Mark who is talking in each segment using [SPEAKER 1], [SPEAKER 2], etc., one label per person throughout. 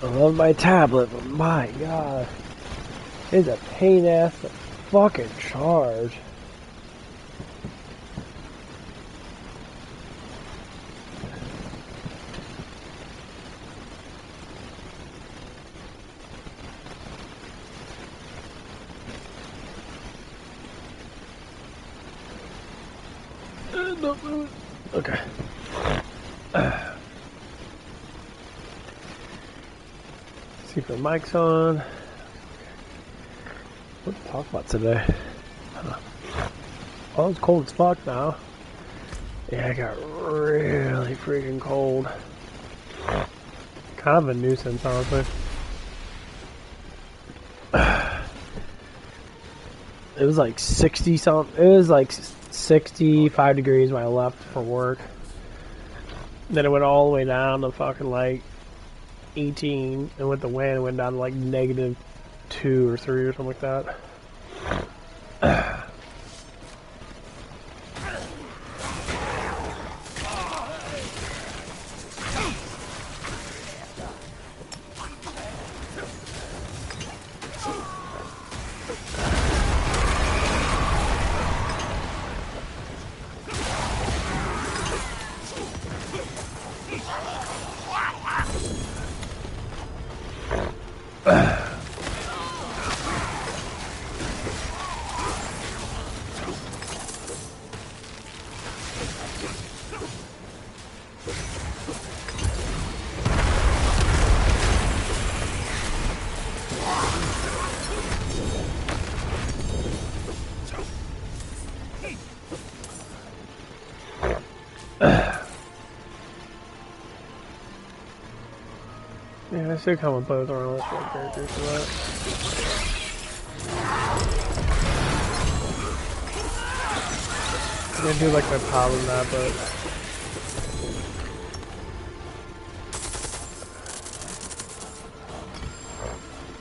[SPEAKER 1] I love my tablet, but my god, it's a pain ass to fucking charge. Okay. See if the mic's on. What to talk about today? Oh, it's cold as fuck now. Yeah, it got really freaking cold. Kind of a nuisance, honestly. It was like 60 something. It was like 65 degrees when I left for work. Then it went all the way down to fucking like 18, and with the wind it went down to like -2 or 3 or something like that. Yeah, I should come and play with our list characters for that. I'm gonna do like my pal in that, but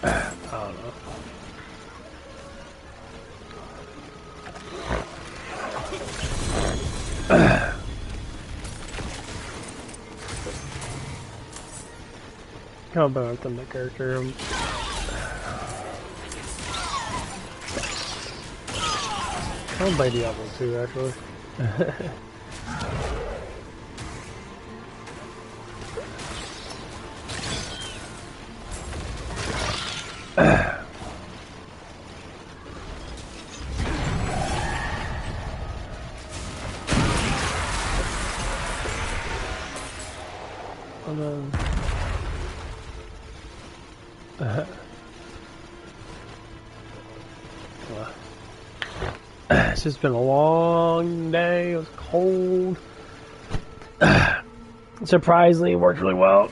[SPEAKER 1] I don't know. Come on, with the character. I want to play Diablo 2 actually. It's just been a long day. It was cold. Surprisingly, it worked really well.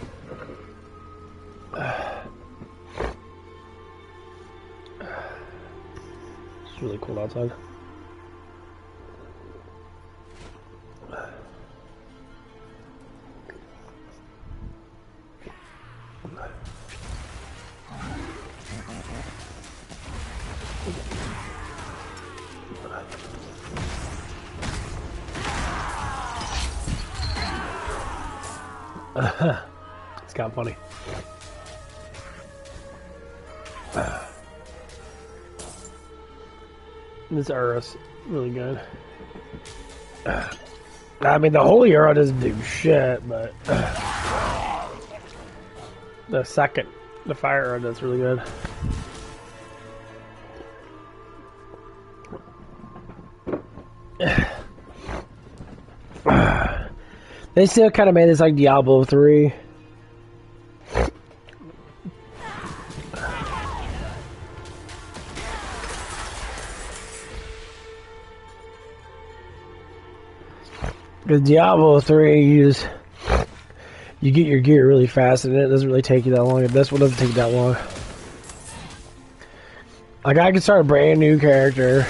[SPEAKER 1] It's really cold outside. It's kind of funny. This Urus really good. I mean, the holy arrow doesn't do shit, but the fire arrow does really good. They still kind of made this like Diablo 3. Because Diablo 3, you get your gear really fast, and it doesn't really take you that long. This one doesn't take that long. Like, I can start a brand new character.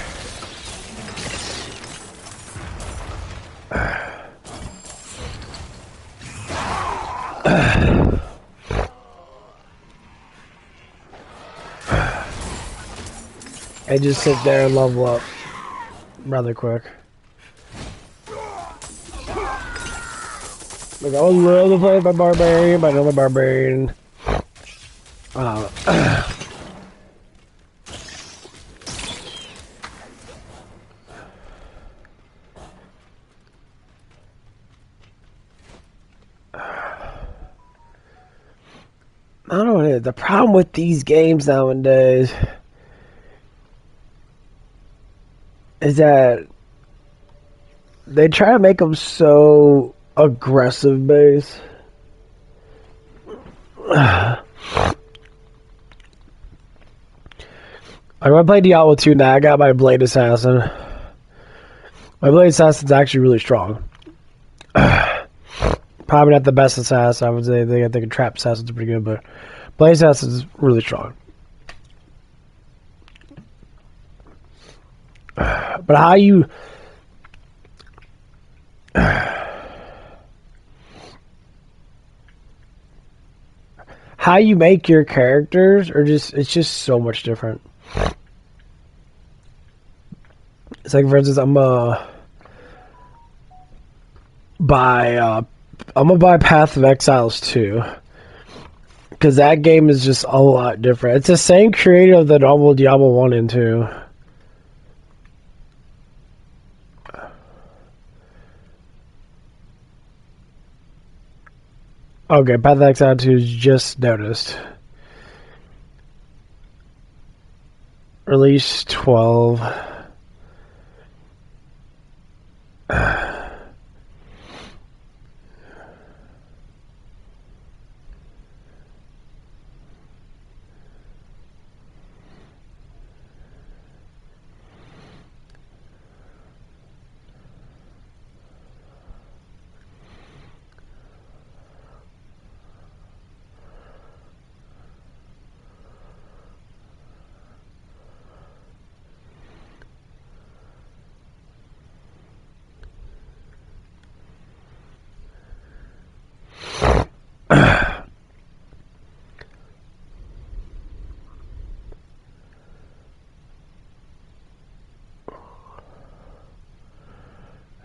[SPEAKER 1] And just sit there and level up rather quick. Like, I would love to play my barbarian, but I know my barbarian I don't know what it is. The problem with these games nowadays is that they try to make them so aggressive based. Like when I play Diablo 2 now, I got my Blade Assassin. My Blade Assassin's actually really strong. Probably not the best assassin, I would say. I think a trap assassin's pretty good, but Blade Assassin's really strong. But how you make your characters are it's just so much different. It's like, for instance, I'm gonna buy Path of Exiles 2 because that game is just a lot different. It's the same creator that normal Diablo 1 and 2. Okay, Path of Exile 2 is just noticed. Release 12.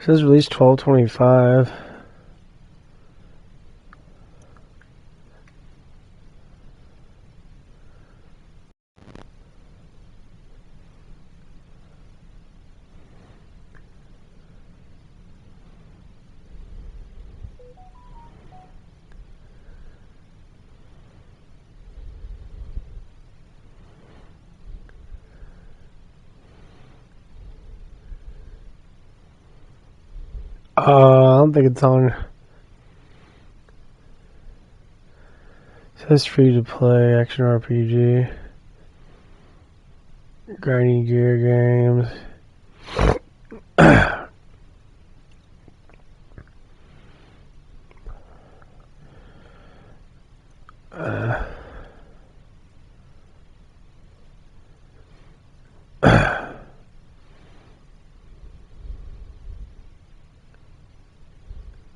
[SPEAKER 1] It says release 12/25. I don't think it's on. It says free to play action RPG. Grinding gear games.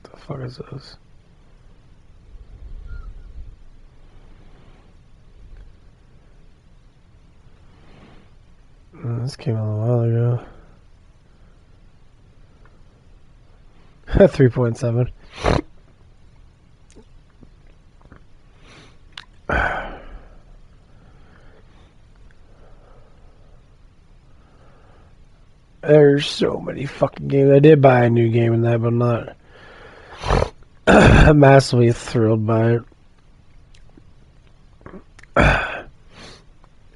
[SPEAKER 1] The fuck is this? This came out a while ago. 3.7. There's so many fucking games. I did buy a new game in that, but I'm not massively thrilled by it.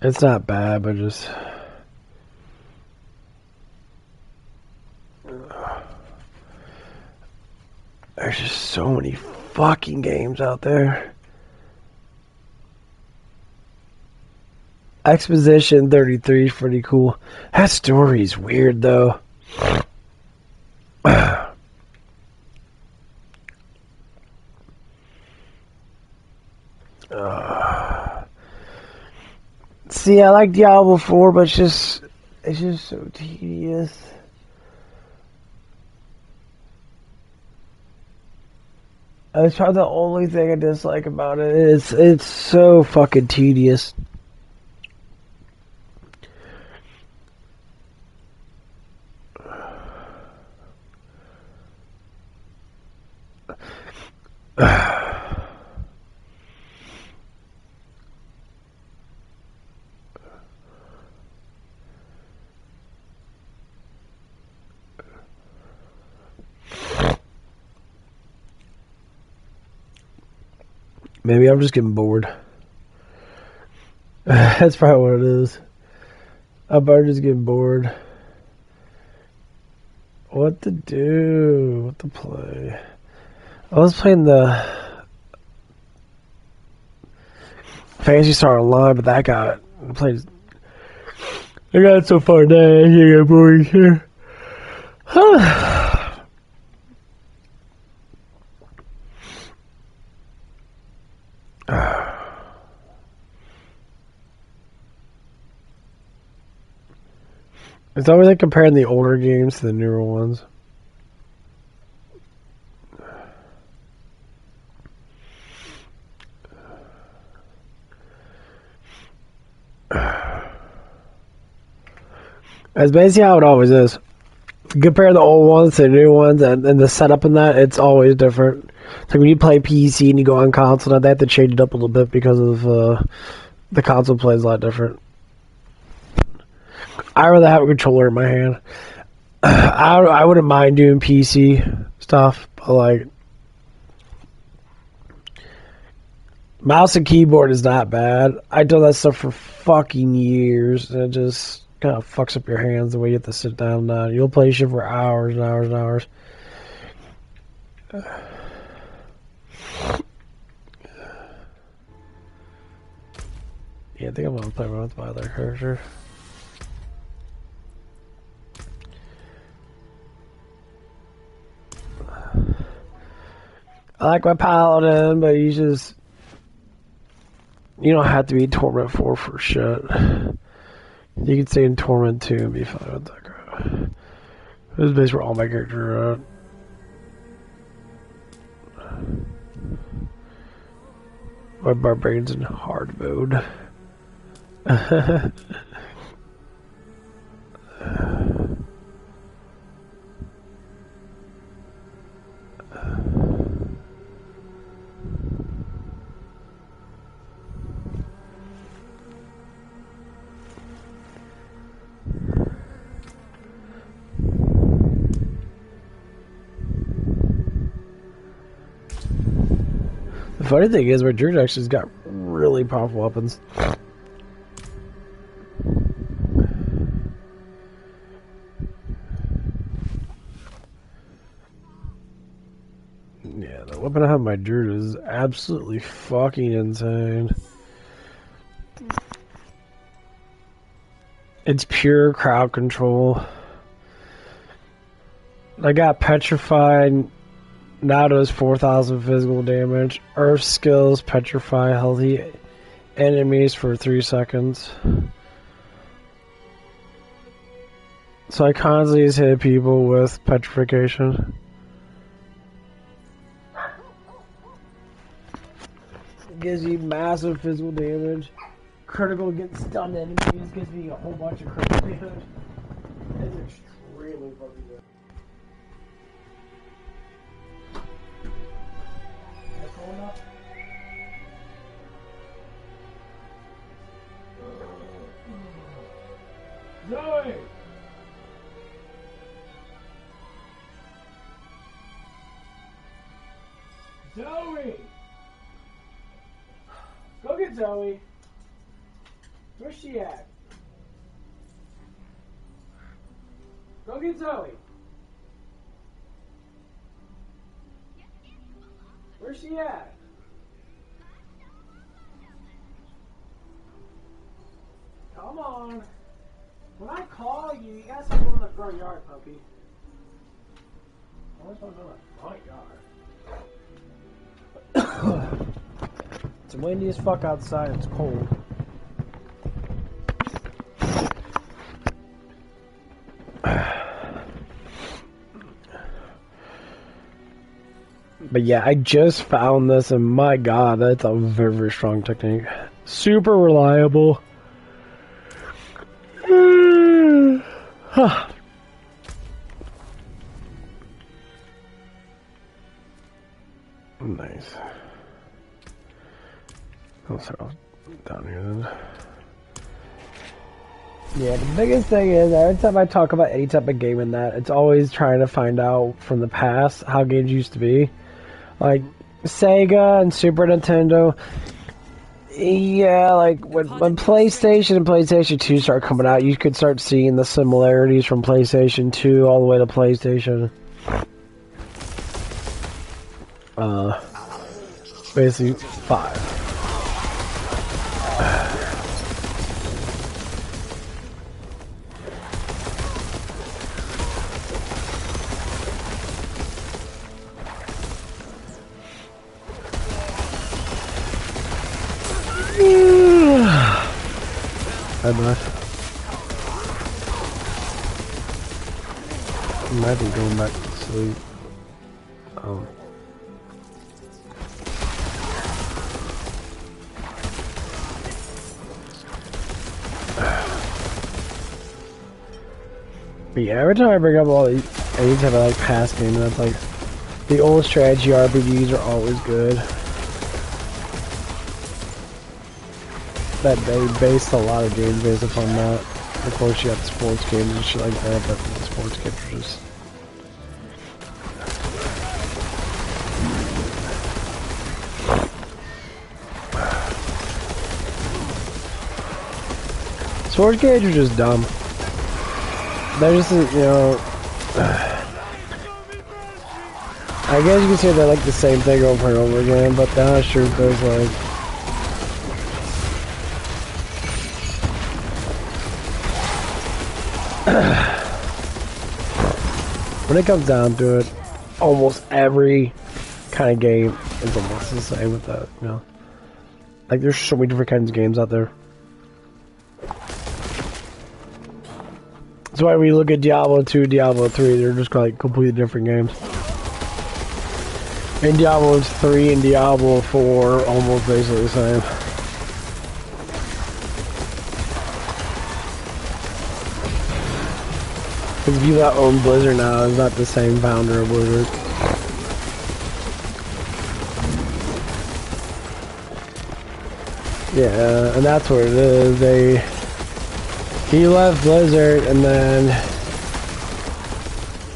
[SPEAKER 1] It's not bad, but just there's just so many fucking games out there. Exposition 33 is pretty cool. That story's weird though. See, I like Diablo 4, but it's just so tedious. That's probably the only thing I dislike about it. It's so fucking tedious. Maybe I'm just getting bored. That's probably what it is. I'm probably just getting bored. What to do? What to play? I was playing the Fantasy Star Online, but that got played. I got it so far now. I can't get bored here. It's always like comparing the older games to the newer ones. That's basically how it always is. Compare the old ones to the new ones, and the setup in that, it's always different. It's like when you play PC and you go on console, they have to change it up a little bit because of the console plays a lot different. I rather have a controller in my hand. I wouldn't mind doing PC stuff, but like mouse and keyboard is not bad. I've done that stuff for fucking years, and it just kind of fucks up your hands the way you have to sit down now. You'll play shit for hours and hours and hours. Yeah, I think I'm gonna play around with my other character. I like my paladin, but you don't have to be Torment 4 for shit. You can stay in Torment 2 and be fine with that crap. This is basically where all my characters are at. My barbarian's in hard mode. The funny thing is, my Druid actually's got really powerful weapons. Yeah, the weapon I have my Druid is absolutely fucking insane. It's pure crowd control. I got Petrified. Now does 4,000 physical damage. Earth skills petrify healthy enemies for 3 seconds. So I constantly just hit people with petrification. It gives you massive physical damage. Critical against stunned enemies gives me a whole bunch of critical damage. It's extremely fucking good. Zoe! Zoe! Go get Zoe! Where's she at? Go get Zoe! Where's she at? Come on. When I call you, you gotta stop going in the front yard, puppy. I always want to go in the front yard. It's windy as fuck outside. It's cold. But yeah, I just found this, and my god, that's a very, very strong technique. Super reliable. Huh. Nice. I'll start down here then. Yeah, the biggest thing is, every time I talk about any type of game in that, it's always trying to find out from the past how games used to be. Like, Sega and Super Nintendo. Yeah, like when PlayStation and PlayStation 2 start coming out, you could start seeing the similarities from PlayStation 2 all the way to PlayStation. Basically 5. Hi, bud. I might be going back to sleep. But yeah, every time I bring up all these, any type of like past game, that's like the old strategy RPGs are always good. That they based a lot of games based upon that. Of course, you have sports games and shit like that, but the sports games are just. Sports games are just dumb. They're just, you know. I guess you can say they're like the same thing over and over again, but the honest truth is like. When it comes down to it, almost every kind of game is almost the same with that, you know. Like, there's so many different kinds of games out there. That's why we look at Diablo 2, Diablo 3, they're just like completely different games. And Diablo 3 and Diablo 4 are almost basically the same. Because people that own Blizzard now is not the same founder of Blizzard. Yeah, and that's what it is. He left Blizzard and then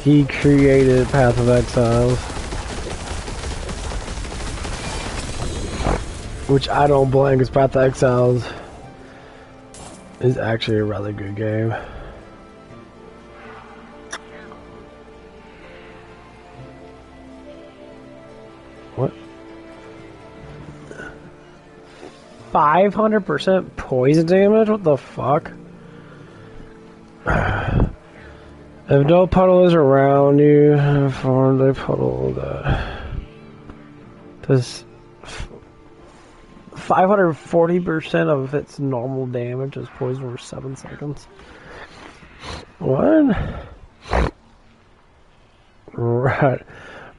[SPEAKER 1] he created Path of Exiles. Which I don't blame, because Path of Exiles is actually a rather good game. What? 500% poison damage? What the fuck? If no puddle is around you, form a puddle that does 540% of its normal damage is poison for 7 seconds. What? Right.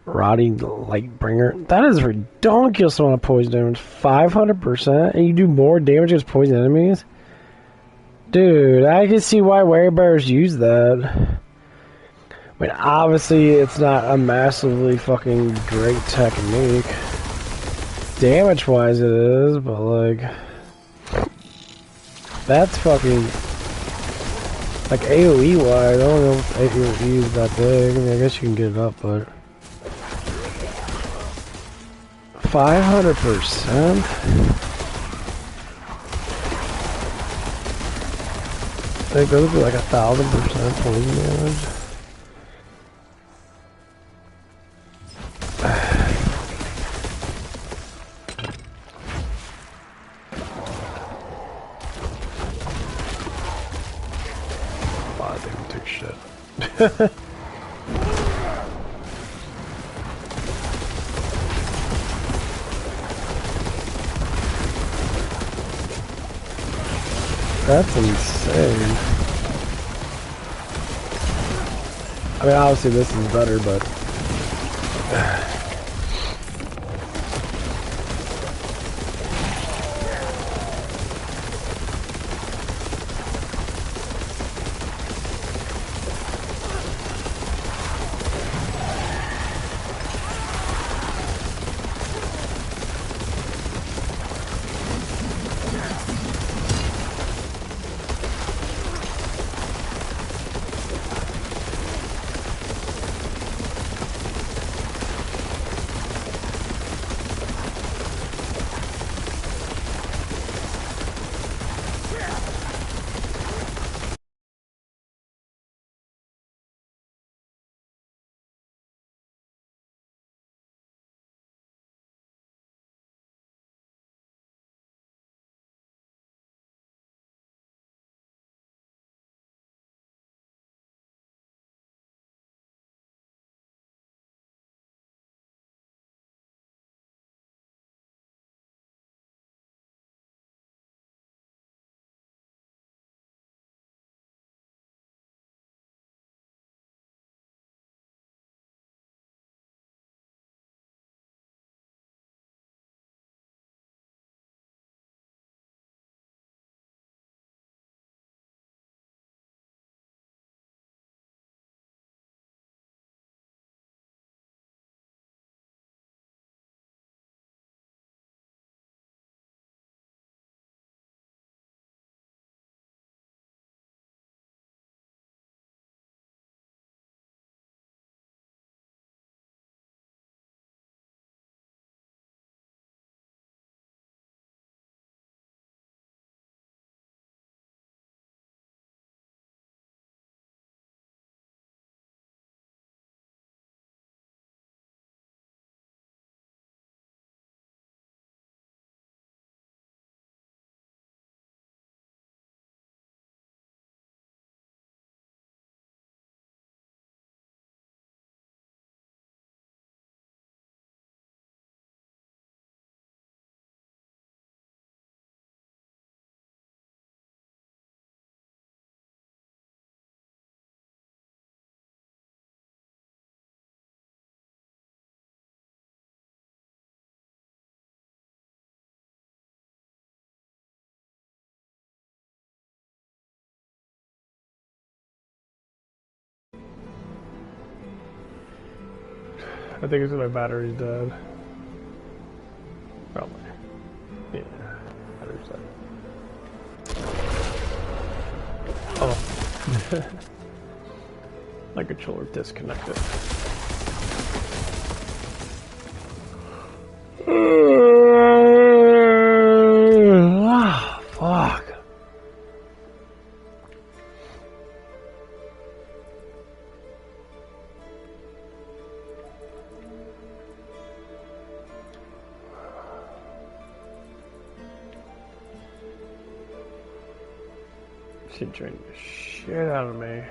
[SPEAKER 1] Rotting Lightbringer. That is ridiculous amount of poison damage. 500%? And you do more damage against poison enemies? Dude, I can see why werebears use that. I mean, obviously, it's not a massively fucking great technique. Damage-wise, it is, but, like... That's fucking... Like, AoE-wise, I don't know if AoE is that big. I mean, I guess you can get it up, but... 500%? It goes to like 1,000% poison damage. Oh, I think we took shit. That's insane. I mean, obviously this is better, but... I think it's because my battery's dead. Probably. Yeah. Battery's dead. Oh. My controller disconnected. Ah, fuck. Shit drained the shit out of me.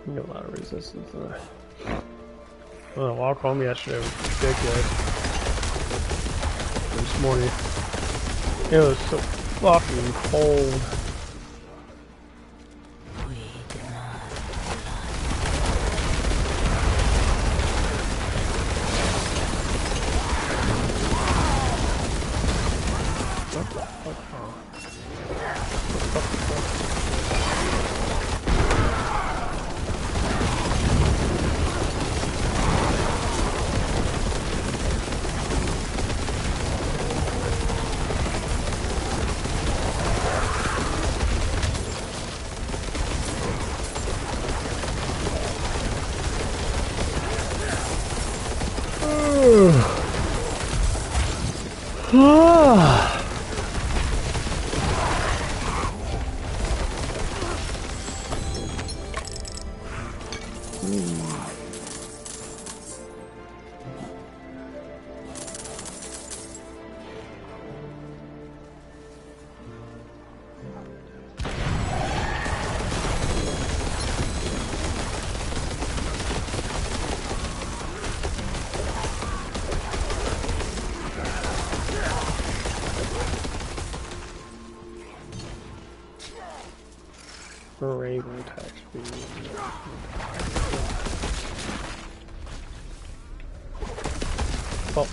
[SPEAKER 1] You got a lot of resistance in there. Well, the walk home yesterday was ridiculous. This morning, it was so fucking cold. Raven attack speed. Oh.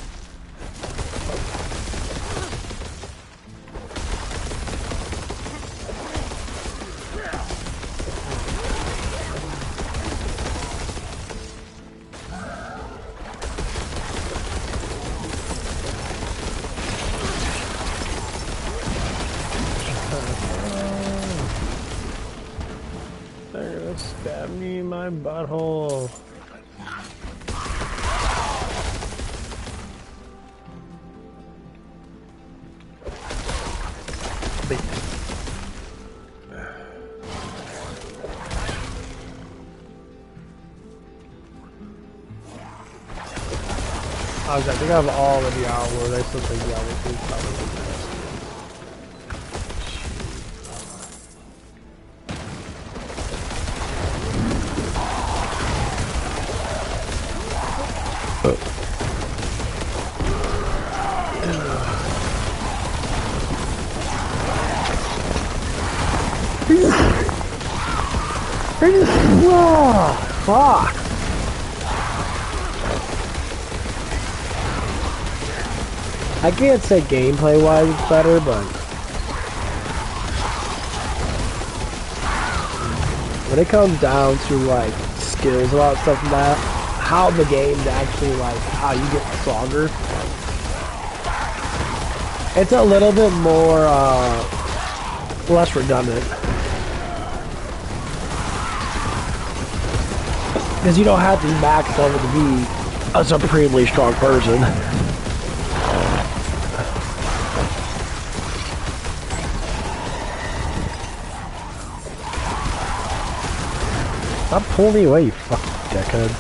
[SPEAKER 1] They're gonna stab me in my butthole. I think I have all the Diablo. I still think Diablo 2 is probably the best. Fuck! I can't say gameplay-wise it's better, but when it comes down to like skills about stuff like that, how the game's actually like how you get stronger, it's a little bit more less redundant. Because you don't have to max level to be a supremely strong person. Stop pulling me away, you fucking dickhead.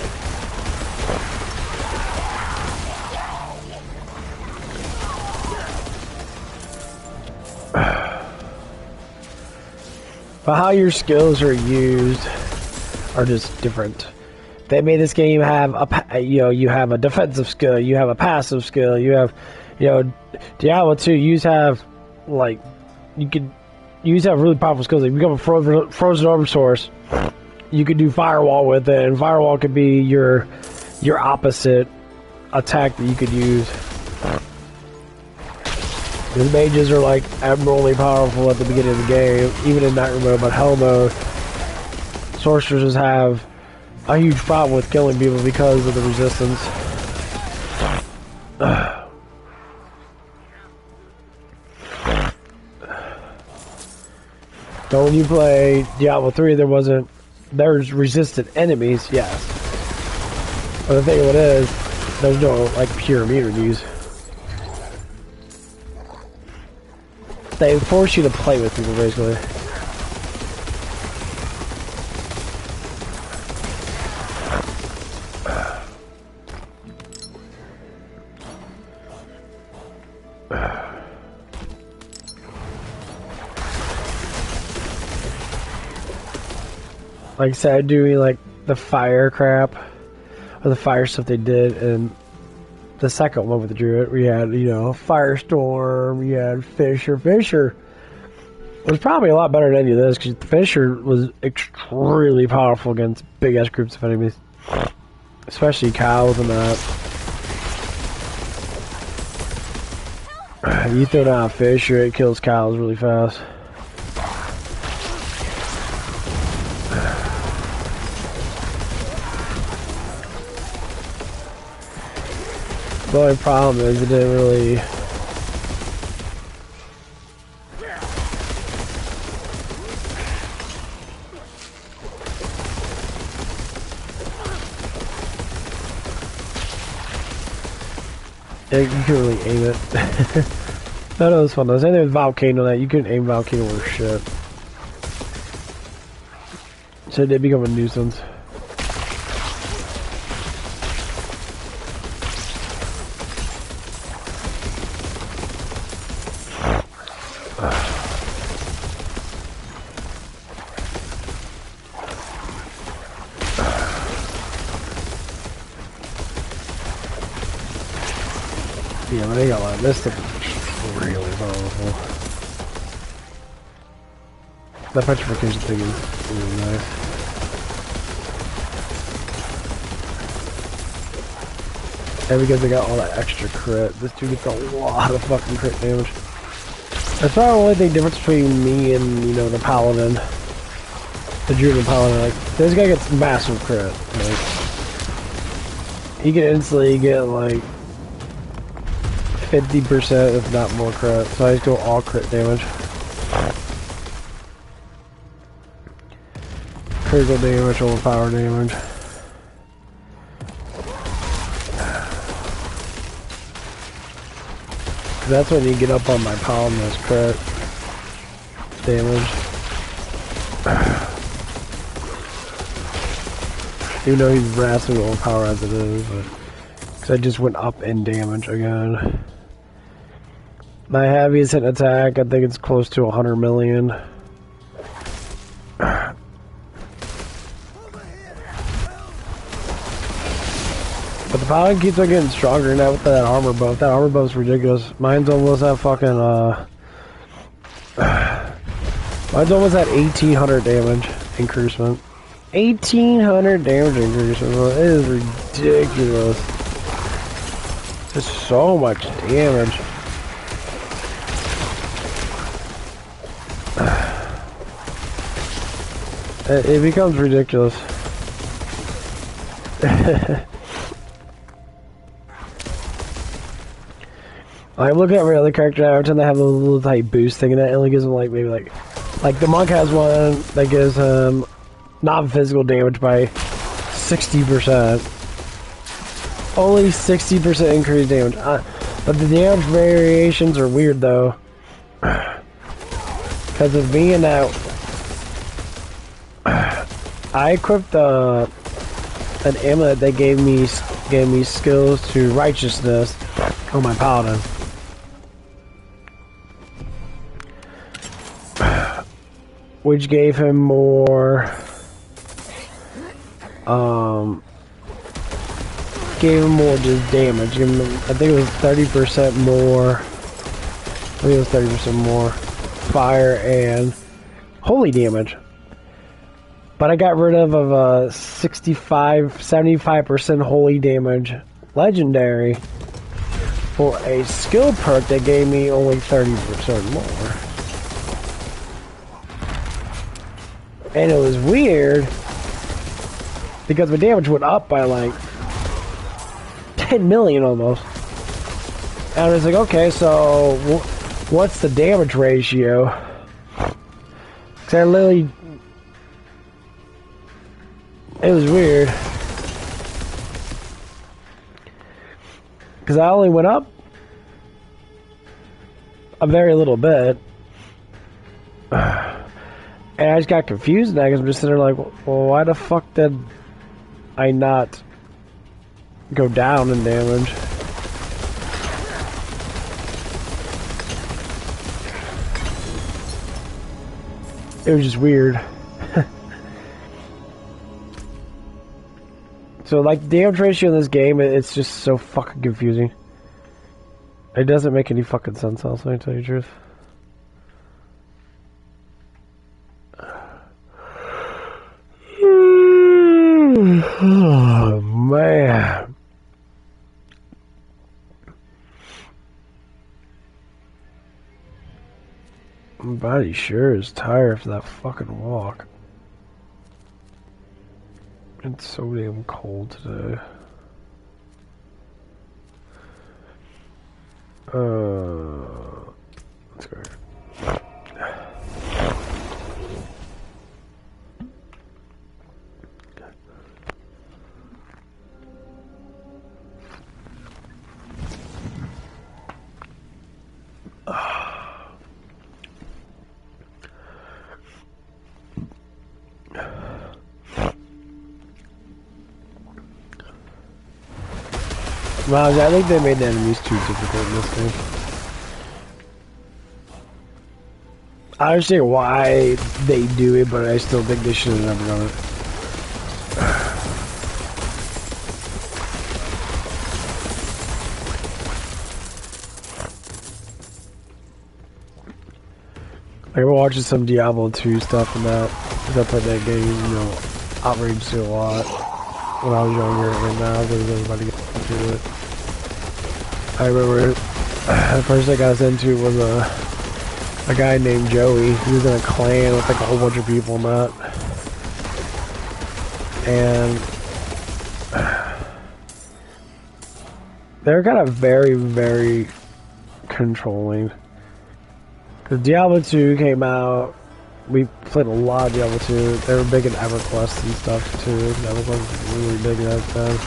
[SPEAKER 1] But how your skills are used are just different. They made this game have you have a defensive skill, you have a passive skill, you have, Diablo 2, you have, like, you have really powerful skills. Like, you become a frozen orb source, you could do firewall with it, and firewall could be your opposite attack that you could use. The mages are, like, abnormally powerful at the beginning of the game, even in night mode, but hell mode. sorcerers have a huge problem with killing people because of the resistance. So when you play Diablo 3, there's resistant enemies, yes. But the thing of it is, there's no, like, pure immunities. They force you to play with people, basically. Like I said, doing like the fire crap, or the fire stuff they did in the second one with the Druid, we had, you know, Firestorm, you had Fisher. Fisher was probably a lot better than any of this, because Fisher was extremely powerful against big-ass groups of enemies. Especially cows and that. You throw down a Fisher, it kills cows really fast. The only problem is it didn't really... Yeah, you couldn't really aim it. That was fun though. Same thing with Volcano, that you couldn't aim Volcano or shit. So it did become a nuisance. Yeah, but they got a lot of this stuff is really powerful. That petrification thing is really nice. And because they got all that extra crit, this dude gets a lot of fucking crit damage. That's probably the only thing difference between me and, you know, the Paladin. The Druid and Paladin. Like, this guy gets massive crit. Like, he can instantly get, like, 50%, if not more crit. So I just go all crit damage. Critical damage, overpower damage. That's when you get up on my Paladin as crit damage. Even though he's massively overpowered as it is, but because I just went up in damage again. My heaviest hit attack, I think it's close to 100 million. But the Paladin keeps on getting stronger now with that armor buff. That armor buff's ridiculous. Mine's almost at fucking, mine's almost at 1800 damage increasement. 1800 damage increasement, bro. It is ridiculous. There's so much damage. It becomes ridiculous. I'm looking at my other character now, every time they have a little type boost thing, and that only gives them like maybe like the monk has one that gives him non-physical damage by 60%. Only 60% increased damage. But the damage variations are weird though, because of being out. I equipped an amulet that gave me skills to righteousness on my Paladin. Which gave him more just damage. Gave him, I think it was 30% more. I think it was 30% more fire and holy damage. But I got rid of a 75% holy damage legendary for a skill perk that gave me only 30% more. And it was weird Because my damage went up by like 10 million almost. And I was like, okay, so what's the damage ratio? Because I literally... It was weird. Because I only went up a very little bit. And I just got confused now because I'm just sitting there like, well, why the fuck did I not go down in damage? It was just weird. So, like, damage ratio in this game, it's just so fucking confusing. It doesn't make any fucking sense, I'll tell you the truth. Oh, man. My body sure is tired for that fucking walk. It's so damn cold today. Let's go. Well, I think they made the enemies too difficult in this game. I understand why they do it, but I still think they should have never done it. I've been watching some Diablo 2 stuff and that. Because I played that game, you know, outraged it a lot when I was younger, and now there's everybody getting into it. I remember the first I got into was a guy named Joey. He was in a clan with like a whole bunch of people and that. And they're kind of very, very controlling. Because Diablo 2 came out, we played a lot of Diablo 2. They were big in EverQuest and stuff too. EverQuest was really big at that time.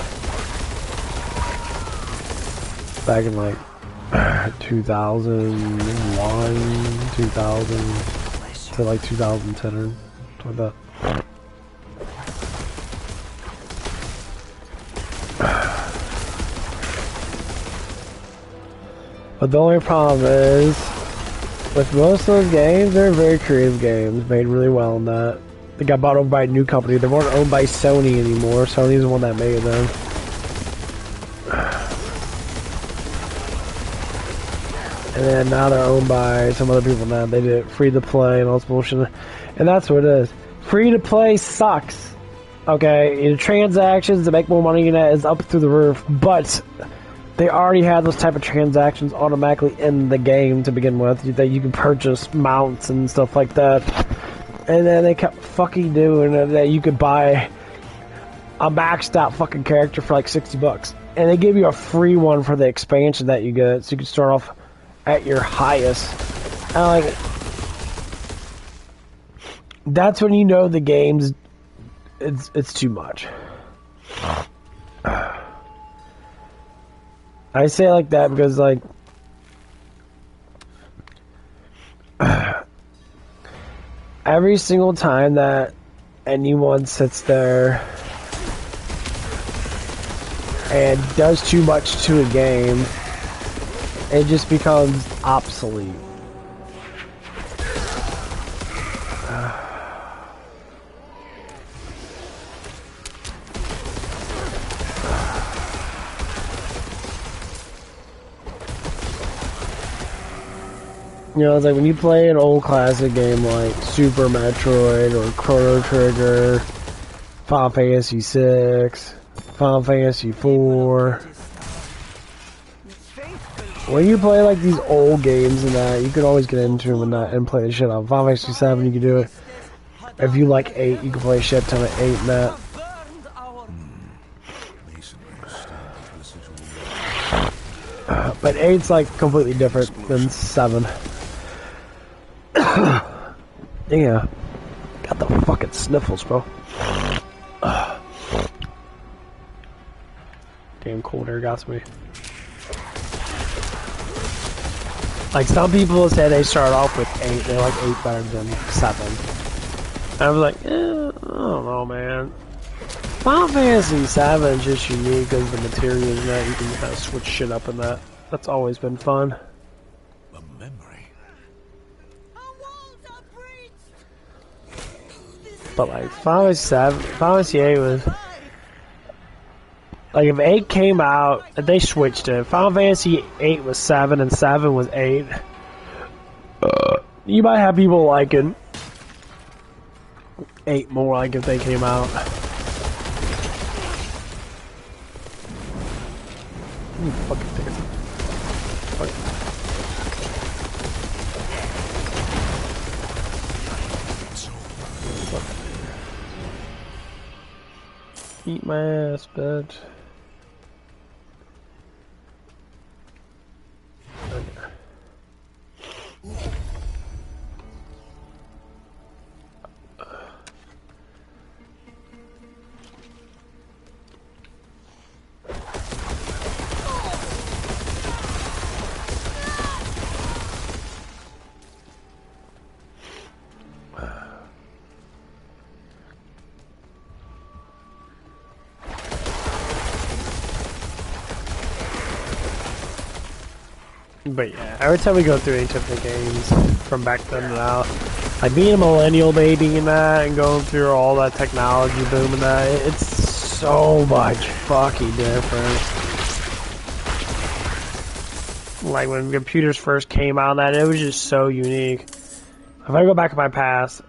[SPEAKER 1] Back in like 2001, 2000 to like 2010 or something like that. But the only problem is, with most of those games, they're very creative games, made really well in that. They got bought over by a new company. They weren't owned by Sony anymore. Sony's the one that made them. And then now they're owned by some other people now. They did it free to play and all this bullshit. And that's what it is. Free to play sucks. Okay, your transactions to make more money in that is up through the roof. But they already have those type of transactions automatically in the game to begin with. That you can purchase mounts and stuff like that. And then they kept fucking doing it that you could buy a maxed out fucking character for like $60. And they give you a free one for the expansion that you get. So you can start off at your highest. And like, that's when you know the game's it's too much. I say it like that because like every single time that anyone sits there and does too much to a game, it just becomes obsolete. You know, it's like when you play an old classic game like Super Metroid or Chrono Trigger, Final Fantasy 6, Final Fantasy 4. When you play like these old games and that, you can always get into them and play the shit out. Final Fantasy 7, you can do it. If you like 8, you can play a shit ton of 8 and that. But 8's like completely different than 7. Yeah. Got the fucking sniffles, bro. Damn cold air got me. Like, some people say they start off with 8, they like 8 better than 7. And I was like, I don't know, man. Final Fantasy 7 is just unique because the materials and that, you can kind of switch shit up in that. That's always been fun.
[SPEAKER 2] A memory.
[SPEAKER 1] But like, Final Fantasy 8 was... Like, if 8 came out, they switched it. Final Fantasy 8 was 7 and 7 was 8. You might have people liking 8 more, like, if they came out. Fucking take it. Eat my ass, bitch. But yeah, every time we go through each of the games from back then to now, like being a millennial baby and that, and going through all that technology boom and that, it's so much fucking different. Like when computers first came out, that it was just so unique. If I go back to my past,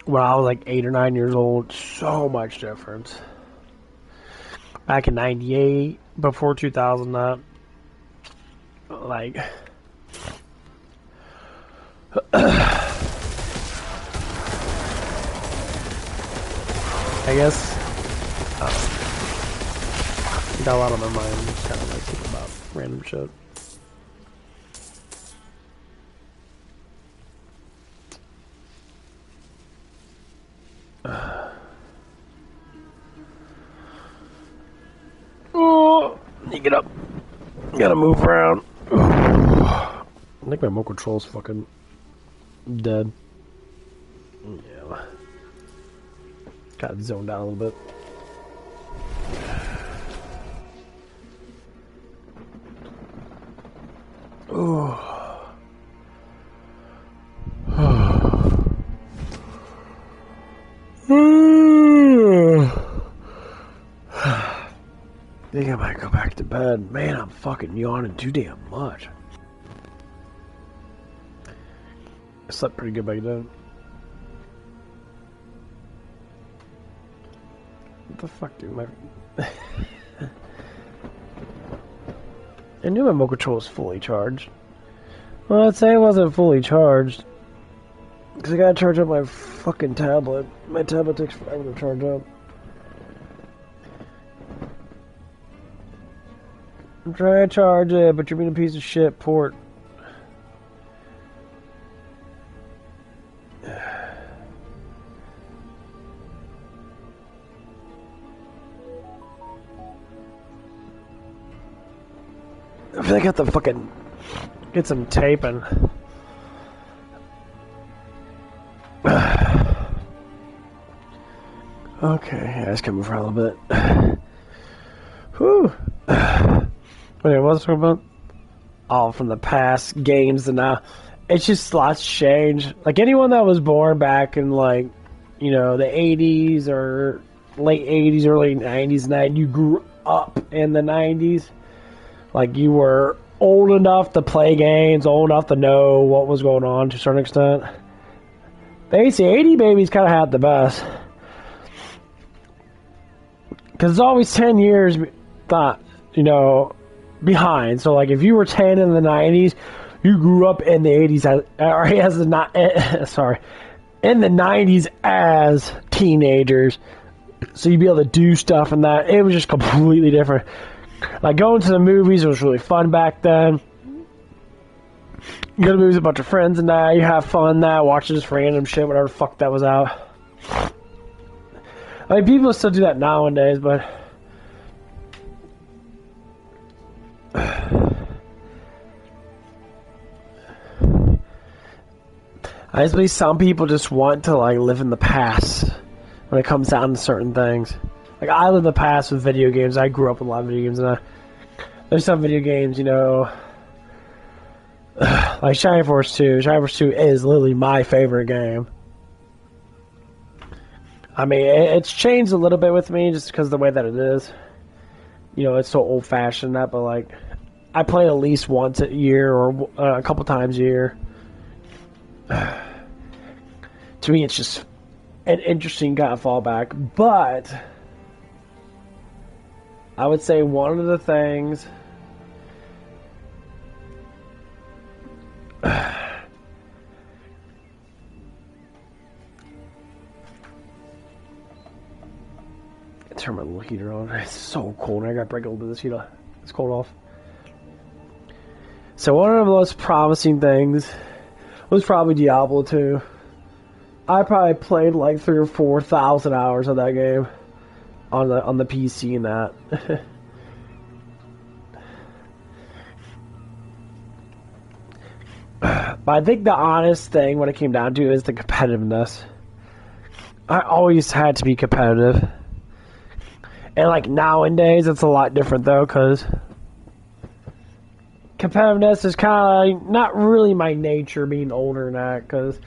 [SPEAKER 1] when I was like 8 or 9 years old, so much difference. Back in '98, before 2000, that like I guess got a lot on my mind. Just kind of like thinking about random shit. Oh, you get up. You gotta move around. I think my remote control's fucking dead. Yeah. Got zoned out a little bit. Oh. I think I might go back to bed. Man, I'm fucking yawning too damn much. I slept pretty good back then. What the fuck, dude? I knew my remote control was fully charged. Well, I'd say it wasn't fully charged. Because I gotta charge up my fucking tablet. My tablet takes forever to charge up. I'm trying to charge it, but you're being a piece of shit, port. I feel like I have to fucking get some tape and... Okay, I just can move around a little bit. Whew. Wait, what was I talking about? Oh, from the past games and now. It's just lots changed. Like anyone that was born back in like, you know, the 80s or late 80s, early 90s, and you grew up in the 90s. Like you were old enough to play games, old enough to know what was going on to a certain extent. Basically, 80 babies kind of had the best. Because it's always 10 years, you know, behind. So, like, if you were 10 in the 90s, you grew up in the 80s in the 90s as teenagers. So you'd be able to do stuff and that. It was just completely different. Like going to the movies was really fun back then. You go to the movies with a bunch of friends and that. You have fun that. Watching just random shit, whatever the fuck that was out. I mean, people still do that nowadays, but... I just believe some people just want to, like, live in the past when it comes down to certain things. Like, I live in the past with video games. I grew up with a lot of video games, and there's some video games, you know... like Shining Force 2. Shining Force 2 is literally my favorite game. I mean, it's changed a little bit with me just because of the way that it is. You know, it's so old-fashioned that, but, like, I play at least once a year or a couple times a year. To me, it's just an interesting kind of fallback. But I would say one of the things... turn my heater on. It's so cold. I gotta break a little bit of this heater. It's cold off. So one of the most promising things was probably Diablo 2. I probably played like 3,000 or 4,000 hours of that game on the PC and that. But I think the honest thing when it came down to it is the competitiveness. I always had to be competitive. And like nowadays, it's a lot different though, because competitiveness is kind of like not really my nature being older than that, because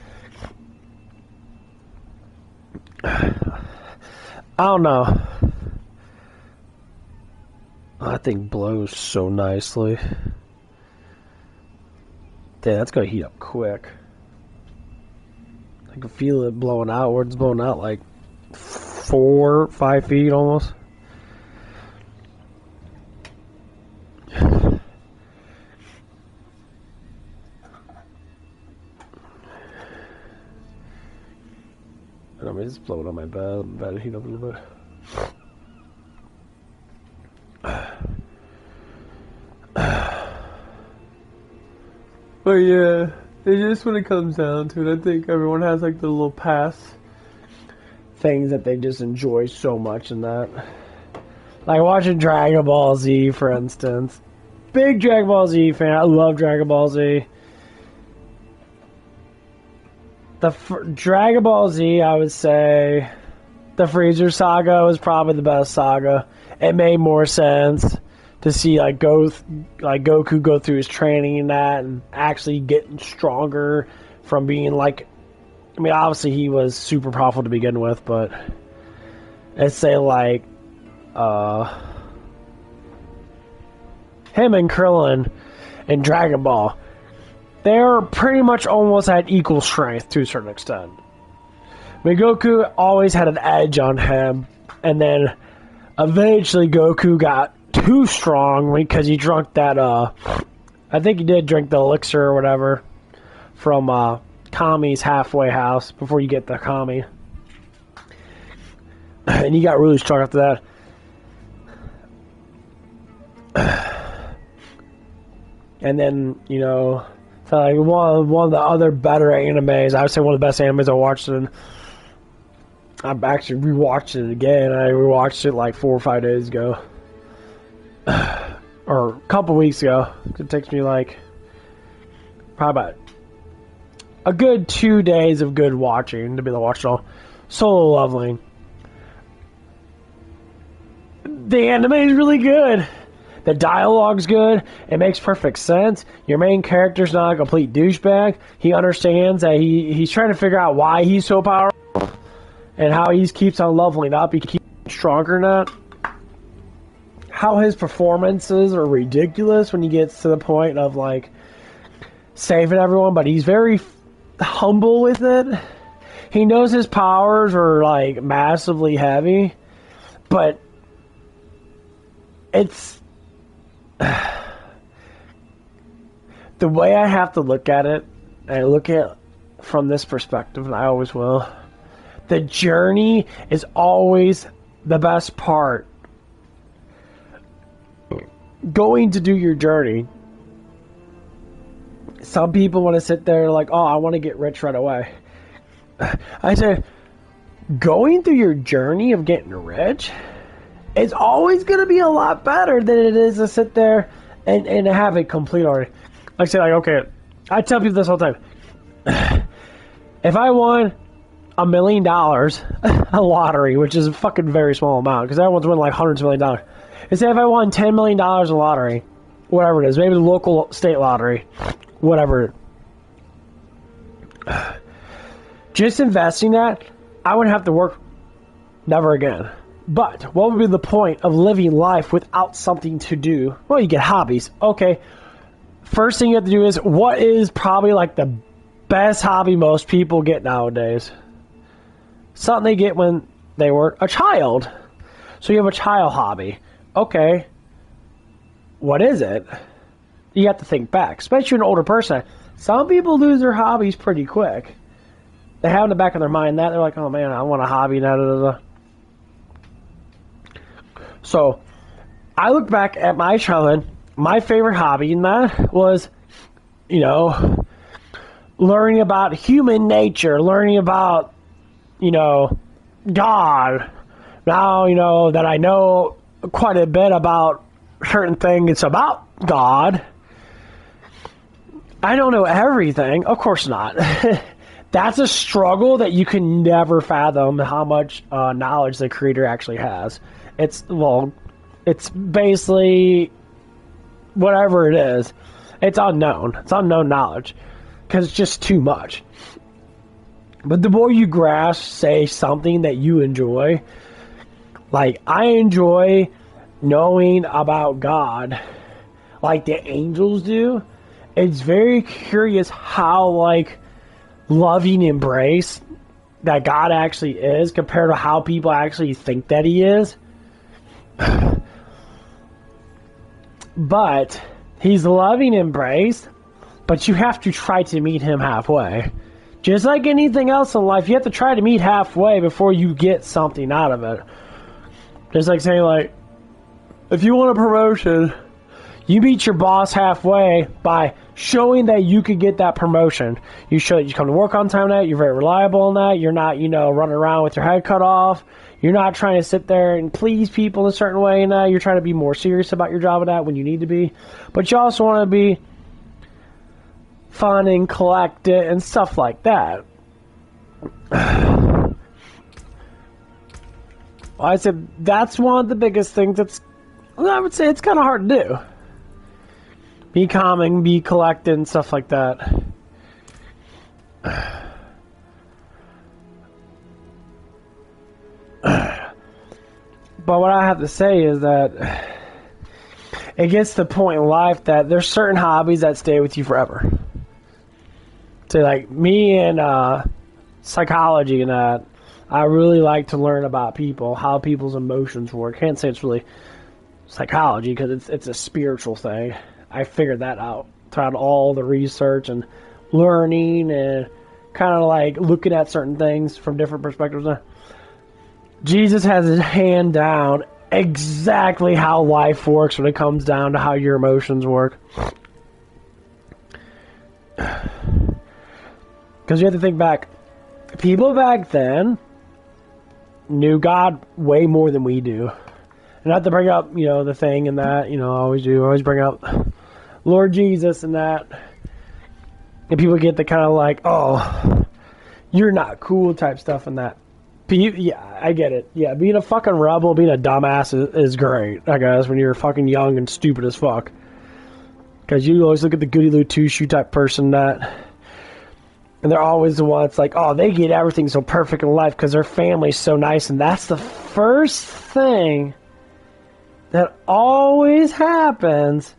[SPEAKER 1] I don't know. That thing blows so nicely. Damn, that's gonna heat up quick. I can feel it blowing outwards, blowing out like 4, 5 feet almost. I mean, it's blowing on my bed. I'm about to heat up a little bit. But yeah, it's just when it comes down to it, I think everyone has like the little past things that they just enjoy so much in that. Like watching Dragon Ball Z, for instance. Big Dragon Ball Z fan. I love Dragon Ball Z. Dragon Ball Z, I would say, the Freezer saga was probably the best saga. It made more sense to see like Goku go through his training and that, and actually getting stronger from being like, I mean, obviously he was super powerful to begin with, but let's say like him and Krillin in Dragon Ball, they're pretty much almost at equal strength to a certain extent. I mean, Goku always had an edge on him, and then eventually Goku got too strong because he drank that, I think he did drink the elixir or whatever from Kami's halfway house before you get the Kami. And he got really strong after that. And then, you know, so like one of the other better animes, I would say one of the best animes I watched, and I've actually rewatched it again. I rewatched it like 4 or 5 days ago. Or a couple weeks ago. It takes me like probably about a good 2 days of good watching to be able to watch it all. Solo Leveling. The anime is really good. The dialogue's good. It makes perfect sense. Your main character's not a complete douchebag. He understands that he's trying to figure out why he's so powerful and how he keeps on leveling up. He keeps stronger than that. How his performances are ridiculous when he gets to the point of like saving everyone, but he's very humble with it. He knows his powers are like massively heavy, but it's the way I have to look at it, and I look at it from this perspective, and I always will. The journey is always the best part. Going to do your journey. Some people want to sit there like, oh, I want to get rich right away. I said, going through your journey of getting rich, it's always going to be a lot better than it is to sit there and have it complete already. Like I say, like, okay, I tell people this all the time. If I won $1 million, a lottery, which is a fucking very small amount, because everyone's winning like hundreds of $1 millions. And say if I won $10 million in lottery, whatever it is, maybe the local state lottery, whatever. Just investing that, I wouldn't have to work never again. But what would be the point of living life without something to do? Well, you get hobbies. Okay. First thing you have to do is, what is probably like the best hobby most people get nowadays? Something they get when they were a child. So you have a child hobby. Okay. What is it? You have to think back. Especially an older person. Some people lose their hobbies pretty quick. They have in the back of their mind that they're like, oh man, I want a hobby. Da, da, da, da. So, I look back at my childhood. My favorite hobby in that was, you know, learning about human nature, learning about, you know, God. Now, you know, that I know quite a bit about certain things about God. I don't know everything. Of course not. That's a struggle that you can never fathom how much knowledge the Creator actually has. It's basically whatever it is. It's unknown. It's unknown knowledge because it's just too much. But the more you grasp, say, something that you enjoy, like I enjoy knowing about God like the angels do. It's very curious how, like, loving embrace that God actually is compared to how people actually think that he is. But he's loving embrace, but you have to try to meet him halfway. Just like anything else in life, you have to try to meet halfway before you get something out of it. Just like saying, like, if you want a promotion, you meet your boss halfway by showing that you could get that promotion. You show that you come to work on time, that you're very reliable on that. You're not, you know, running around with your head cut off. You're not trying to sit there and please people in a certain way. And you're trying to be more serious about your job at that when you need to be. But you also want to be fun and collected and stuff like that. Well, I said that's one of the biggest things that's, I would say it's kind of hard to do. Be calming, be collected, and stuff like that. But what I have to say is that it gets to the point in life that there's certain hobbies that stay with you forever. So, like me and psychology and that, I really like to learn about people, how people's emotions work. Can't say it's really psychology because it's a spiritual thing. I figured that out throughout all the research and learning and kind of like looking at certain things from different perspectives. Jesus has his hand down exactly how life works when it comes down to how your emotions work. Because you have to think back. People back then knew God way more than we do. And not to bring up, you know, the thing and that, you know, I always do. I always bring up Lord Jesus and that. And people get the kind of like, oh, you're not cool type stuff and that. Yeah, I get it. Yeah, being a fucking rebel, being a dumbass is great, I guess, when you're fucking young and stupid as fuck. Because you always look at the goody two-shoe type person that... And they're always the one that's like, oh, they get everything so perfect in life because their family's so nice. And that's the first thing that always happens.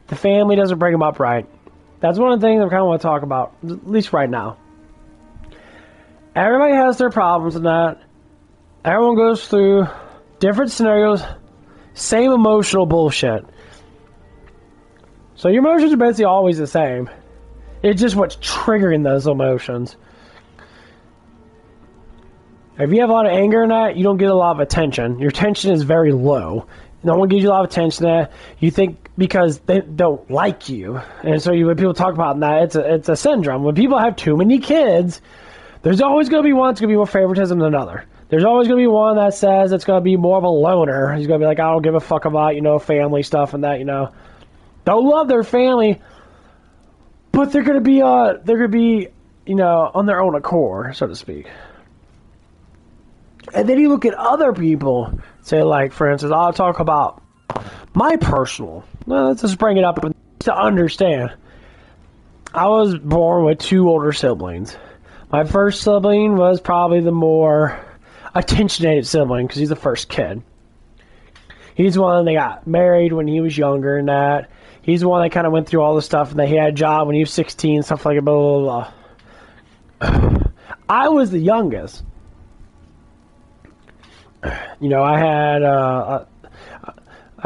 [SPEAKER 1] The family doesn't bring them up right. That's one of the things I kind of want to talk about, at least right now. Everybody has their problems in that. Everyone goes through different scenarios, same emotional bullshit. So your emotions are basically always the same. It's just what's triggering those emotions. If you have a lot of anger in that, you don't get a lot of attention. Your attention is very low. No one gives you a lot of attention to that. You think because they don't like you. And so when people talk about that, it's a syndrome. When people have too many kids, there's always going to be one that's going to be more favoritism than another. There's always going to be one that says it's going to be more of a loner. He's going to be like, I don't give a fuck about, family stuff and that, Don't love their family, but they're going to be, on their own accord, so to speak. And then you look at other people, say, like, for instance, I'll talk about my personal. Well, let's just bring it up to understand. I was born with 2 older siblings. My first sibling was probably the more attentionated sibling because he's the first kid. He's the one that got married when he was younger and that. He's the one that kind of went through all the stuff and that he had a job when he was 16, stuff like that, blah, blah, blah. I was the youngest. I had, I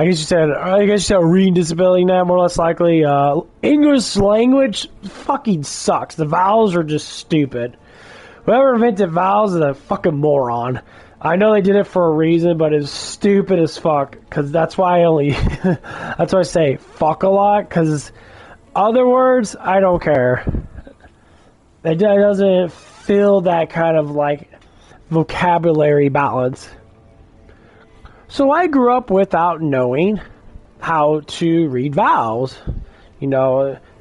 [SPEAKER 1] guess you said a reading disability now, more or less likely. English language fucking sucks. The vowels are just stupid. Whoever invented vowels is a fucking moron. I know they did it for a reason, but it's stupid as fuck. Because that's why that's why I say fuck a lot. Because other words, I don't care. It doesn't feel that kind of like vocabulary balance. So I grew up without knowing how to read vowels. They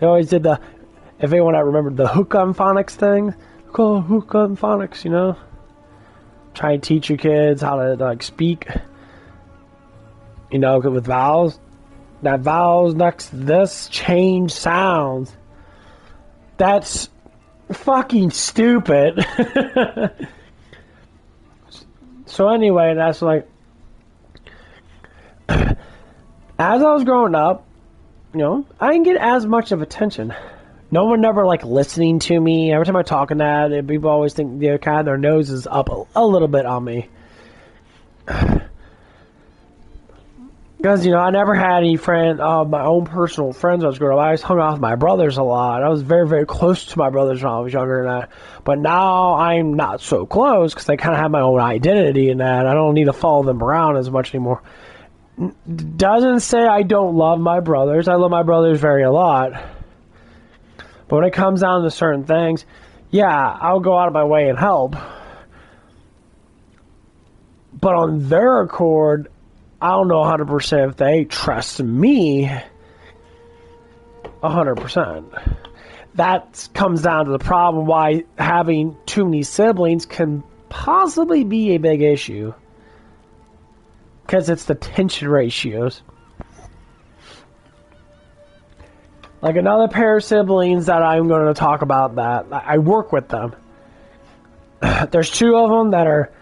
[SPEAKER 1] always did if anyone remembered the hook on phonics thing, call hook on phonics, Try and teach your kids how to speak, with vowels. That vowels next to this change sounds. That's fucking stupid. So anyway, that's like, as I was growing up, I didn't get as much of attention. No one ever listening to me. Every time I talk in that, people always think they're kind of their nose is up a little bit on me. Because, I never had any my own personal friends when I was growing up. I always hung out with my brothers a lot. I was very, very close to my brothers when I was younger than that. But now I'm not so close because I kind of have my own identity in that. I don't need to follow them around as much anymore. Doesn't say I don't love my brothers. I love my brothers a lot. But when it comes down to certain things, yeah, I'll go out of my way and help. But on their accord, I don't know 100% if they trust me 100%. That comes down to the problem why having too many siblings can possibly be a big issue. Because it's the tension ratios. Like another pair of siblings that I'm going to talk about that I work with them. There's 2 of them that are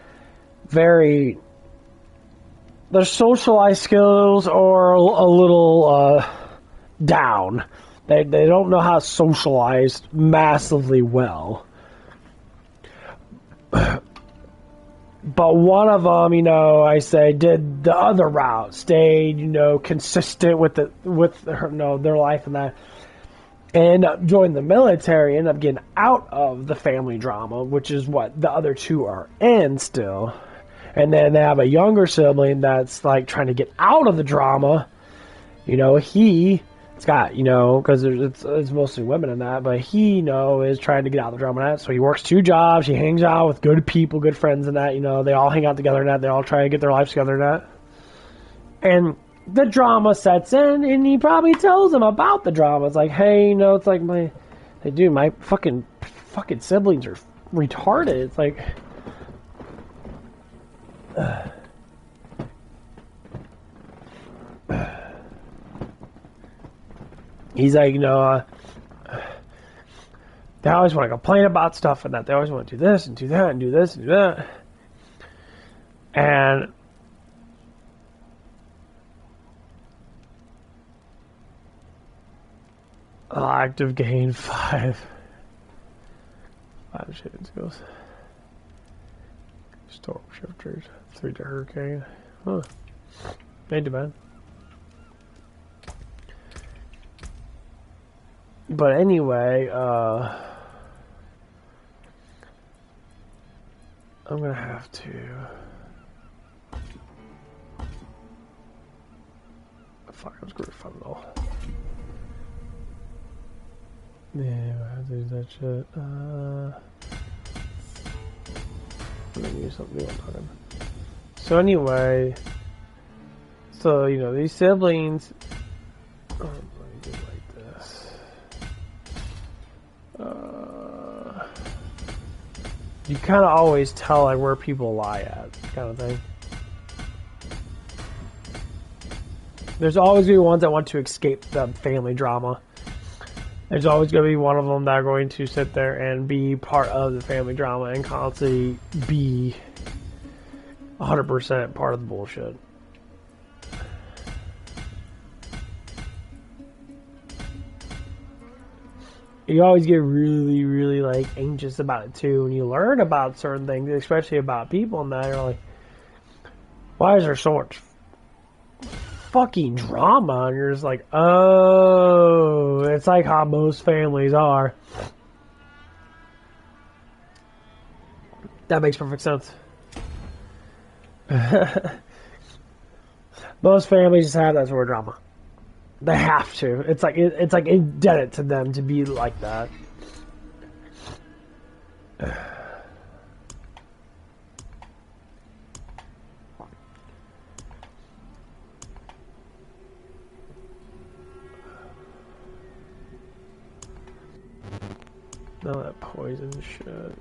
[SPEAKER 1] their socialized skills are a little down. They don't know how to socialize massively well. But one of them, I say, did the other route, stayed, consistent with their life and that, and joined the military, ended up getting out of the family drama, which is what the other 2 are in still. And then they have a younger sibling that's trying to get out of the drama. It's got, because it's mostly women in that, but he, is trying to get out of the drama in that. So he works 2 jobs. He hangs out with good people, good friends in that. They all hang out together in that. They all try to get their lives together in that. And the drama sets in, and he probably tells them about the drama. It's like, hey, it's like my fucking siblings are retarded. It's like, he's like, they always want to complain about stuff and that. They always want to do this and do that and do this and do that. And active gain 5. 5 shooting skills. Storm shifters. 3 to hurricane. Huh. Ain't too bad. But anyway, I'm gonna have to. Fuck, I was gonna fun though. Yeah, I have to do that shit. I'm gonna use something new I'm talking. So anyway, so you know these siblings. Oh, let me do it like this. You kind of always tell like where people lie at, kind of thing. There's always gonna be ones that want to escape the family drama. There's always going to be one of them that are going to sit there and be part of the family drama and constantly be 100% part of the bullshit. You always get really, really like anxious about it too, and you learn about certain things, especially about people, and that you're like, why is there so much fucking drama? And you're just like, oh, it's like how most families are. That makes perfect sense. Most families just have that sort of drama. They have to. It's like indebted to them to be like that. No, that poison shit.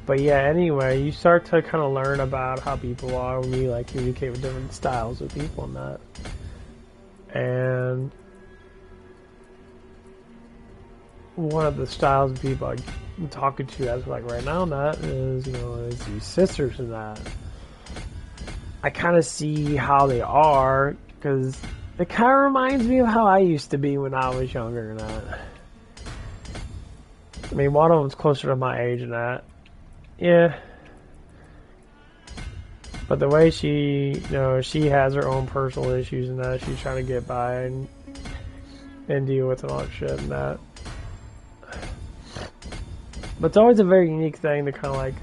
[SPEAKER 1] But yeah, anyway, you start to kind of learn about how people are when you like communicate with different styles of people and that. And one of the styles of people I'm talking to as like right now and that is, you know, is these sisters and that. I kind of see how they are because it kind of reminds me of how I used to be when I was younger and that. I mean, one of them's closer to my age and that. Yeah. But the way she, you know, she has her own personal issues and that, she's trying to get by and deal with all that shit and that. But it's always a very unique thing to kind of like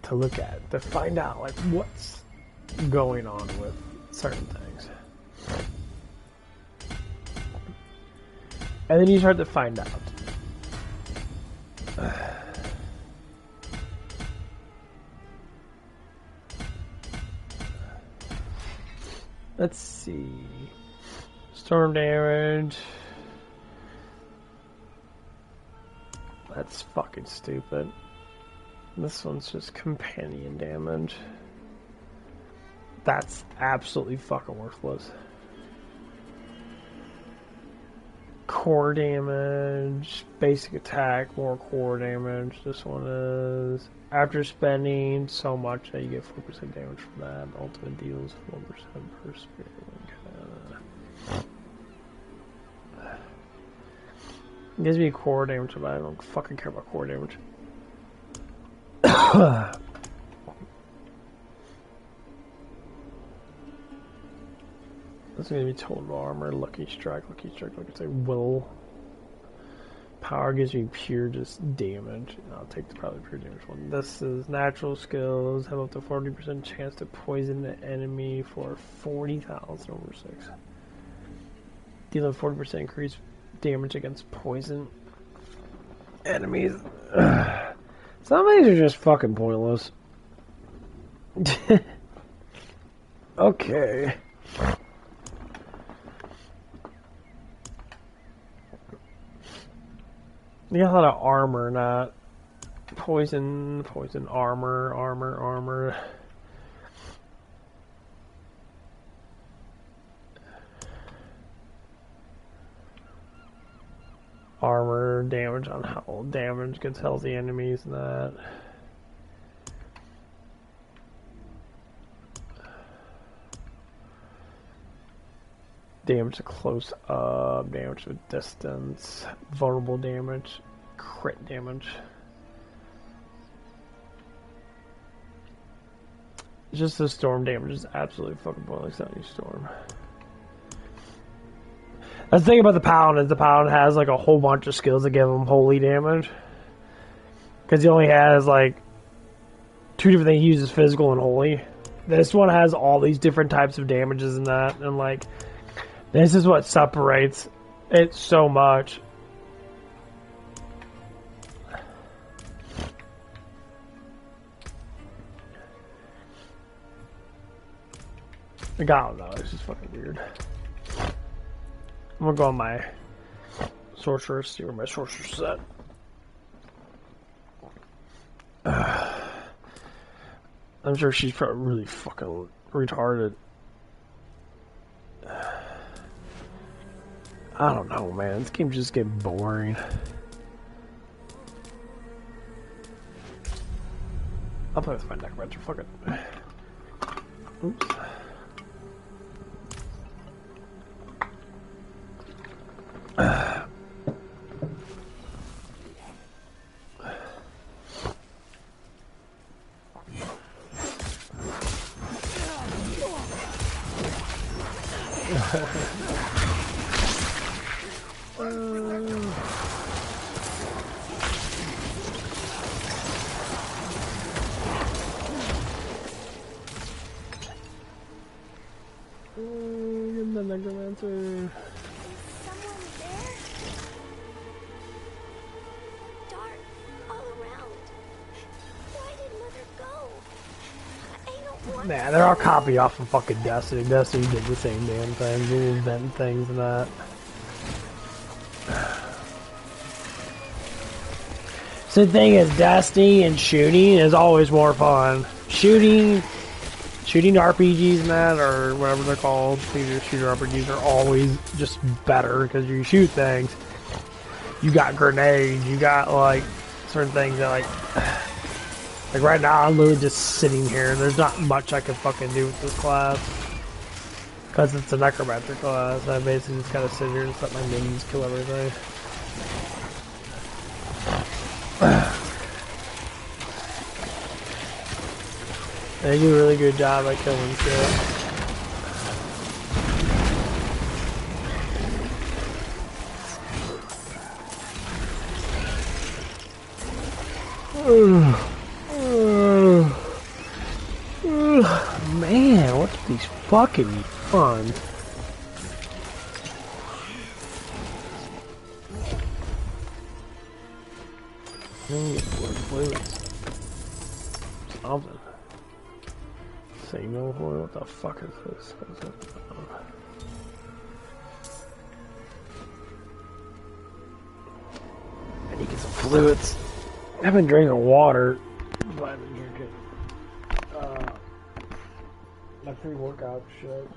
[SPEAKER 1] to look at, to find out like what's going on with certain things. And then you start to find out. Let's see. Storm damage. That's fucking stupid. This one's just companion damage. That's absolutely fucking worthless. Core damage, basic attack, more core damage. This one is after spending so much that you get 4% damage from that. Ultimate deals 4% per spirit link. It gives me core damage, but I don't fucking care about core damage. This is going to be total armor, lucky strike, like I say, will. Power gives me pure just damage. I'll take the probably pure damage one. This is natural skills, have up to 40% chance to poison the enemy for 40,000 over 6. Deal a 40% increased damage against poison enemies. Some of these are just fucking pointless. Okay. You got a lot of armor, not poison, armor. Armor, damage on hull, damage gets healthy enemies and that. Damage to close up, damage to distance, vulnerable damage, crit damage. It's just the storm damage is absolutely fucking pointless on your storm. That's the thing about the Paladin is the Paladin has like a whole bunch of skills that give him holy damage. Because he only has like 2 different things. He uses physical and holy. This one has all these different types of damages in that. And like, this is what separates it so much. I don't know, it's just fucking weird. I'm gonna go on my sorceress, see where my sorceress is at. I'm sure she's probably really fucking retarded. I don't know, man. This game's just getting boring. I'll play with my necromancer. Fuck it. Oops. The necromancer.
[SPEAKER 3] Someone there? Dark all around. Why did Mother go? I don't want
[SPEAKER 1] Nah, they're all copy off of fucking Destiny. Destiny did the same damn thing. They invent things and that. So the thing is, Destiny and shooting is always more fun. Shooting RPGs and that, or whatever they're called, shooter RPGs are always just better because you shoot things. You got grenades, you got like certain things that like right now I'm literally just sitting here. There's not much I can fucking do with this class because it's a necromancer class. I basically just gotta sit here and let my minions kill everything. They do a really good job at killing shit. Man, what's these fucking fun? Something. Signal, what the fuck is this? What is it? I need to get some fluids. I've been drinking water, but I've been drinking my pre-workout shit.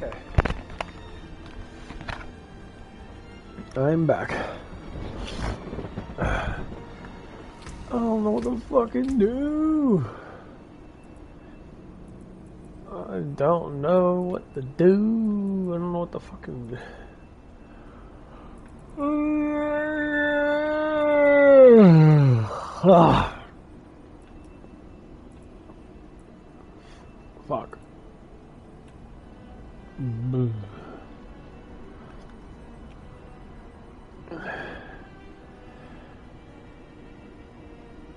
[SPEAKER 1] Okay. I'm back. I don't know what to fucking do. I don't know what to do. I don't know what to fucking ah, fuck.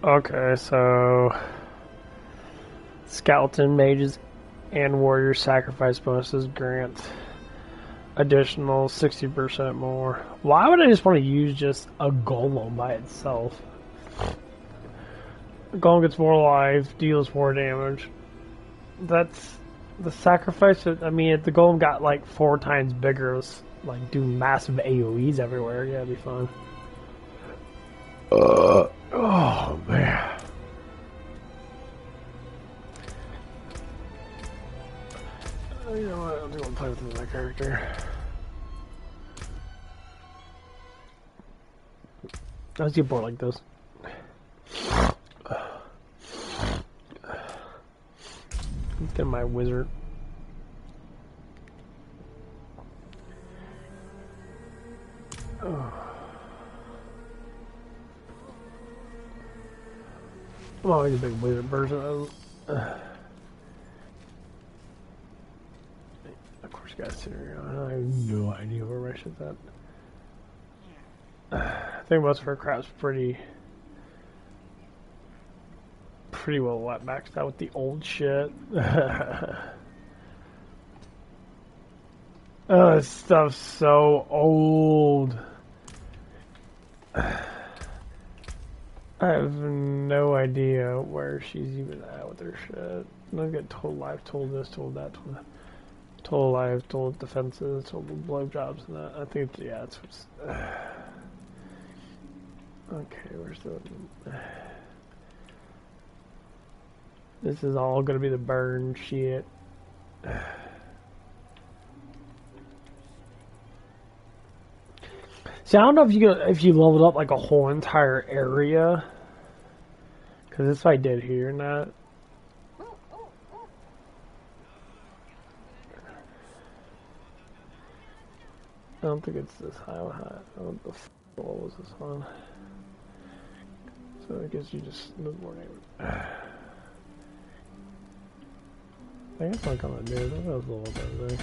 [SPEAKER 1] Okay, so skeleton mages and warrior sacrifice bonuses grant additional 60% more. Why would I just want to use just a golem by itself? The golem gets more life, deals more damage. That's the sacrifice. I mean, if the golem got like 4 times bigger, it was like do massive AoEs everywhere. Yeah, it'd be fun. Oh man. You know what? I don't think I'll play with my character. I was get bored like this. Let's get my wizard. I'm always a big wizard person. Of course, you guys sit here. I have no idea where I should that. I think most of her crap's pretty well maxed out with the old shit. Oh, this stuff's so old. I have no idea where she's even at with her shit. I get told life, told this, told that, told life, told defenses, told blowjobs, and that. I think, yeah, it's what's. Okay, where's the. This is all gonna be the burn shit. See, I don't know if you leveled up like a whole entire area, because that's what I did here. Not. I don't think it's this high. What the f what was this one? So I guess you just no more damage. I guess I'm gonna do it. That was a little bit there.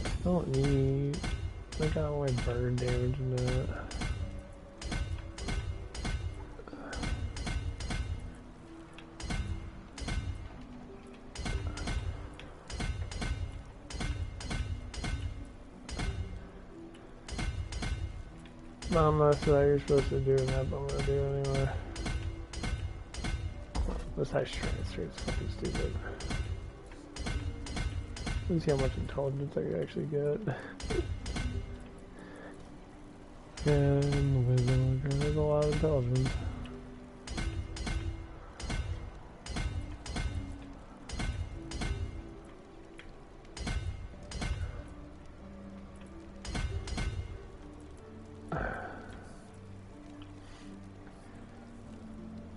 [SPEAKER 1] I don't need. I got all my burn damage in that. Not unless you're supposed to do that, but I'm gonna do it anyway. This high strength is fucking stupid. Let's see how much intelligence I can actually get. And wisdom, there's a lot of intelligence.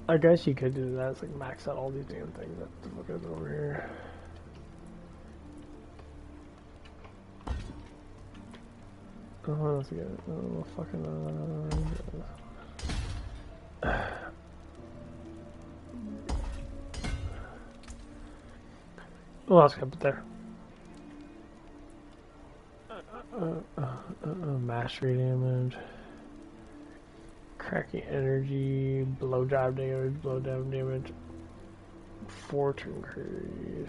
[SPEAKER 1] I guess you could do that. It's like max out all these damn things. That the fuck is over here. Oh, let's get it. Oh, fucking. What else can I put there? Mastery damage. Cracking energy, blowjob damage, fortune creed.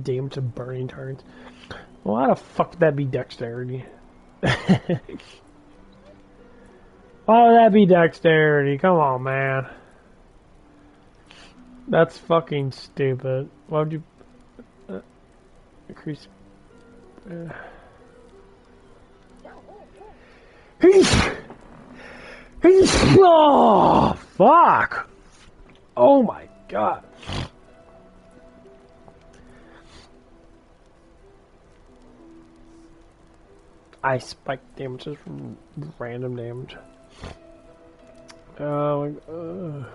[SPEAKER 1] Damage to burning targets. Well, how the fuck would that be dexterity? Why would that be dexterity? Come on, man. That's fucking stupid. Why would you... increase. Oh, fuck! Oh my god. I spike damages from random damage. Oh my god.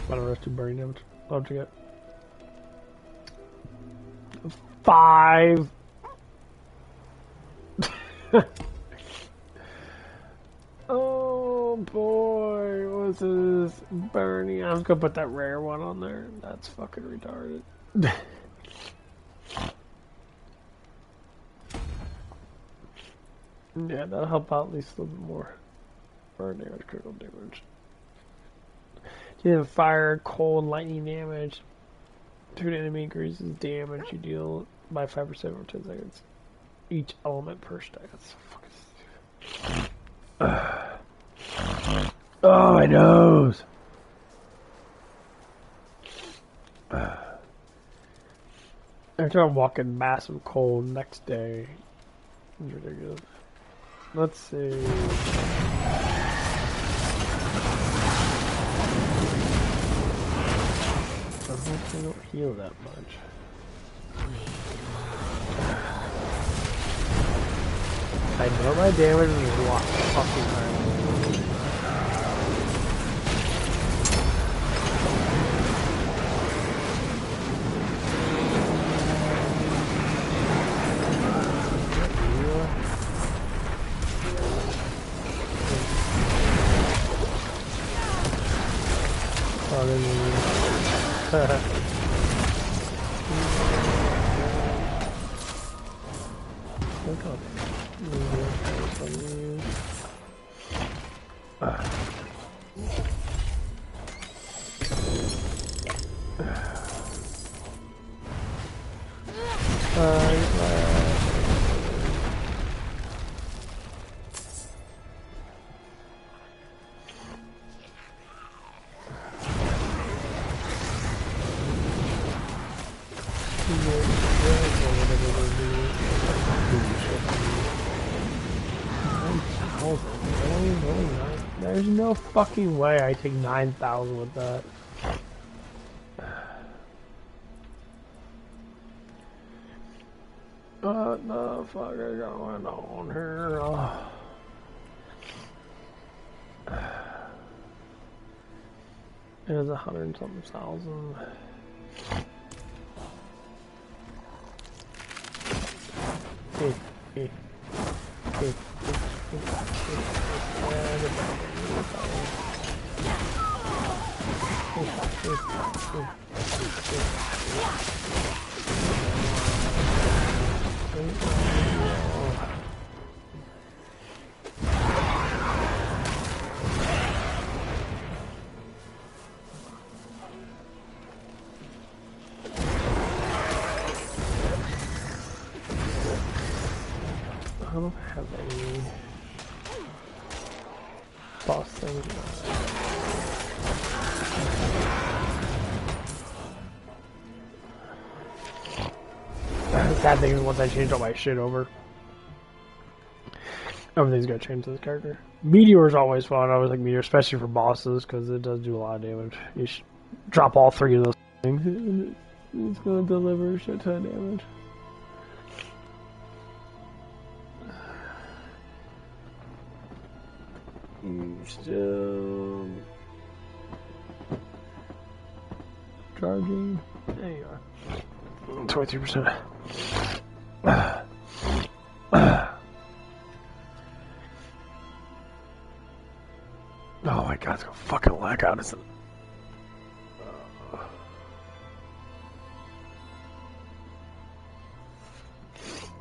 [SPEAKER 1] What a rest of burning damage. What'd you get? 5. Oh boy, what's this? Burning. I was gonna put that rare one on there. That's fucking retarded. Yeah, that'll help out at least a little bit more. Burn damage, critical damage. You have fire, cold, lightning damage. 2 enemy increases damage you deal by 5% over 10 seconds. Each element per stack. That's so fucking stupid. Oh, my nose! Every time I'm walking massive cold next day. It's ridiculous. Let's see. I hope they don't heal that much. I know my damage is a lot fucking higher. There's no fucking way I take 9,000 with that. What the fuck is going on here? It is 100 and something thousand. I don't have any boss things. The sad thing is once I change all my shit over, everything's gonna change to this character. Meteor's always fun. I always like Meteor, especially for bosses, because it does do a lot of damage. You should drop all 3 of those things, and it's gonna deliver a shit ton of damage. Still charging. There you are. 23%. Oh my god, it's gonna fucking lag out, isn't it?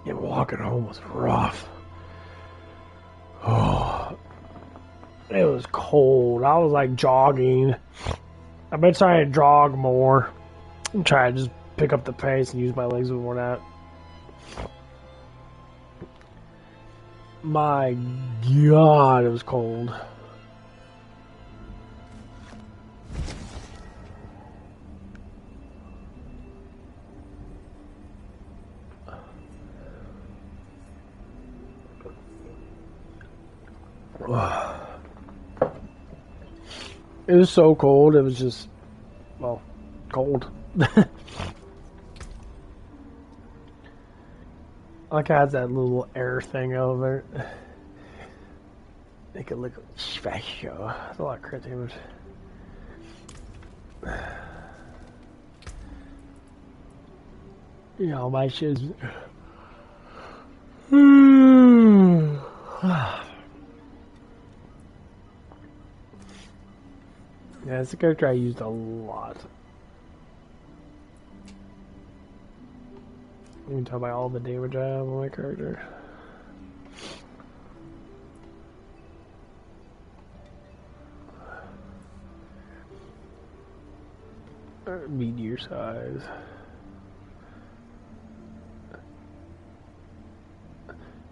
[SPEAKER 1] Yeah, walking home was rough. Oh, it was cold. I was like jogging. I've been trying to jog more. I'm trying to just pick up the pace and use my legs more than that. My god, it was cold. It was so cold, it was just, well, cold. Like, it has that little air thing over it. Make it look special. That's a lot of crit damage. You know, my shit's... Yeah, it's a character I used a lot. You can tell by all the damage I have on my character. Meteor size.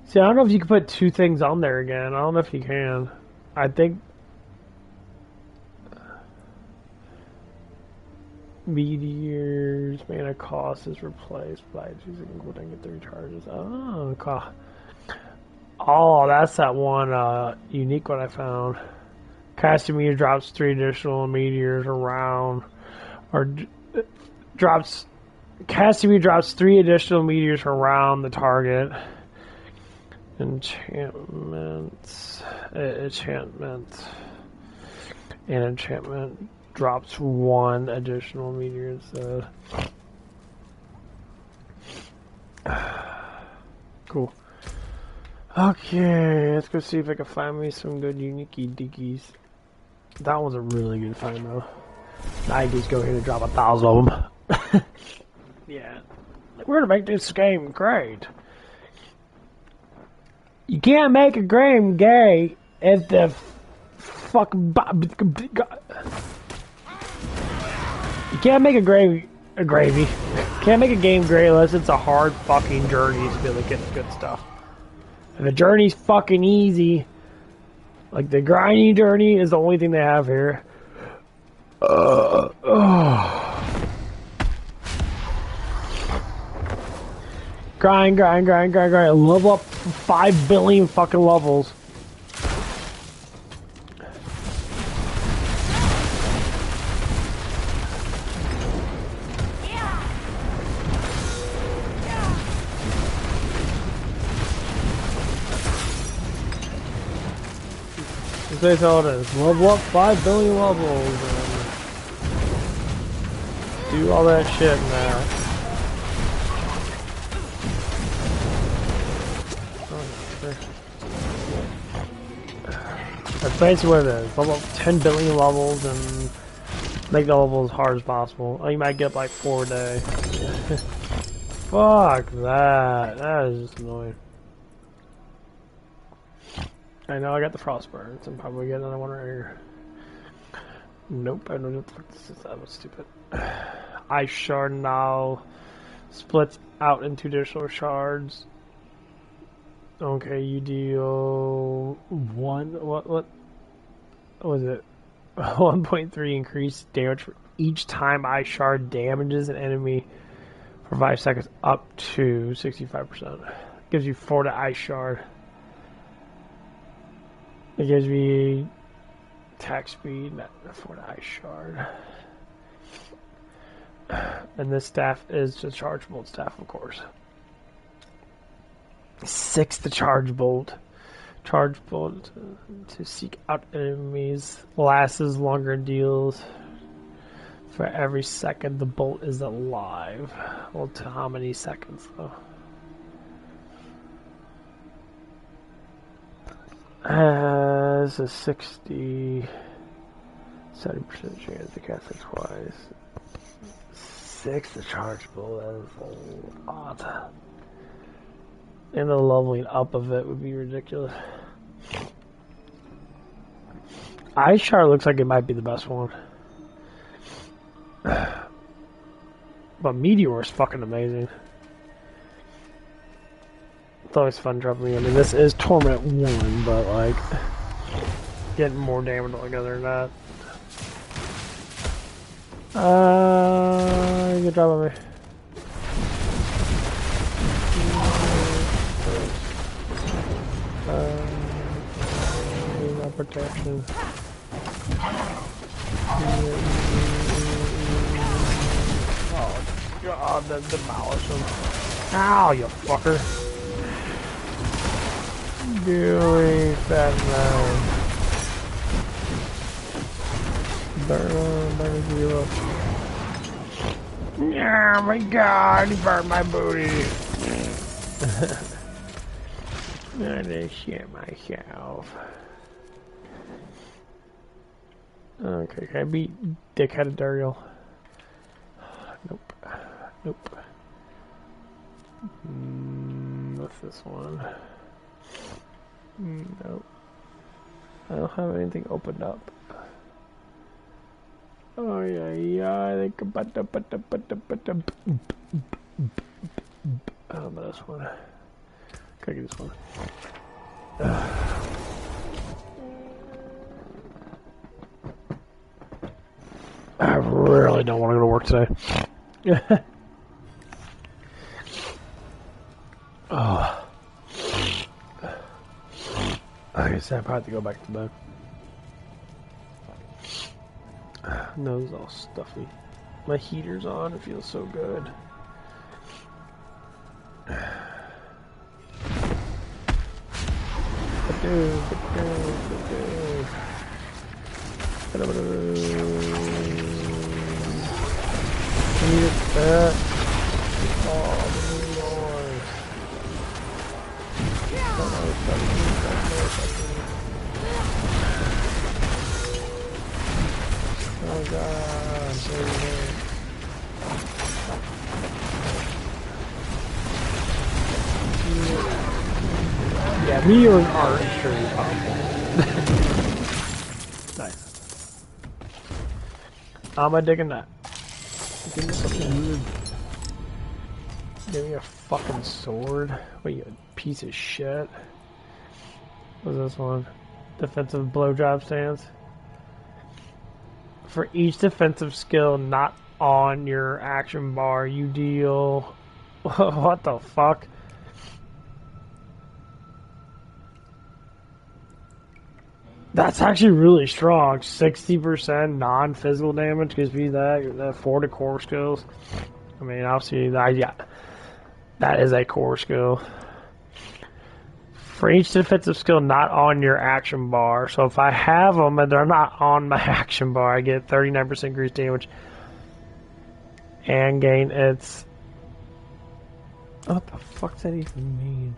[SPEAKER 1] See, I don't know if you can put two things on there again. I don't know if you can. I think meteors mana cost is replaced by choosing what I get the recharges. Oh, cost. Oh, that's that one unique one I found. Casting meteor drops 3 additional meteors around, or drops. Casting meteor drops 3 additional meteors around the target. Enchantments. And enchantment drops 1 additional meteor. So cool. Okay, let's go see if I can find me some good unique dickies. That was a really good find though. Now I just go here and drop 1,000 of them. Yeah, we're gonna make this game great. You can't make a game gay if the fucking you can't make a gravy. Can't make a game great unless it's a hard fucking journey to be able to get the good stuff. If the journey's fucking easy, like the grinding journey is the only thing they have here. Grind. Level up 5 billion fucking levels. That's all it is. Level up 5 billion levels and do all that shit now. That's basically what it is. Level up 10 billion levels and make the level as hard as possible. Oh, you might get like 4 a day. Fuck that. That is just annoying. I know I got the frostburns. I'm probably getting another one right here. Nope, I don't know what this is. That was stupid. Ice shard now splits out into additional shards. Okay, you deal 1. What was it? 1.3 increased damage for each time ice shard damages an enemy for 5 seconds up to 65%. Gives you 4 to ice shard. It gives me attack speed, not 4 to ice shard. And this staff is the charge bolt staff, of course. 6 to charge bolt. Charge bolt to seek out enemies. Lasts longer and deals. For every second the bolt is alive. Well, to how many seconds though? This is 70% chance to cast it twice. 6 to charge bolt, that is a lot. And the leveling up of it would be ridiculous. Ice Shard looks like it might be the best one. But Meteor is fucking amazing. It's always fun dropping. I mean, this is Torment 1, but like getting more damage altogether than that. Good job on me. protection. Oh god, that demolished him. Ow, you fucker. Gooey fat man. Burn you up. Yeah, my god, he burned my booty. I did shit myself. Okay, can I beat dickheaded Duriel? Nope. Nope. What's this one? Nope. I don't have anything opened up. Oh yeah, I think about the how about this one? Can I get this one? I really don't want to go to work today. Oh. I guess I probably have to go back to bed. Nose all stuffy. My heater's on, it feels so good. Oh god, yeah, meteors are extremely powerful. Nice. I'm digging that. Give me something weird. Give me a fucking sword. What, you piece of shit? What's this one? Defensive blowjob stance. For each defensive skill not on your action bar, you deal... What the fuck? That's actually really strong. 60% non-physical damage gives me that 4 to core skills. I mean, obviously, yeah, that is a core skill. For each defensive skill not on your action bar. So if I have them and they're not on my action bar, I get 39% increased damage. And gain its... What the fuck does that even mean?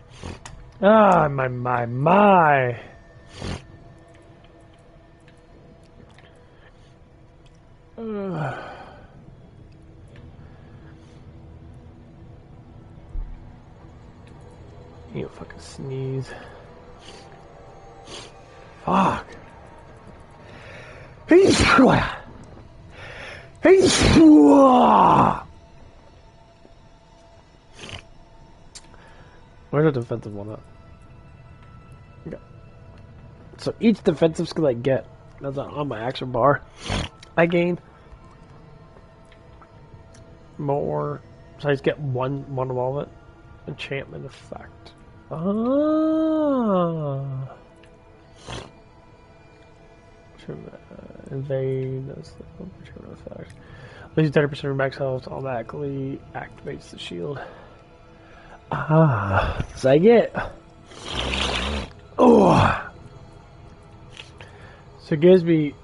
[SPEAKER 1] Ah, my. You fucking sneeze. Fuck. Where's the defensive one at? Okay. So each defensive skill I get, that's on my action bar, I gain more. So I just get one of all of it. Enchantment effect. Ah. Invade. That's the enchantment effect. Loses 30% of max health. Automatically activates the shield. Ah. So I get. Oh. So it gives me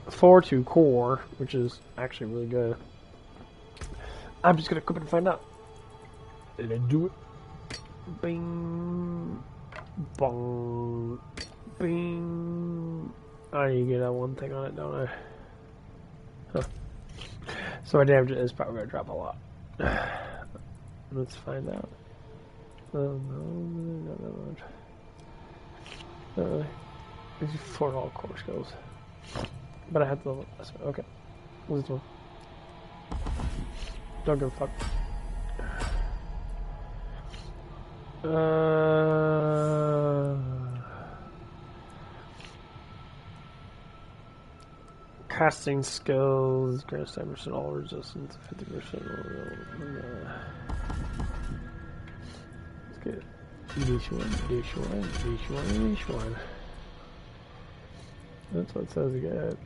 [SPEAKER 1] 4-2 core, which is actually really good. I'm just gonna equip it and find out. Let's do it. Bing, bong, bing. I need to get that one thing on it, don't I? Huh. So my damage is probably gonna drop a lot. Let's find out. Oh no, not that much. Not really. These are 4 all core skills. But I have to level this one. Okay. What's this one? Don't give a fuck. Casting skills, grants 10% all resistance, 50%. Let's get this one. That's what it says again.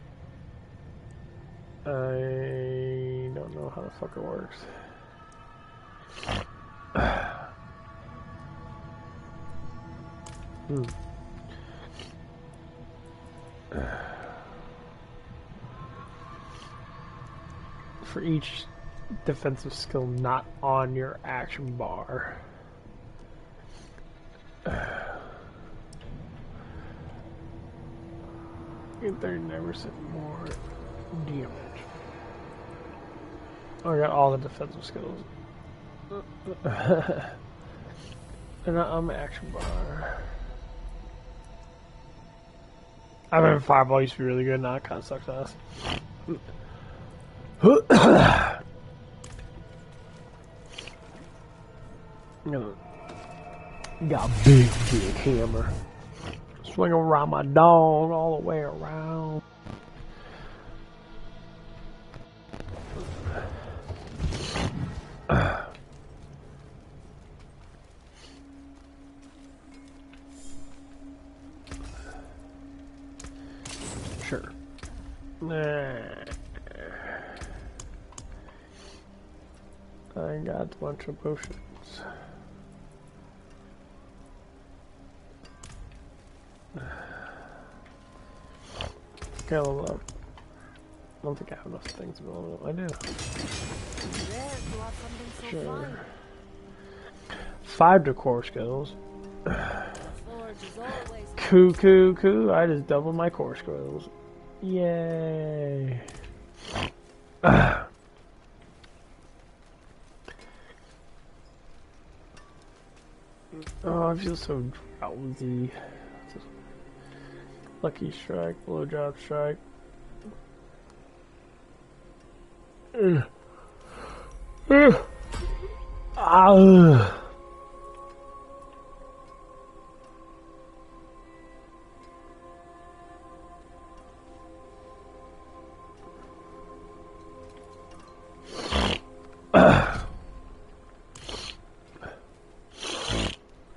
[SPEAKER 1] I don't know how the fuck it works. For each defensive skill not on your action bar. Get 39% more damage. Oh, I got all the defensive skills. They're not on my action bar. I remember Fireball used to be really good, now it kind of sucks ass. Got a big hammer. Swing around my dog all the way around. Sure. I got a bunch of potions. Okay, level up. I don't think I have enough things to level up. I do. Sure. 5 decor skills. Coo. I just doubled my core skills. Yay. Oh, I feel so drowsy. Lucky strike, blowjob strike.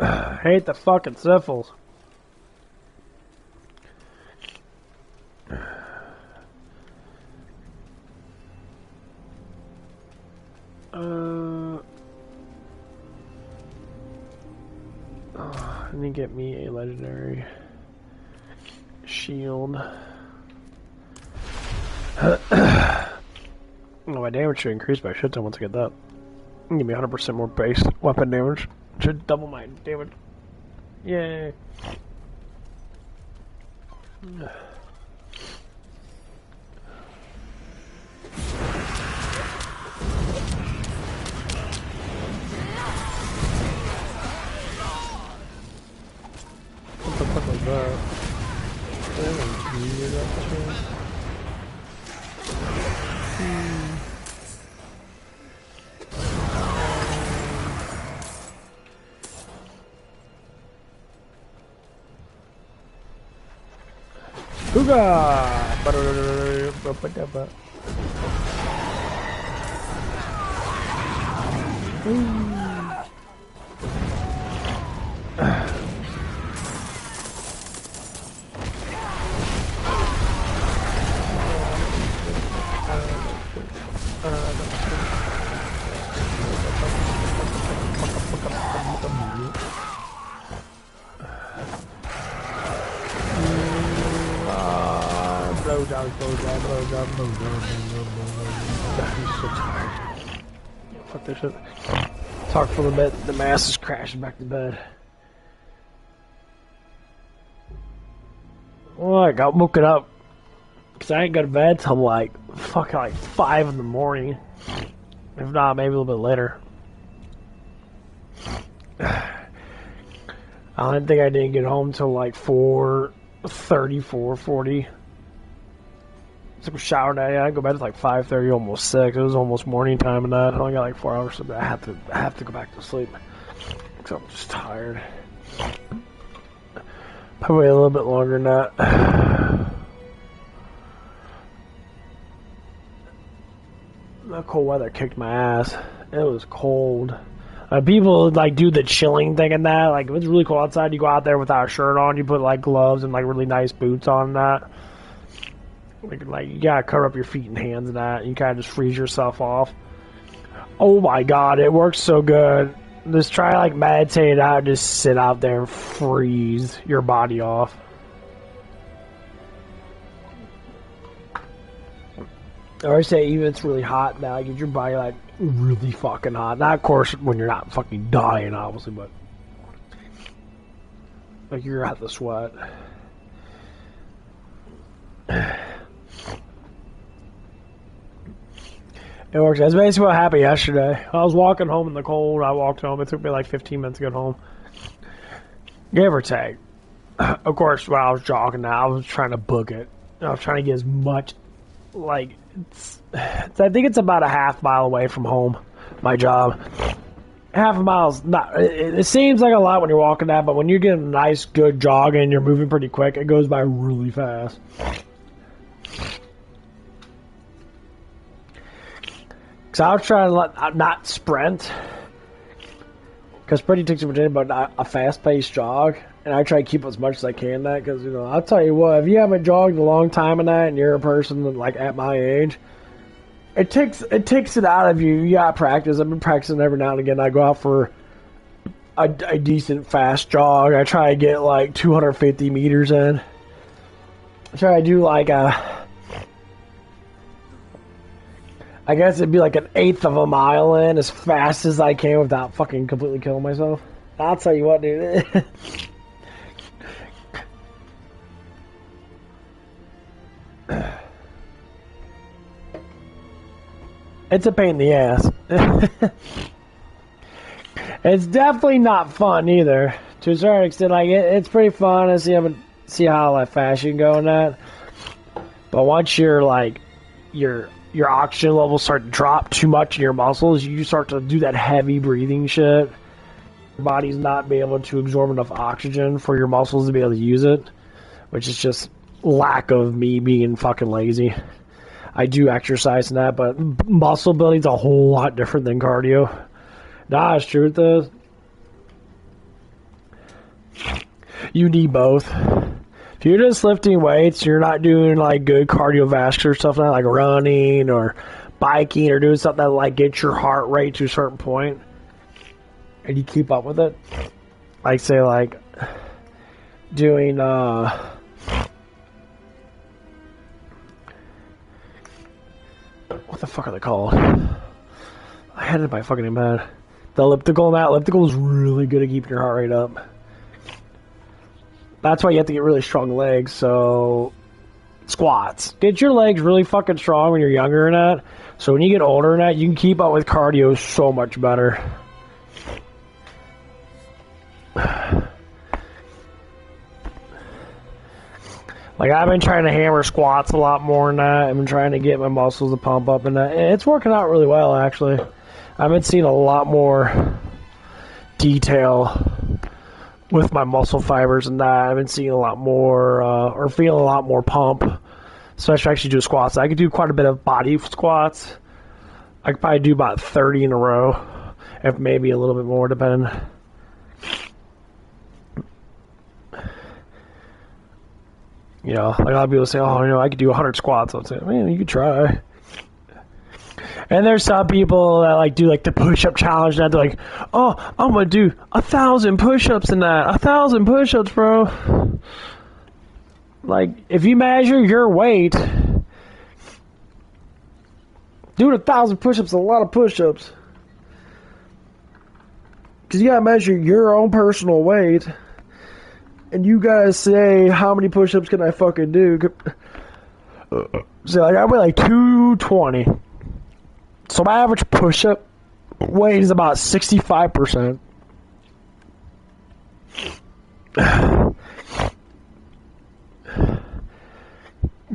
[SPEAKER 1] I hate the fucking syphils. I need to get me a legendary shield. My damage should increase by a shit ton once I get that. Give me 100% more base weapon damage. Should double my damage. Yay. What the fuck was that? That was weird, actually. Fuck this shit. Talk for a bit, the mass is crashing back to bed. Well, I got woken up because I ain't go to bed till like 5 in the morning. If not, maybe a little bit later. I don't think I didn't get home till like 4:30, 4:40. Took a shower day. I go bed at like 5:30, almost 6. It was almost morning time and that. I only got like 4 hours, so I have to go back to sleep. So I'm just tired. Probably a little bit longer than that. The cold weather kicked my ass. It was cold. People like do the chilling thing and that. Like if it's really cold outside, you go out there without a shirt on. You put like gloves and like really nice boots on and that. Like you gotta cover up your feet and hands and that, and you kind of just freeze yourself off. Oh my god, it works so good. Just try like meditate it out, just sit out there and freeze your body off. Or I say even if it's really hot now, get your body like really fucking hot. Not of course when you're not fucking dying, obviously, but like you're at the sweat. It works. That's basically what happened yesterday. I was walking home in the cold. I walked home. It took me like 15 minutes to get home. Give or take. Of course, while I was jogging now, I was trying to book it. I was trying to get as much, like, I think it's about a half mile away from home, my job. Half a mile's not, it seems like a lot when you're walking that, but when you're getting a nice, good jog and you're moving pretty quick, it goes by really fast. So I was trying to not sprint, because sprinting takes too much energy, but not a fast-paced jog. And I try to keep as much as I can that, because, you know, I'll tell you what, if you haven't jogged a long time in that, and you're a person that, like, at my age, it takes it out of you. You got to practice. I've been practicing every now and again. I go out for a decent fast jog. I try to get, like, 250 meters in. I try to do, like, I guess it'd be like an eighth of a mile in as fast as I can without fucking completely killing myself. I'll tell you what, dude. It's a pain in the ass. It's definitely not fun either. To a certain extent, like it's pretty fun to see how like fast you can go in that. But once you're like your oxygen levels start to drop too much in your muscles, you start to do that heavy breathing shit. Your body's not being able to absorb enough oxygen for your muscles to be able to use it, which is just lack of me being fucking lazy. I do exercise in that, but muscle building's a whole lot different than cardio. Nah, it's true. You need both. If you're just lifting weights, you're not doing like good cardiovascular stuff, not like running or biking or doing something that like gets your heart rate to a certain point, and you keep up with it. Like say like doing what the fuck are they called? I had it in my fucking head. The elliptical and that elliptical is really good at keeping your heart rate up. That's why you have to get really strong legs, so squats. Get your legs really fucking strong when you're younger and that, so when you get older and that, you can keep up with cardio so much better. Like, I've been trying to hammer squats a lot more than that. I've been trying to get my muscles to pump up and that. It's working out really well, actually. I've been seeing a lot more detail with my muscle fibers and that. I've been seeing a lot more, or feeling a lot more pump, especially actually do squats. I could do quite a bit of body squats. I could probably do about 30 in a row, if maybe a little bit more, depending. You know, like a lot of people say, oh, you know, I could do 100 squats. I'll say, man, you could try. And there's some people that like do like the push-up challenge and they're like, oh, I'm gonna do 1,000 push-ups in that. 1,000 push-ups, bro. Like, if you measure your weight, doing 1,000 push-ups is a lot of push-ups. Because you gotta measure your own personal weight. And you gotta say, how many push-ups can I fucking do? So like, I weigh like 220. So my average push-up weight is about 65%.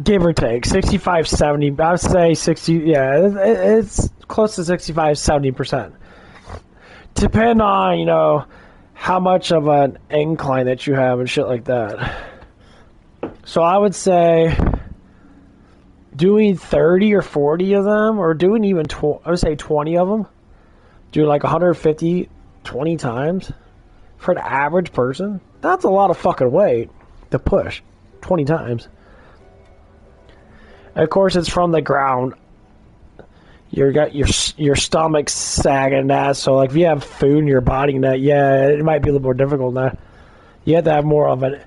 [SPEAKER 1] Give or take. 65, 70. I would say 60, yeah, it's close to 65, 70%. Depend on, you know, how much of an incline that you have and shit like that. So I would say doing 30 or 40 of them, or doing even I would say 20 of them, do like 150 20 times for an average person. That's a lot of fucking weight to push 20 times. Of course, it's from the ground. You got your stomach sagging that, so like if you have food in your body, that yeah, it might be a little more difficult than that. You have to have more of an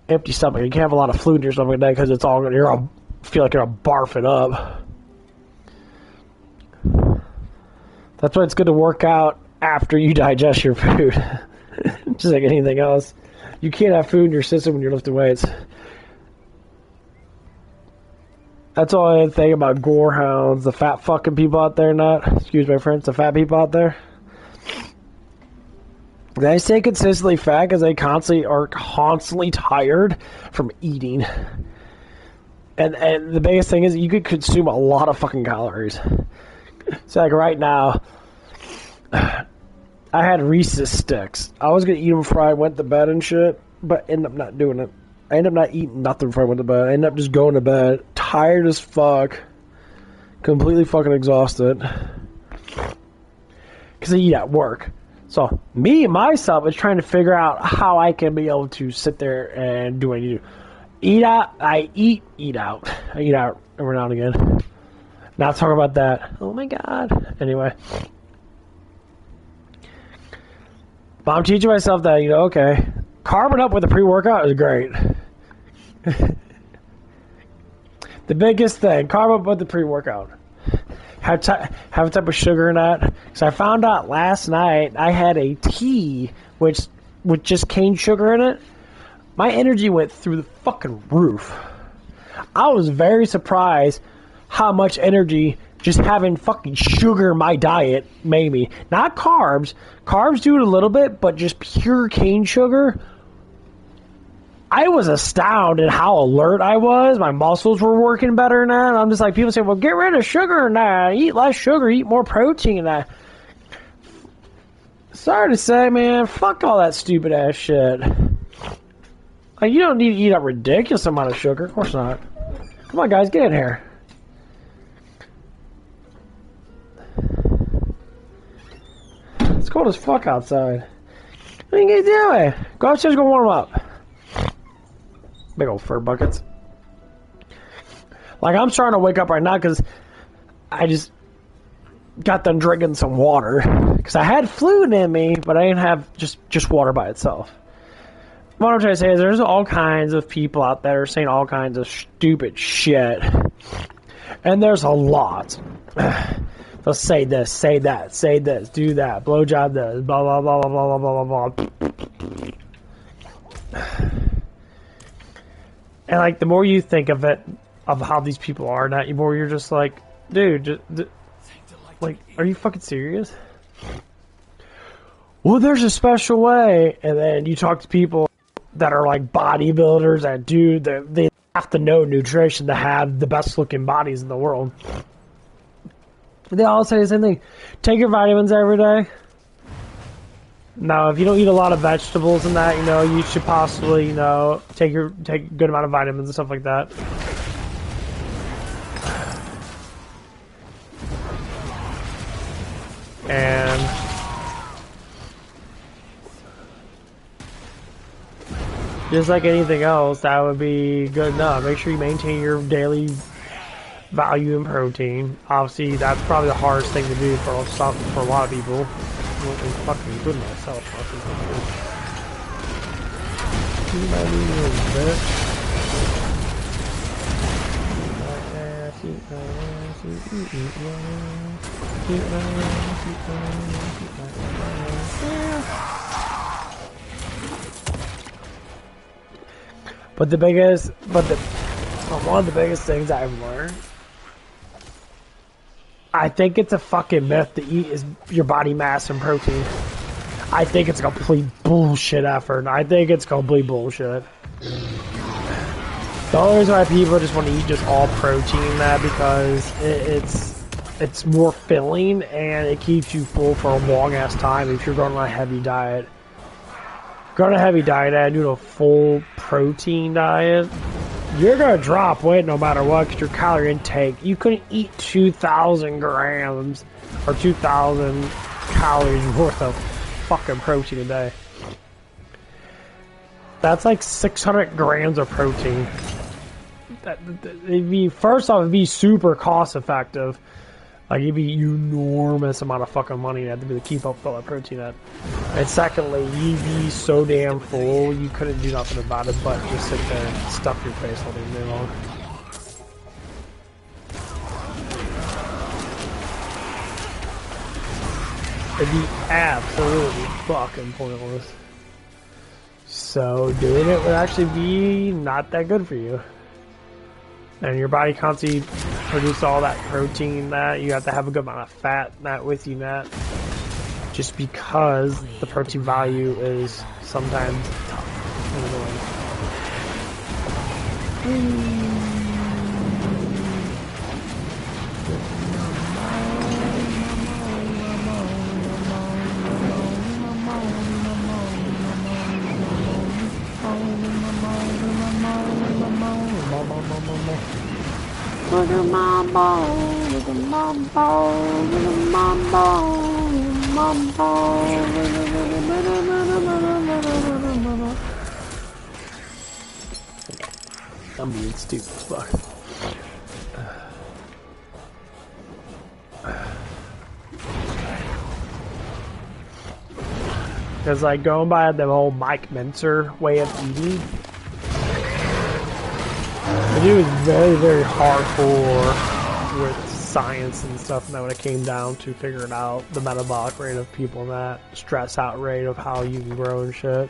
[SPEAKER 1] empty stomach. You can't have a lot of fluid in your stomach that because it's all feel like you're gonna barf it up. That's why it's good to work out after you digest your food. Just like anything else, you can't have food in your system when you're lifting weights. That's all I think about gorehounds, the fat fucking people out there, excuse my friends, the fat people out there. They stay consistently fat because they are constantly tired from eating. And the biggest thing is you could consume a lot of fucking calories. So like right now, I had Reese's sticks. I was going to eat them before I went to bed and shit, but ended up not doing it. I ended up not eating nothing before I went to bed. I ended up just going to bed, tired as fuck, completely fucking exhausted, because I eat at work. So me, myself, is trying to figure out how I can be able to sit there and do what I need to do. Eat out. I eat out. I eat out every now and again. Not talk about that. Oh my god. Anyway. But I'm teaching myself that, okay, carbing up with a pre-workout is great. The biggest thing, carb up with the pre-workout. Have a type of sugar in that. Because I found out last night I had a tea with just cane sugar in it. My energy went through the fucking roof. I was very surprised how much energy just having fucking sugar in my diet made me. Not carbs. Carbs do it a little bit, but just pure cane sugar. I was astounded at how alert I was. My muscles were working better than that. I'm just like, people say, well, get rid of sugar and that. Eat less sugar, eat more protein and that. Sorry to say, man, fuck all that stupid ass shit. Like, you don't need to eat a ridiculous amount of sugar. Of course not. Come on, guys, get in here. It's cold as fuck outside. What are you guys doing? Go upstairs, go warm up. Big old fur buckets. Like, I'm starting to wake up right now because I just got done drinking some water. Because I had fluid in me, but I didn't have just water by itself. What I'm trying to say is there's all kinds of people out there saying all kinds of stupid shit. And there's a lot. They'll say this, say that, say this, do that, blowjob this, blah, blah, blah, blah, blah, blah, blah, blah. And, like, the more you think of it, of how these people are, the more you're just like, dude, like, are you fucking serious? Well, there's a special way. And then you talk to people that are, like, bodybuilders that do, they have to know nutrition to have the best looking bodies in the world. They all say the same thing. Take your vitamins every day. Now, if you don't eat a lot of vegetables and that, you should possibly, take a good amount of vitamins and stuff like that. And just like anything else, that would be good enough. Make sure you maintain your daily value in protein. Obviously, that's probably the hardest thing to do for a lot of people. And fucking good myself. Eat my meals, bitch. Eat my ass, eat my ass, eat my ass, eat my ass, eat my ass, eat my ass. But one of the biggest things I've learned, I think it's a fucking myth to eat is your body mass and protein. I think it's a complete bullshit effort. I think it's complete bullshit. The only reason why people just want to eat just all protein in that because it's more filling and it keeps you full for a long ass time if you're going on a heavy diet. Going on a heavy diet and doing a full protein diet, you're going to drop weight no matter what because your calorie intake, you couldn't eat 2,000 grams or 2,000 calories worth of fucking protein a day. That's like 600 grams of protein. it'd be, first off, it'd be super cost effective. Like, it'd be enormous amount of fucking money you have to be to keep up with all that protein at. And secondly, you'd be so damn full, you couldn't do nothing about it but just sit there and stuff your face all day long. It'd be absolutely fucking pointless. So doing it would actually be not that good for you. And your body constantly produces all that protein that you have to have a good amount of fat that with you net. Just because the protein value is sometimes tough and annoying. Look at mambo, look at mambo, look at mambo, mambo. I'm being stupid as fuck. Because, like, going by the whole Mike Mentzer way of eating, it was very, very hardcore with science and stuff, and then when it came down to figuring out the metabolic rate of people and that stress out rate of how you can grow and shit.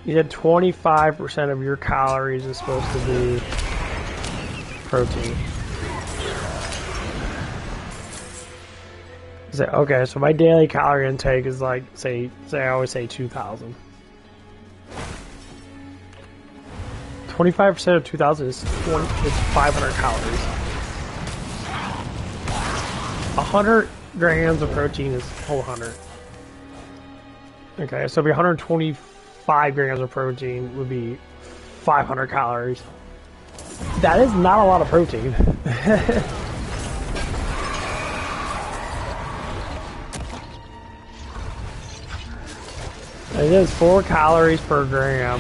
[SPEAKER 1] You said 25% of your calories is supposed to be protein. Okay, so my daily calorie intake is like, say I always say 2,000. 25% of 2,000 is 500 calories. 100 grams of protein is 400. Okay, so it'd be 125 grams of protein would be 500 calories. That is not a lot of protein. It is 4 calories per gram.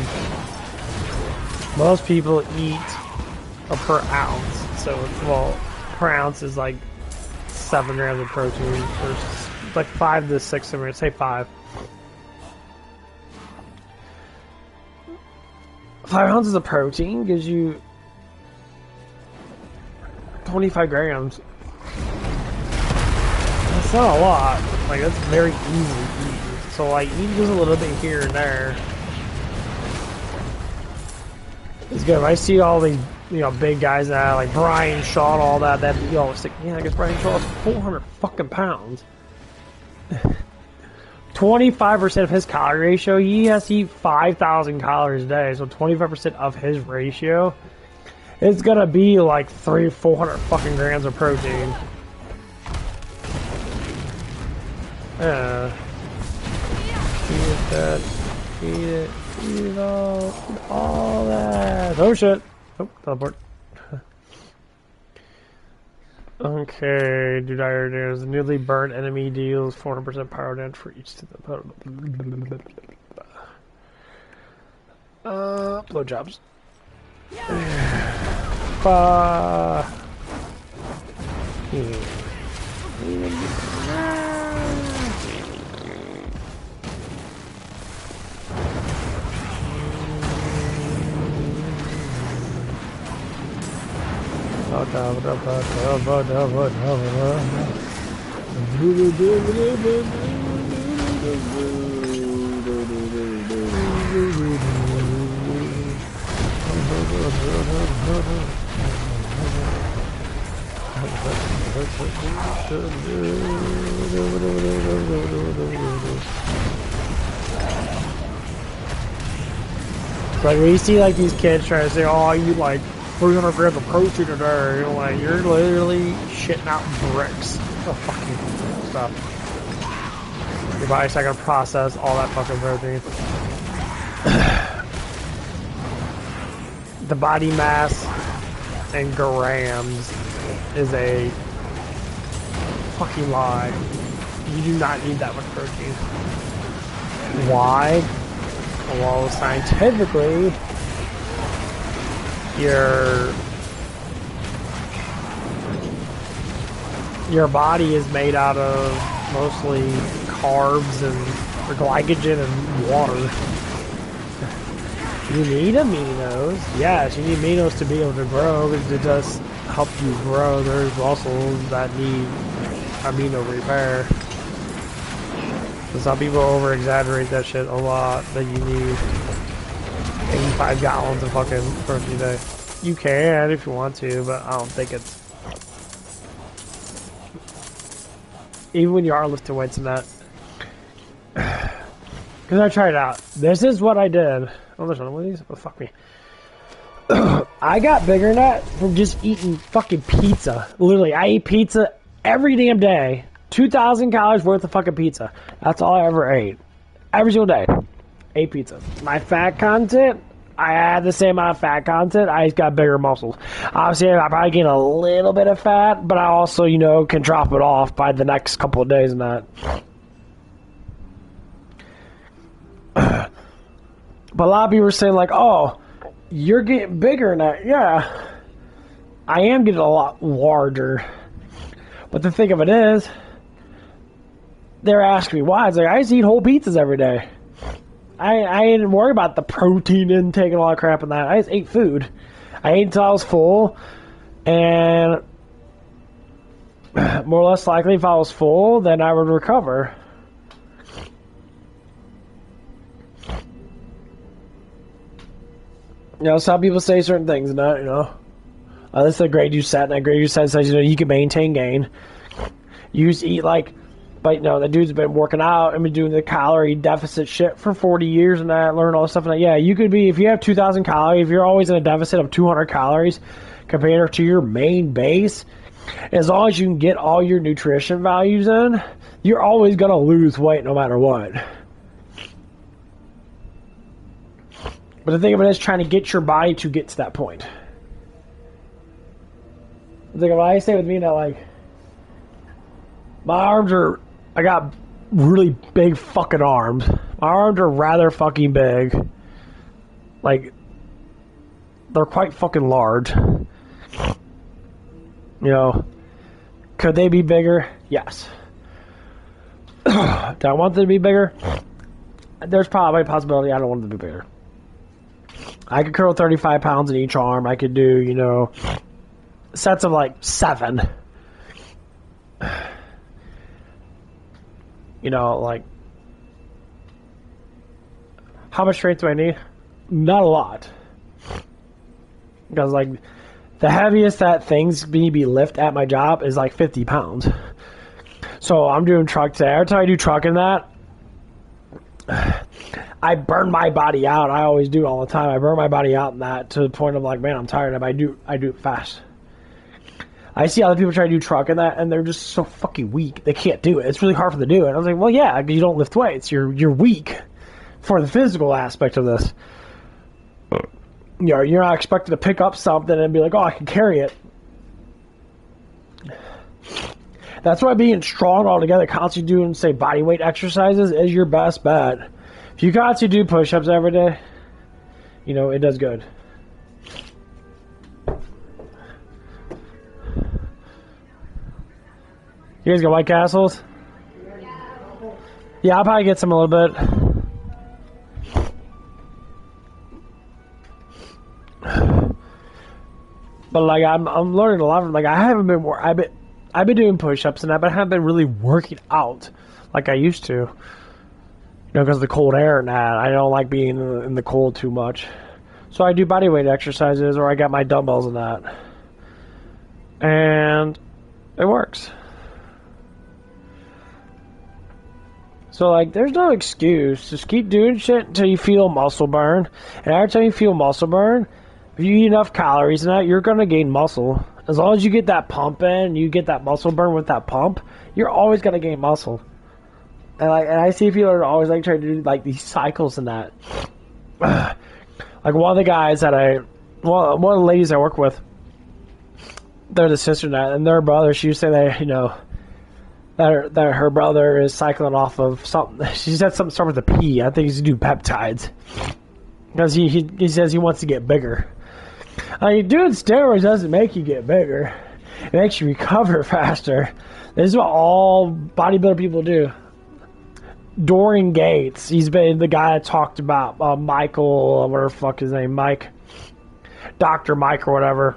[SPEAKER 1] Most people eat per ounce, so, well, per ounce is like 7 grams of protein, or like 5 to 6, I'm going to say 5. 5 ounces of protein gives you 25 grams. That's not a lot. Like, that's very easy to eat. So, like, eat just a little bit here and there. It's good. If I see all these, you know, big guys that like Brian Shaw and all that, you always think, yeah, I guess Brian Shaw is 400 fucking pounds. 25% of his calorie ratio, he has to eat 5,000 calories a day. So 25% of his ratio, it's gonna be like 300-400 fucking grams of protein. Eat that. Eat it. Eat it all that. Oh shit. Oh, teleport. Okay, dude, there's newly burned enemy deals 400% power damage for each to the blowjobs. Like when you see like these kids trying to say, "Oh, I eat like 300 grams of protein a day," you're like, you're literally shitting out bricks of fucking stuff. Your body's not gonna process all that fucking protein. The body mass in grams is a fucking lie. You do not need that much protein. Why? Well, scientifically, your body is made out of mostly carbs and or glycogen and water. You need aminos. Yes, you need aminos to be able to grow because it does help you grow. There's muscles that need amino repair. So some people over exaggerate that shit a lot, that you need 85 gallons of fucking protein a day. You can if you want to, but I don't think it's... Even when you are lifting weights and that. Because I tried it out. This is what I did. Oh, there's one of these? Oh, fuck me. I got bigger than that from just eating fucking pizza. Literally, I eat pizza every damn day. 2,000 calories worth of fucking pizza. That's all I ever ate. Every single day. Ate pizza. My fat content, I had the same amount of fat content. I just got bigger muscles. Obviously, I probably gain a little bit of fat, but I also, you know, can drop it off by the next couple of days and that. But a lot of people are saying, like, oh, you're getting bigger than that. Yeah, I am getting a lot larger. But the thing of it is, they're asking me why. It's like, I just eat whole pizzas every day. I didn't worry about the protein intake and all that crap and that. I just ate food. I ate until I was full. And more or less likely, if I was full, then I would recover. You know, some people say certain things and that, you know. This is a grade you set, and that grade you set says, you know, you can maintain gain. You just eat like, but you know, the dude's been working out and been doing the calorie deficit shit for 40 years and that, learn all this stuff and that. Yeah, you could be, if you have 2,000 calories, if you're always in a deficit of 200 calories compared to your main base, as long as you can get all your nutrition values in, you're always going to lose weight no matter what. But the thing of it is trying to get your body to get to that point. Like when I say with me that, like, my arms are, I got really big fucking arms. My arms are rather fucking big. Like, they're quite fucking large. You know, could they be bigger? Yes. Do I want them to be bigger? There's probably a possibility I don't want them to be bigger. I could curl 35 pounds in each arm. I could do, you know, sets of like 7. You know, like, how much strength do I need? Not a lot. Because, like, the heaviest that things need to be lift at my job is like 50 pounds. So I'm doing truck today. Every time I do truck in that, I burn my body out. I always do all the time. I burn my body out in that to the point of like, man, I'm tired. But I do it fast. I see other people try to do truck in that, and they're just so fucking weak. They can't do it. It's really hard for them to do it. I was like, well, yeah, because you don't lift weights. You're weak for the physical aspect of this. You know, you're not expected to pick up something and be like, oh, I can carry it. That's why being strong altogether, constantly doing, say, body weight exercises is your best bet. If you constantly do push-ups every day, you know, it does good. You guys got White Castles? Yeah, I'll probably get some a little bit. But like I'm learning a lot from, like, I haven't been more. I've been doing push-ups and that, but I haven't been really working out like I used to. You know, because of the cold air and that. I don't like being in the cold too much. So I do body weight exercises, or I got my dumbbells and that. And it works. So, like, there's no excuse. Just keep doing shit until you feel muscle burn. And every time you feel muscle burn, if you eat enough calories and that, you're going to gain muscle. As long as you get that pump in, you get that muscle burn with that pump, you're always going to gain muscle. And I see people are always like trying to do like these cycles and that. Like one of the guys that one of the ladies I work with, they're the sister and their brother. She used to say that, you know, that her brother is cycling off of something. She said something starts with a P. I think he's to do peptides because he says he wants to get bigger. Doing steroids doesn't make you get bigger. It makes you recover faster. This is what all bodybuilder people do. Dorian Gates, he's been the guy that talked about Michael, whatever the fuck his name, Mike, Dr. Mike or whatever.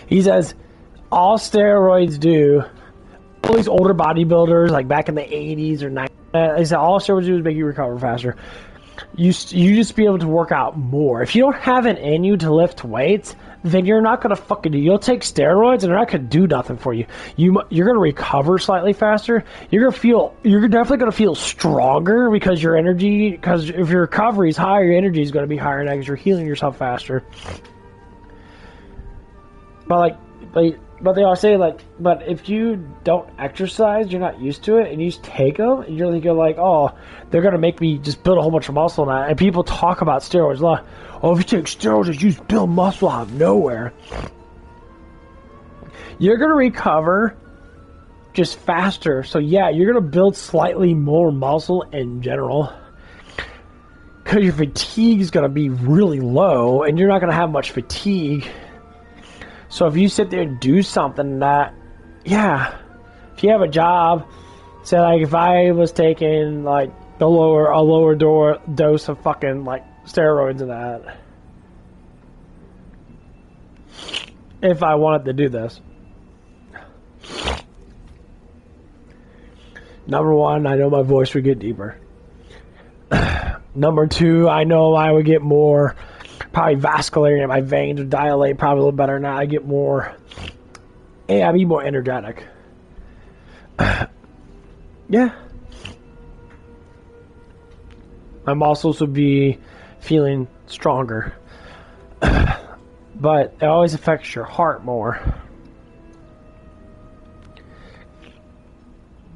[SPEAKER 1] He says, all steroids do, all these older bodybuilders, like back in the 80s or 90s, he said all steroids do is make you recover faster. You just be able to work out more. If you don't have it in you to lift weights, then you're not going to fucking do. You'll take steroids and they're not going to do nothing for you. You're going to recover slightly faster. You're definitely going to feel stronger because your energy, because if your recovery is higher, your energy is going to be higher now because you're healing yourself faster. But they all say but if you don't exercise, you're not used to it, and you just take them, and you're thinking like, oh, they're gonna make me just build a whole bunch of muscle now. And people talk about steroids a lot. Oh, if you take steroids, you just build muscle out of nowhere. You're gonna recover just faster. So yeah, you're gonna build slightly more muscle in general, because your fatigue is gonna be really low, and you're not gonna have much fatigue. So if you sit there and do something that, yeah, if you have a job, say like if I was taking like a lower dose of fucking like steroids and that, if I wanted to do this. Number one, I know my voice would get deeper. Number two, I know I would get more probably vascular, my veins would dilate probably a little better now. I get more, I'd be more energetic. Yeah. My muscles would be feeling stronger. But it always affects your heart more.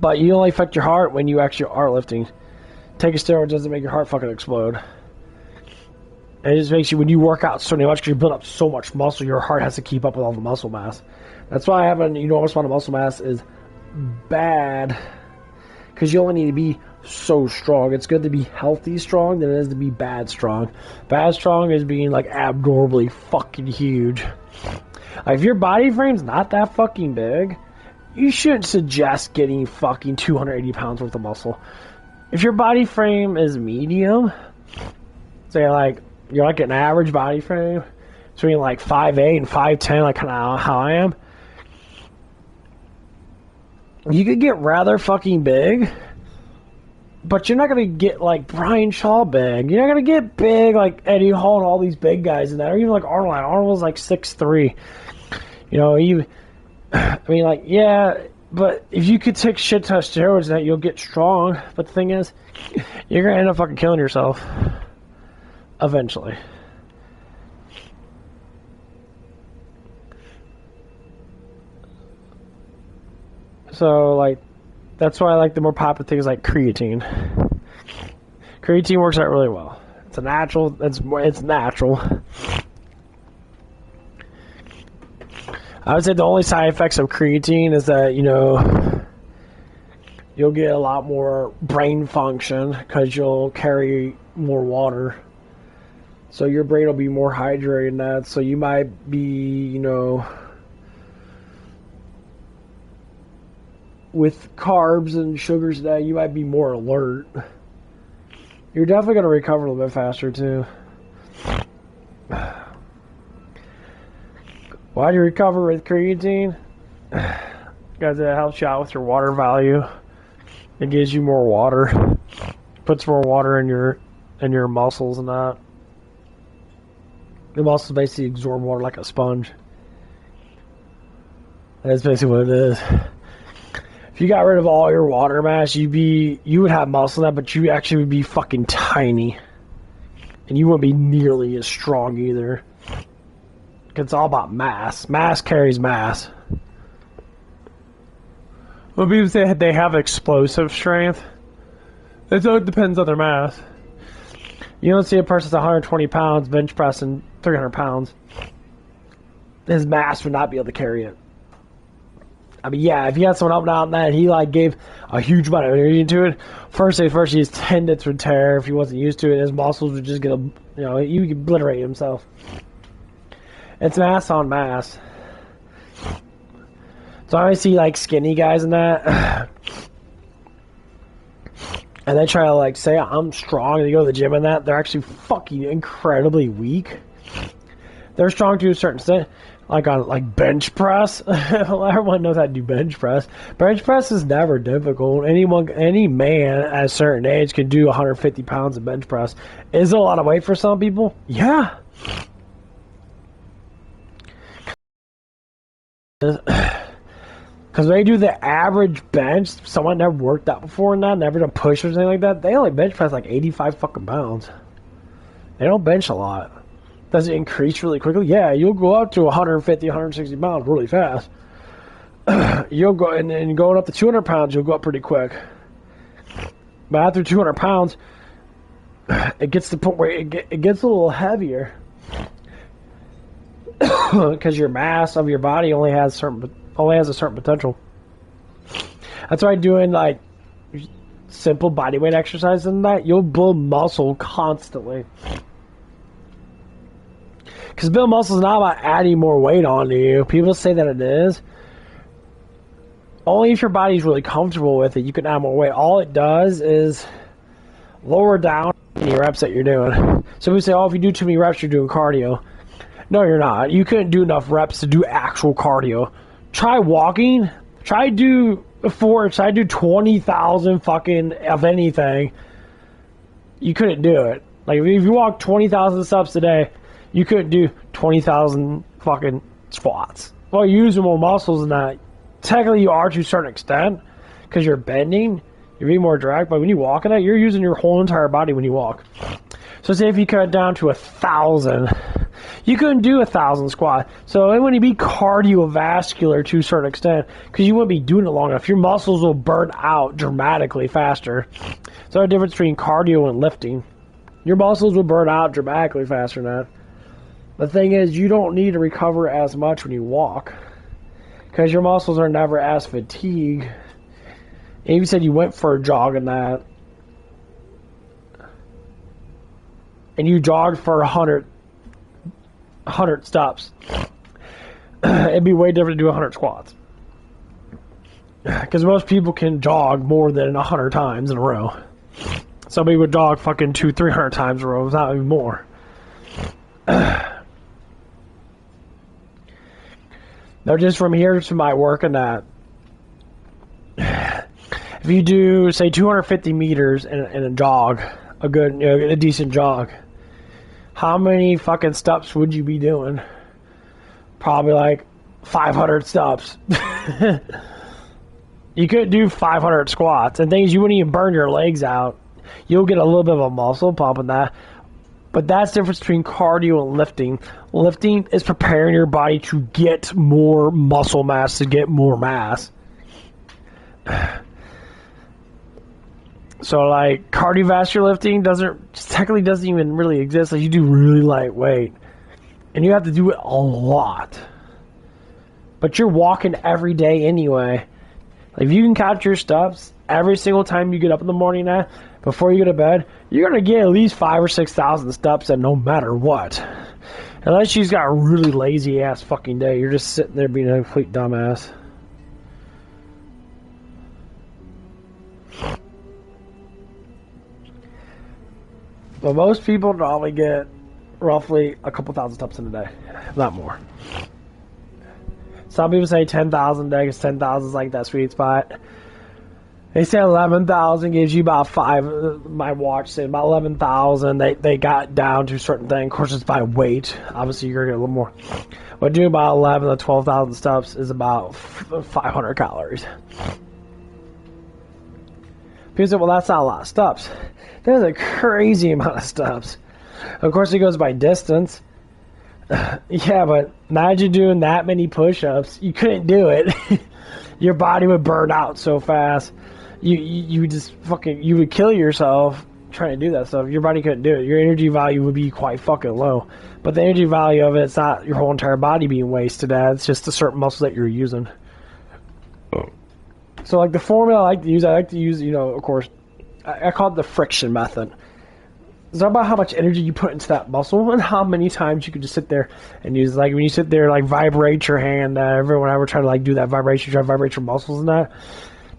[SPEAKER 1] But you only affect your heart when you actually are lifting. Taking steroids doesn't make your heart fucking explode. It just makes you, when you work out so much, because you build up so much muscle, your heart has to keep up with all the muscle mass. That's why having an enormous amount of muscle mass is bad, because you only need to be so strong. It's good to be healthy strong than it is to be bad strong. Bad strong is being like abnormally fucking huge. Like if your body frame's not that fucking big, you shouldn't suggest getting fucking 280 pounds worth of muscle. If your body frame is medium, say like you're like an average body frame between like 5'8" and 5'10", like kind of how I am, you could get rather fucking big, but you're not going to get like Brian Shaw big. You're not going to get big like Eddie Hall and all these big guys in that, or even like Arnold. Arnold was like 6'3". You know, I mean, like, yeah, but if you could take shit ton of steroids, that you'll get strong. But the thing is, you're going to end up fucking killing yourself. Eventually. So, like, that's why I like the more popular things like creatine. Creatine works out really well. It's a natural, it's natural. I would say the only side effects of creatine is that, you know, you'll get a lot more brain function because you'll carry more water. So your brain will be more hydrated and that. So you might be, you know, with carbs and sugars and that, you might be more alert. You're definitely going to recover a little bit faster too. Why do you recover with creatine? Because it helps you out with your water value. It gives you more water. Puts more water in your muscles and that. The muscles basically absorb water like a sponge. That's basically what it is. If you got rid of all your water mass, you would have muscle in that, but you actually would be fucking tiny. And you wouldn't be nearly as strong either. It's all about mass. Mass carries mass. When people say they have explosive strength, it depends on their mass. You don't see a person that's 120 pounds bench pressing 300 pounds. His mass would not be able to carry it. I mean, yeah, if you had someone up and out and that, he like gave a huge amount of energy into it. First his tendons would tear if he wasn't used to it. His muscles would just get You know, you obliterate himself. It's mass on mass. So I see like skinny guys in that, and they try to like say I'm strong, and they go to the gym and that. They're actually fucking incredibly weak. They're strong to a certain extent, like on like bench press. Everyone knows how to do bench press. Bench press is never difficult. Any man at a certain age can do 150 pounds of bench press. Is it a lot of weight for some people? Yeah. Because they do the average bench, someone never worked that before and that, never done push or anything like that, they only bench press like 85 fucking pounds. They don't bench a lot. Does it increase really quickly? Yeah, you'll go up to 150, 160 pounds really fast. You'll go, and then going up to 200 pounds, you'll go up pretty quick. But after 200 pounds, it gets to the point where it gets a little heavier. Because your mass of your body only has a certain potential. That's why doing like simple bodyweight exercises and that, you'll build muscle constantly. Because build muscle is not about adding more weight onto you. People say that it is. Only if your body's really comfortable with it, you can add more weight. All it does is lower down the reps that you're doing. So we say, oh, if you do too many reps, you're doing cardio. No, you're not. You couldn't do enough reps to do actual cardio. Try walking. Try do 20,000 fucking of anything. You couldn't do it. Like if you walk 20,000 steps a day, you couldn't do 20,000 fucking squats. Well, you're using more muscles than that. Technically, you are to a certain extent because you're bending. You're being more direct, but when you walk in that, you're using your whole entire body when you walk. So say if you cut it down to 1,000, you couldn't do 1,000 squat. So it wouldn't be cardiovascular to a certain extent because you wouldn't be doing it long enough. Your muscles will burn out dramatically faster. So the difference between cardio and lifting. Your muscles will burn out dramatically faster than that. The thing is, you don't need to recover as much when you walk because your muscles are never as fatigued. And you said you went for a jog in that, and you jogged for 100 steps. It'd be way different to do 100 squats. Because most people can jog more than 100 times in a row. Somebody would jog fucking 200-300 times in a row, if not even more. Now, just from here to my work and that, if you do, say, 250 meters in a jog, a decent jog, how many fucking steps would you be doing? Probably like 500 steps. You could do 500 squats. And things you wouldn't even burn your legs out. You'll get a little bit of a muscle pump in that. But that's the difference between cardio and lifting. Lifting is preparing your body to get more muscle mass, to get more mass. So, like, cardiovascular lifting technically doesn't even really exist. Like, you do really lightweight. And you have to do it a lot. But you're walking every day anyway. Like, if you can count your steps every single time you get up in the morning now, before you go to bed, you're going to get at least 5,000 or 6,000 steps in no matter what. Unless you've got a really lazy-ass fucking day. You're just sitting there being a complete dumbass. But most people normally get roughly a couple thousand steps in a day, if not more. Some people say 10,000 a day because 10,000 is like that sweet spot. They say 11,000 gives you about 5. My watch said about 11,000. They got down to a certain thing. Of course, it's by weight. Obviously, you're going to get a little more. But doing about 11 to 12,000 steps is about 500 calories. People say, well, that's not a lot of steps. There's a crazy amount of steps. Of course, it goes by distance. Yeah, but imagine doing that many push-ups. You couldn't do it. Your body would burn out so fast. You just fucking, you would kill yourself trying to do that stuff. Your body couldn't do it. Your energy value would be quite fucking low. But the energy value of it's not your whole entire body being wasted at. It's just a certain muscle that you're using. So, like, the formula I like to use, you know, of course, I call it the friction method. It's all about how much energy you put into that muscle and how many times you can just sit there and use, like, when you sit there, like, vibrate your hand. Everyone ever try to, like, do that vibration, try to vibrate your muscles and that.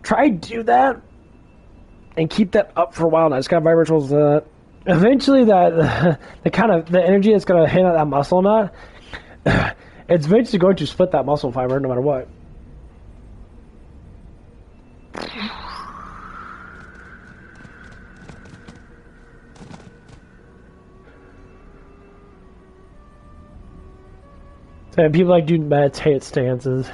[SPEAKER 1] Try to do that and keep that up for a while. Now, it's kind of vibrate your muscles. Eventually, the energy that's going to hit that muscle nut, it's eventually going to split that muscle fiber no matter what. And people like do meditate stances.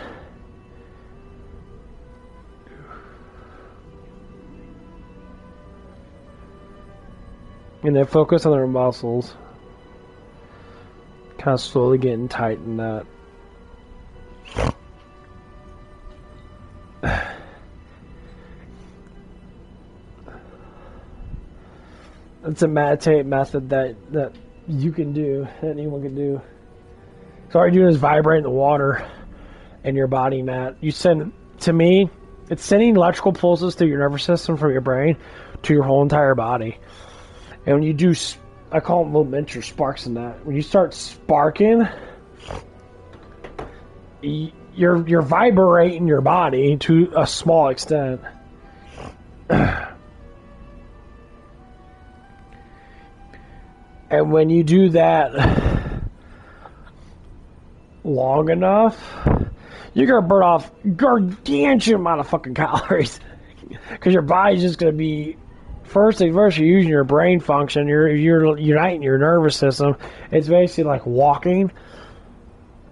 [SPEAKER 1] And they focus on their muscles. Kind of slowly getting tightened that. It's a meditate method that you can do, that anyone can do. So all you're doing is vibrating the water in your body, Matt. To me, it's sending electrical pulses through your nervous system from your brain to your whole entire body. And when you do, I call them little miniature sparks in that. When you start sparking, you're vibrating your body to a small extent. And when you do that long enough, you're gonna burn off gargantuan amount of fucking calories because your body's just gonna be first you're using your brain function, you're uniting your nervous system. It's basically like walking,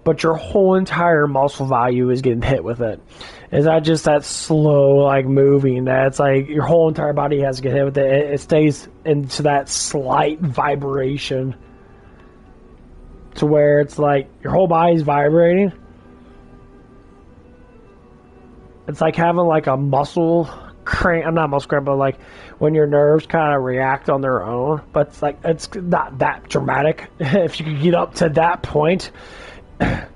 [SPEAKER 1] but your whole entire muscle value is getting hit with it. It's not just that slow like moving, that's like your whole entire body has to get hit with it. It stays into that slight vibration to where it's like your whole body's vibrating. It's like having like a muscle cramp. I'm not muscle cramp, but like when your nerves kind of react on their own. But it's like it's not that dramatic. If you could get up to that point, I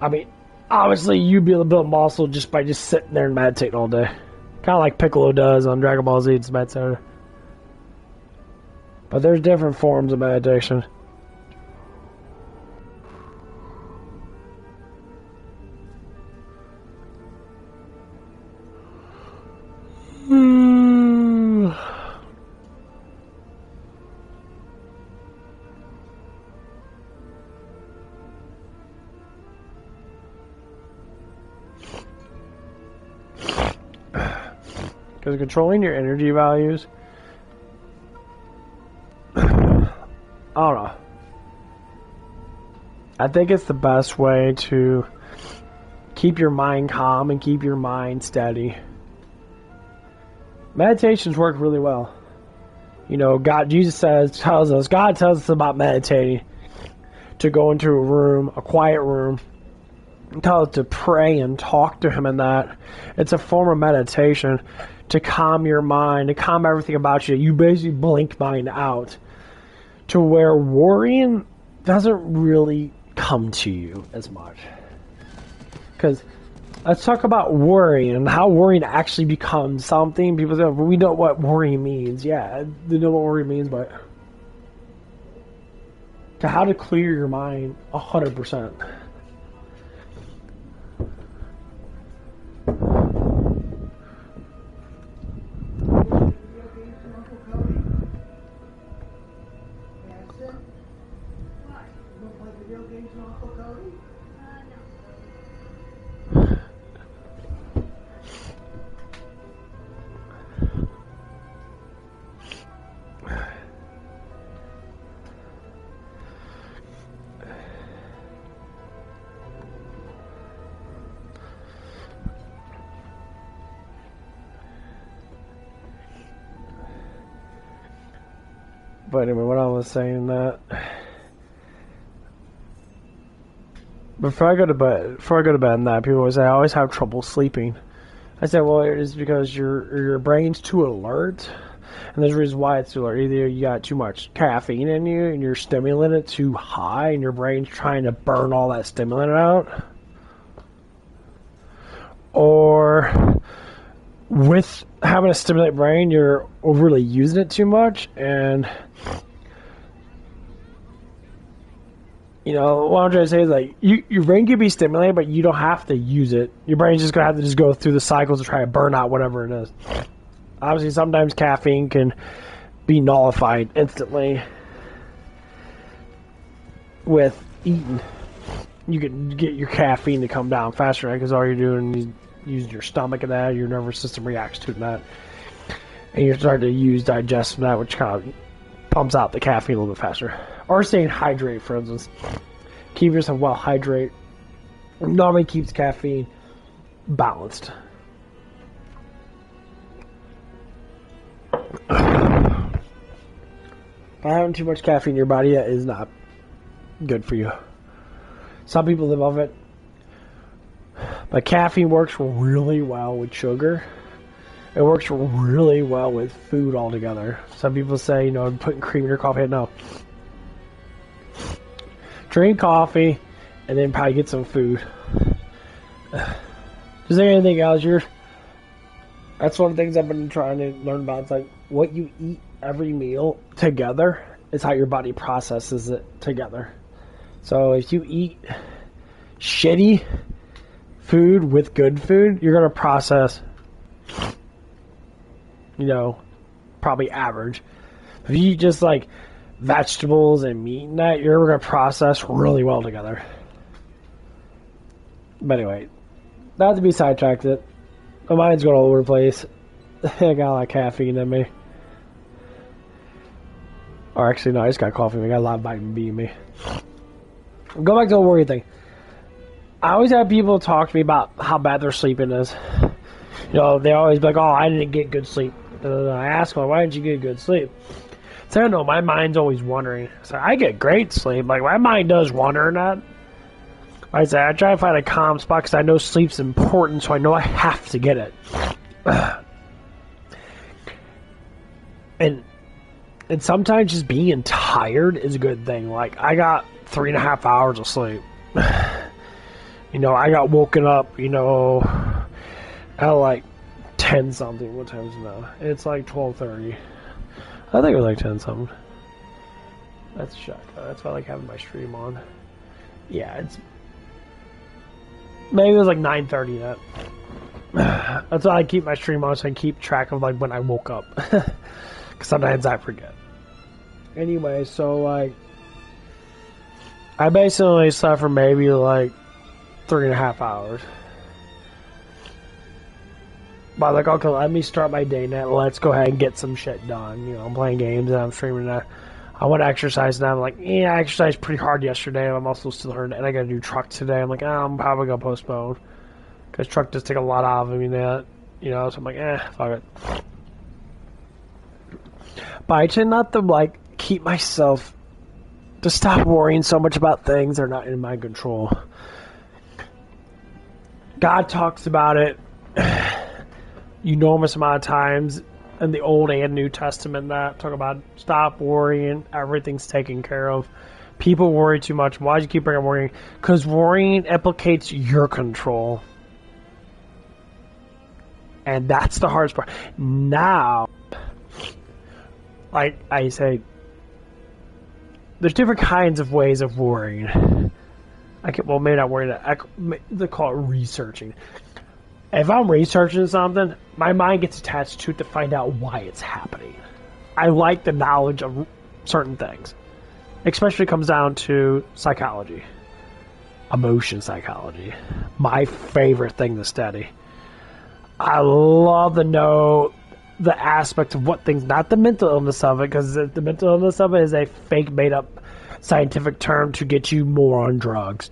[SPEAKER 1] mean, obviously you'd be able to build muscle just by just sitting there and meditating all day, kind of like Piccolo does on Dragon Ball Z. It's meditating. But there's different forms of meditation. Because controlling your energy values, I don't know. I think it's the best way to keep your mind calm and keep your mind steady. Meditations work really well. You know, God tells us about meditating, to go into a room, a quiet room, and tell us to pray and talk to Him in that. It's a form of meditation to calm your mind, to calm everything about you. You basically blink mind out to where worrying doesn't really come to you as much. Because let's talk about worrying and how worrying actually becomes something. People say, well, we know what worry means. Yeah, they know what worry means, but to how to clear your mind 100%. But anyway, what I was saying that before I go to bed and that people always say I always have trouble sleeping. I said, well, it is because your brain's too alert, and there's a reason why it's too alert. Either you got too much caffeine in you and your stimulant too high, and your brain's trying to burn all that stimulant out, or with having a stimulate brain, you're overly using it too much, and you know what I'm trying to say is like your brain can be stimulated, but you don't have to use it. Your brain's just gonna have to just go through the cycles to try to burn out whatever it is. Obviously, sometimes caffeine can be nullified instantly with eating. You can get your caffeine to come down faster, right? Because all you're doing is using your stomach and that, your nervous system reacts to that. And you're starting to use digestion that, which kind of pumps out the caffeine a little bit faster. Or staying hydrated, for instance. Keep yourself well hydrated. Normally keeps caffeine balanced. Having too much caffeine in your body is not good for you. Some people live off it. But caffeine works really well with sugar. It works really well with food altogether. Some people say, you know, putting cream in your coffee. No. Drink coffee and then probably get some food. Is there anything else? That's one of the things I've been trying to learn about. It's like what you eat every meal together is how your body processes it together. So if you eat shitty food with good food, you're going to process, you know, probably average. If you eat just like vegetables and meat and that, you're going to process really well together. But anyway, not to be sidetracked, my mind's going all over the place. I got a lot of caffeine in me. Or actually, no, I just got coffee. I got a lot of vitamin B in me. Go back to the worry thing. I always have people talk to me about how bad their sleeping is. You know, they always be like, oh, I didn't get good sleep. I ask them, why didn't you get good sleep? So I don't know, my mind's always wandering. So I get great sleep. Like, my mind does wander in that. Like I say, I try to find a calm spot because I know sleep's important, so I know I have to get it. And sometimes just being tired is a good thing. Like, I got 3.5 hours of sleep. You know, I got woken up, you know, at like 10 something. What time is it now? It's like 12:30. I think it was like 10 something. That's check. That's why I like having my stream on. Yeah, it's maybe it was like 9:30 that. That's why I keep my stream on, so I can keep track of like when I woke up. Because sometimes I forget. Anyway, so like I basically slept for maybe like 3.5 hours. But like, okay, let me start my day now. Let's go ahead and get some shit done. You know, I'm playing games and I'm streaming that. I want to exercise now. I'm like, yeah, I exercised pretty hard yesterday. I'm also still hurt, and I got to do truck today. I'm like, I'm probably gonna postpone because truck does take a lot out of me. That, you know, so I'm like, fuck it. But I tend not to like keep myself to stop worrying so much about things that are not in my control. God talks about it enormous amount of times in the Old and New Testament that talk about stop worrying, everything's taken care of. People worry too much. Why do you keep bringing up worrying? Because worrying implicates your control. And that's the hardest part. Now, like I say, there's different kinds of ways of worrying. Well, maybe not worrying. They call it researching. If I'm researching something, my mind gets attached to it to find out why it's happening. I like the knowledge of certain things. Especially when it comes down to psychology. Emotion psychology. My favorite thing to study. I love to know the aspect of what things, not the mental illness of it, because the mental illness of it is a fake, made-up scientific term to get you more on drugs.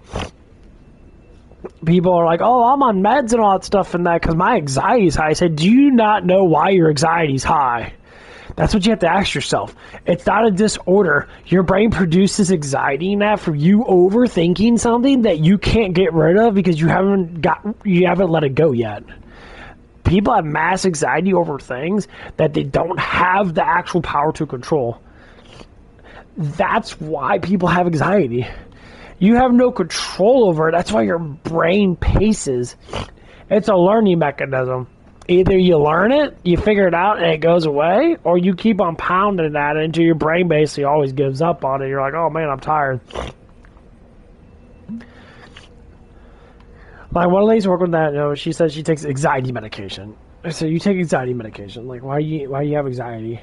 [SPEAKER 1] People are like, oh, I'm on meds and all that stuff and that because my anxiety is high. I said, do you not know why your anxiety is high? That's what you have to ask yourself. It's not a disorder. Your brain produces anxiety now from you overthinking something that you can't get rid of because you haven't let it go yet. People have mass anxiety over things that they don't have the actual power to control. That's why people have anxiety. You have no control over it. That's why your brain paces. It's a learning mechanism. Either you learn it, you figure it out, and it goes away, or you keep on pounding at it until your brain basically always gives up on it. You're like, oh man, I'm tired. Like, one lady working with that, she says she takes anxiety medication. I said, you take anxiety medication. Like, why do you have anxiety?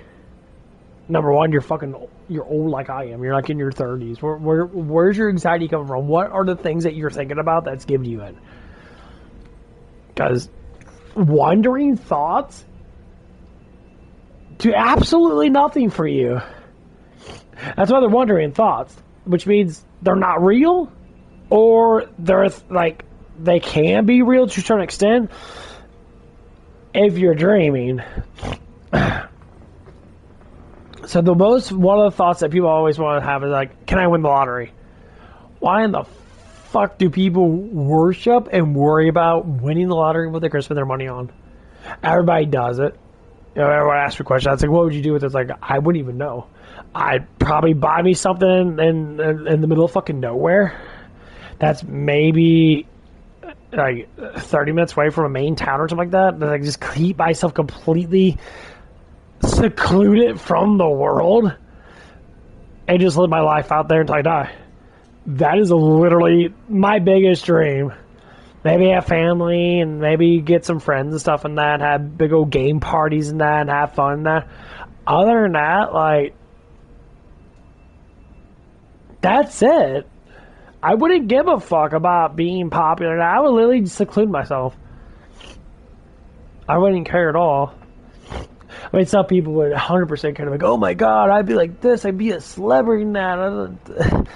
[SPEAKER 1] Number one, you're old like I am. You're like in your 30s. Where's your anxiety coming from? What are the things that you're thinking about that's giving you it? Because wandering thoughts do absolutely nothing for you. That's why they're wandering thoughts, which means they're not real, or they're like they can be real to a certain extent if you're dreaming. So one of the thoughts that people always want to have is like, can I win the lottery? Why in the fuck do people worship and worry about winning the lottery and what they're going to spend their money on? Everybody does it. Everyone asks me questions. I was like, what would you do with it? It's like, I wouldn't even know. I'd probably buy me something in the middle of fucking nowhere. That's maybe like 30 minutes away from a main town or something like that. That I just keep myself completely secluded from the world and just live my life out there until I die. That is literally my biggest dream. Maybe have family and maybe get some friends and stuff and that, have big old game parties and that, and have fun and that. Other than that, like, that's it. I wouldn't give a fuck about being popular. I would literally seclude myself. I wouldn't care at all. I mean, some people would 100% kind of like, oh my god, I'd be like this, I'd be a celebrity in that.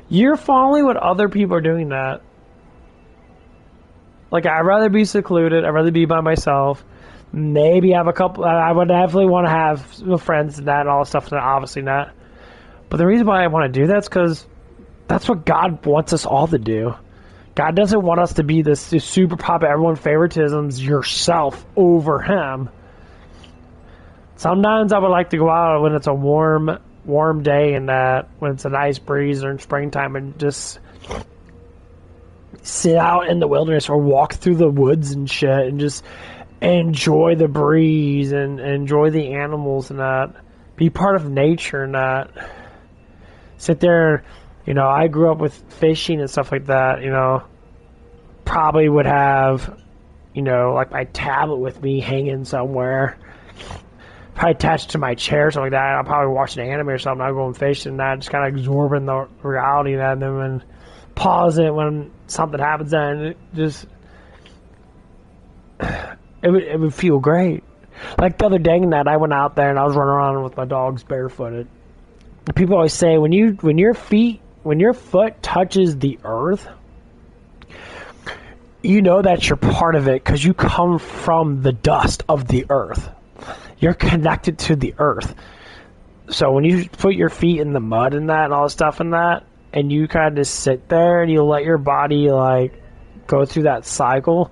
[SPEAKER 1] You're following what other people are doing that. Like, I'd rather be secluded, I'd rather be by myself. Maybe have a couple, I would definitely want to have friends and that and all that stuff, and obviously not. But the reason why I want to do that is because that's what God wants us all to do. God doesn't want us to be this super popular, everyone favoritisms yourself over Him. Sometimes I would like to go out when it's a warm day and when it's a nice breeze or in springtime and just sit out in the wilderness or walk through the woods and shit and just enjoy the breeze and enjoy the animals and that. Be part of nature and that. Sit there, I grew up with fishing and stuff like that, probably would have, like my tablet with me hanging somewhere. Probably attached to my chair or something like that. I'll probably watch an anime or something. I'll go and fish and that, just kind of absorbing the reality of that, and then when pause it when something happens, and it just it would feel great. Like the other day, I went out there and I was running around with my dogs barefooted. People always say when your foot touches the earth, you know that you're part of it because you come from the dust of the earth. You're connected to the earth. So when you put your feet in the mud and that and all the stuff in that, and you kind of just sit there and you let your body like go through that cycle,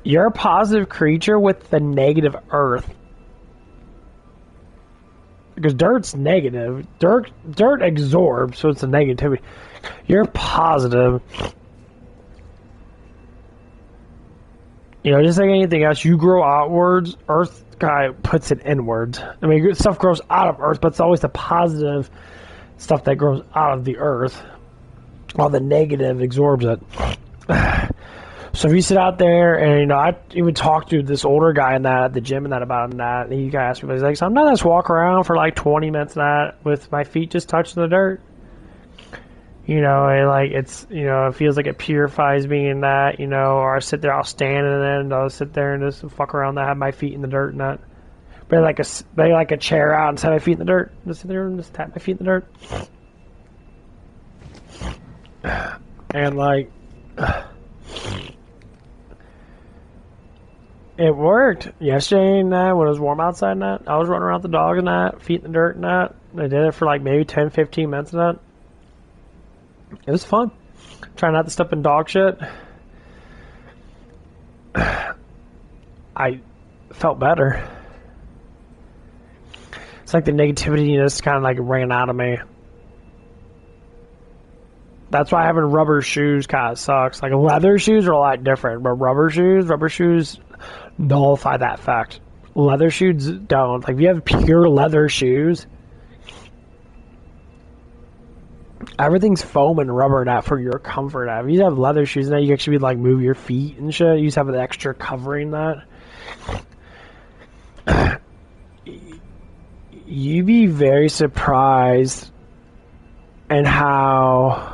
[SPEAKER 1] you're a positive creature with the negative earth. Because dirt's negative. Dirt absorbs, so it's a negativity. You're positive. Just like anything else, you grow outwards, earth guy puts it inwards. I mean, stuff grows out of earth, but it's always the positive stuff that grows out of the earth, while the negative absorbs it. So if you sit out there, and I even talked to this older guy in that at the gym and that about that, and he asked me, he's like, sometimes I just walk around for like 20 minutes and that with my feet just touching the dirt. And like it feels like it purifies me in that, or I sit there, I'll stand and then I'll sit there and just fuck around that, have my feet in the dirt and that. But like a chair out and set my feet in the dirt. Just sit there and just tap my feet in the dirt. And like it worked yesterday and that when it was warm outside and that. I was running around with the dog and that, feet in the dirt and that. I did it for like maybe 10, 15 minutes and that. It was fun. Trying not to step in dog shit. I felt better. It's like the negativity just kind of like ran out of me. That's why having rubber shoes kind of sucks. Like leather shoes are a lot different, but rubber shoes, nullify that fact. Leather shoes don't. Like, if you have pure leather shoes, everything's foam and rubber now for your comfort. If you have leather shoes now, you actually like move your feet and shit. You just have an extra covering that. You'd be very surprised and how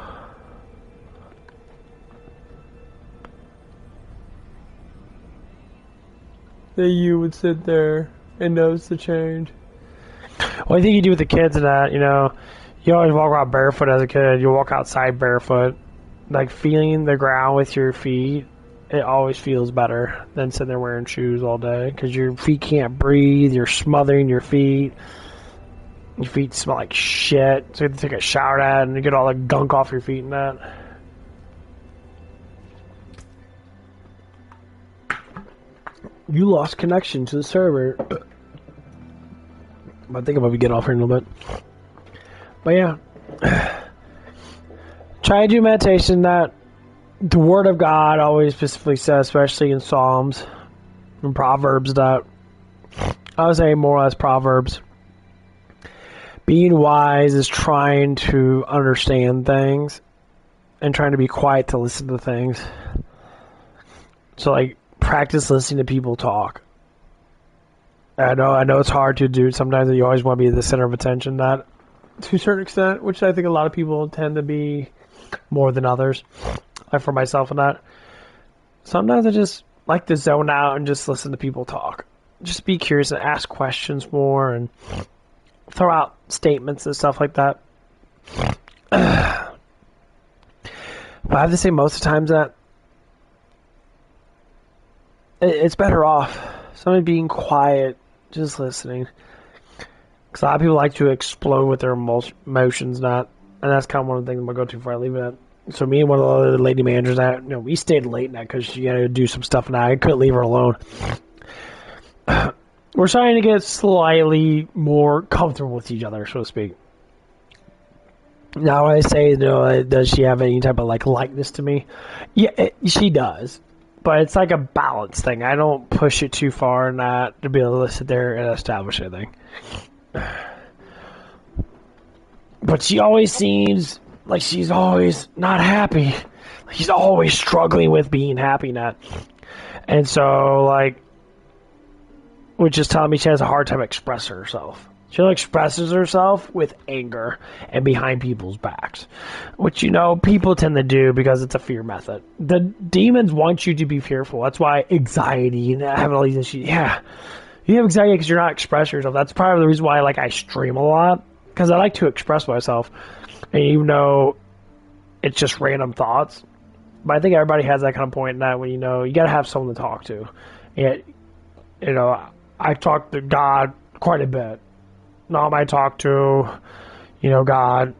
[SPEAKER 1] that you would sit there and notice the change. Well, I think you do with the kids and that, you know, you always walk around barefoot as a kid. You walk outside barefoot. Like, feeling the ground with your feet, it always feels better than sitting there wearing shoes all day. Because your feet can't breathe. You're smothering your feet. Your feet smell like shit. So you have to take a shower at and you get all the gunk off your feet and that. You lost connection to the server. I think I'm going to get off here in a little bit. But yeah. Try to do meditation that the Word of God always specifically says, especially in Psalms and Proverbs, that I would say more or less Proverbs. Being wise is trying to understand things and trying to be quiet to listen to things. So, like, practice listening to people talk. I know it's hard to do. Sometimes you always want to be the center of attention, that to a certain extent, which I think a lot of people tend to be more than others. Like for myself and that. Sometimes I just like to zone out and just listen to people talk. Just be curious and ask questions more and throw out statements and stuff like that. But I have to say most of the times that it's better off somebody being quiet, just listening. Because a lot of people like to explode with their emotions, and that's kind of one of the things I'm going to go to before I leave it. So me and one of the other lady managers, we stayed late night because she had to do some stuff, and I couldn't leave her alone. We're trying to get slightly more comfortable with each other, so to speak. Now, when I say, does she have any type of likeness to me? Yeah, she does. But it's like a balance thing. I don't push it too far in that to be able to sit there and establish anything. But she always seems like she's always not happy. She's always struggling with being happy now. And so, which is telling me she has a hard time expressing herself. She expresses herself with anger and behind people's backs. Which, people tend to do because it's a fear method. The demons want you to be fearful. That's why anxiety and having all these issues. Yeah. You have anxiety because you're not expressing yourself. That's probably the reason why I stream a lot. Because I like to express myself. And even though it's just random thoughts. But I think everybody has that kind of point in that when you got to have someone to talk to. And, I talk to God quite a bit. I talk to, God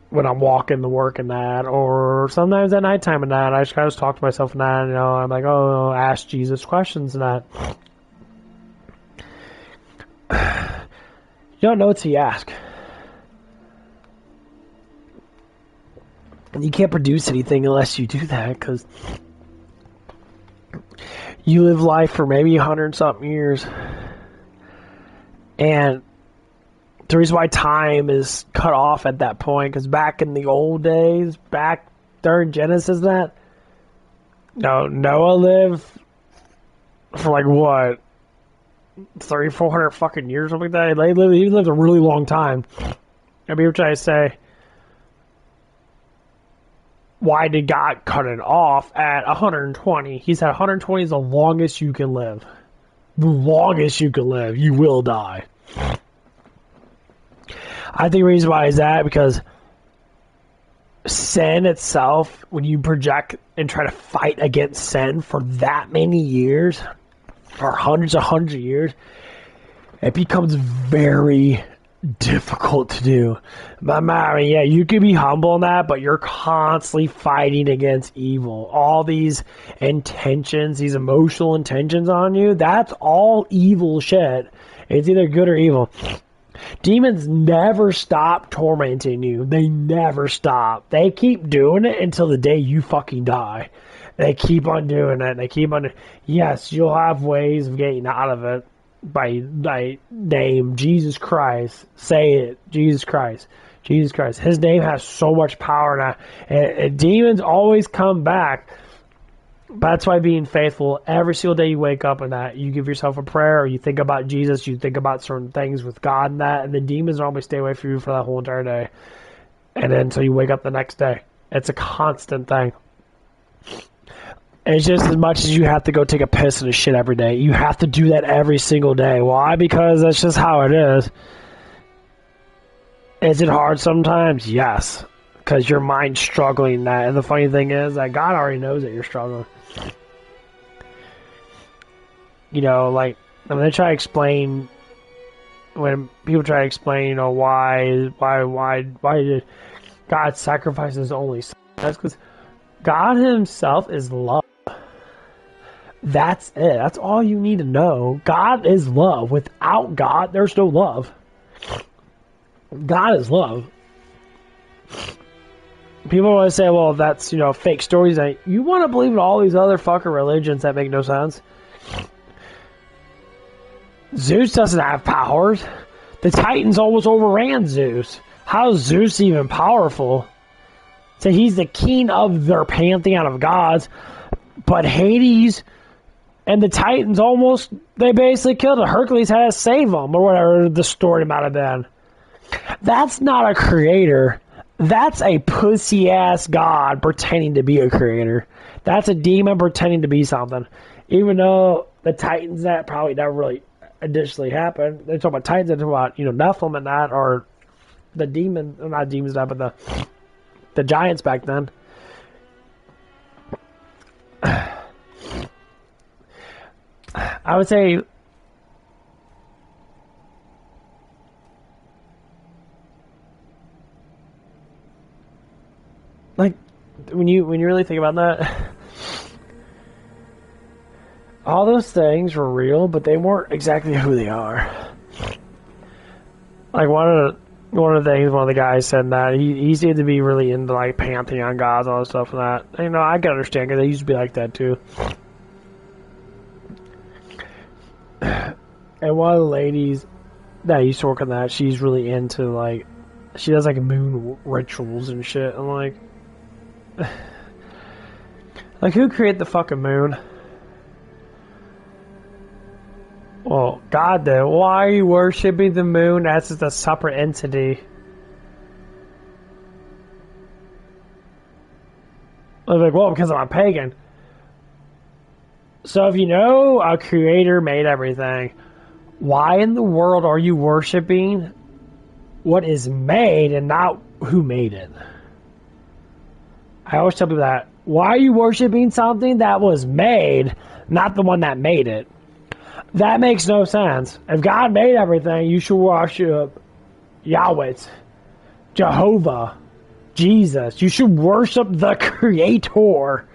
[SPEAKER 1] when I'm walking to work and that, or sometimes at nighttime and that. I just kind of talk to myself and that, I'm like, ask Jesus questions and that. You don't know until you ask. And you can't produce anything unless you do that, because you live life for maybe 100-something years. And the reason why time is cut off at that point, because back in the old days, back during Genesis, Noah lived for what, 300-400 fucking years, something like that. He lived a really long time. I mean, you're trying to say, why did God cut it off at 120? He said 120 is the longest you can live. The longest you can live, you will die. I think the reason why is that because sin itself, when you project and try to fight against sin for that many years, for hundreds of years, it becomes very difficult to do. You can be humble in that, but you're constantly fighting against evil. All these intentions, these emotional intentions on you, that's all evil shit. It's either good or evil. Demons never stop tormenting you. They never stop. They keep doing it until the day you fucking die. They keep on doing it. They keep on. Yes, you'll have ways of getting out of it by name Jesus Christ. Say it, Jesus Christ. Jesus Christ. His name has so much power now. And demons always come back. That's why being faithful every single day you wake up and that you give yourself a prayer or you think about Jesus, you think about certain things with God and that, and the demons normally stay away from you for that whole entire day. And then until you wake up the next day. It's a constant thing. And it's just as much as you have to go take a piss and a shit every day. You have to do that every single day. Why? Because that's just how it is. Is it hard sometimes? Yes. Because your mind's struggling that. And the funny thing is that God already knows that you're struggling. You know, like, when they try to explain, when people try to explain, you know, why did God sacrifice his only son? That's because God himself is love. That's it. That's all you need to know. God is love. Without God, there's no love. God is love. People want to say, well, that's, you know, fake stories. You want to believe in all these other fucking religions that make no sense? Zeus doesn't have powers. The Titans almost overran Zeus. How is Zeus even powerful? So he's the king of their pantheon of gods. But Hades and the Titans almost, they basically killed him. Hercules had to save them, or whatever the story might have been. That's not a creator. That's a pussy-ass god pretending to be a creator. That's a demon pretending to be something. Even though the Titans, that probably never really additionally happened. They're talking about Titans, they're talking about, you know, Nephilim and that, or the demon, not demons now, but the giants back then. I would say like when you really think about that, all those things were real, but they weren't exactly who they are. Like one of the things one of the guys said that he seemed to be really into like pantheon gods, all that stuff and that. You know, I can understand because they used to be like that too. And one of the ladies that used to work on that, she's really into like, she does like moon rituals and shit. I'm like, who created the fucking moon? Well, God did. Why are you worshipping the moon as a separate entity? I was like, well, because I'm a pagan. So if you know a creator made everything, why in the world are you worshipping what is made and not who made it? I always tell people that. Why are you worshipping something that was made, not the one that made it? That makes no sense. If God made everything, you should worship Yahweh, Jehovah, Jesus. You should worship the Creator.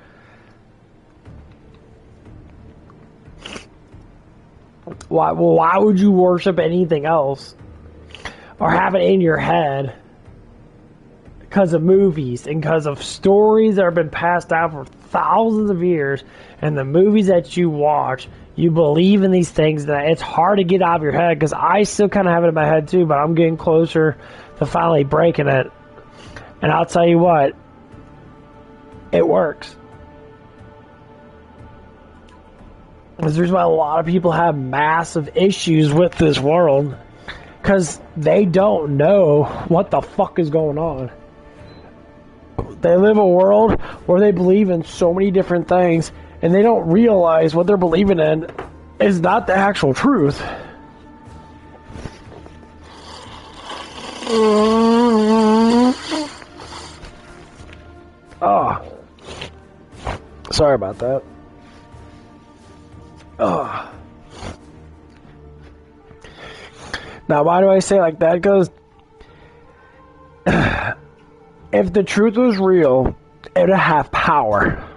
[SPEAKER 1] Why would you worship anything else? Or have it in your head because of movies and because of stories that have been passed down for thousands of years, and the movies that you watch, you believe in these things that it's hard to get out of your head, because I still kind of have it in my head too, but I'm getting closer to finally breaking it. And I'll tell you what, it works. Because there's why a lot of people have massive issues with this world, because they don't know what the fuck is going on. They live a world where they believe in so many different things, and they don't realize what they're believing in is not the actual truth. Oh. Sorry about that. Oh. Now, why do I say it like that? Because if the truth was real, it would have power.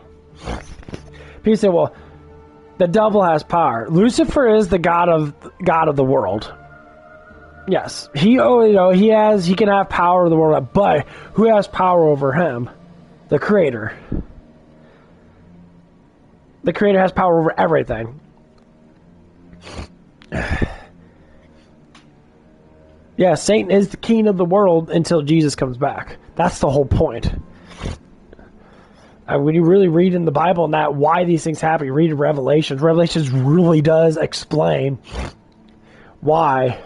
[SPEAKER 1] People say, well, the devil has power. Lucifer is the god of the world. Yes, he can have power over the world, but who has power over him? The Creator. The Creator has power over everything. Yeah, Satan is the king of the world until Jesus comes back. That's the whole point. When you really read in the Bible and that why these things happen, you read Revelations. Revelations really does explain why.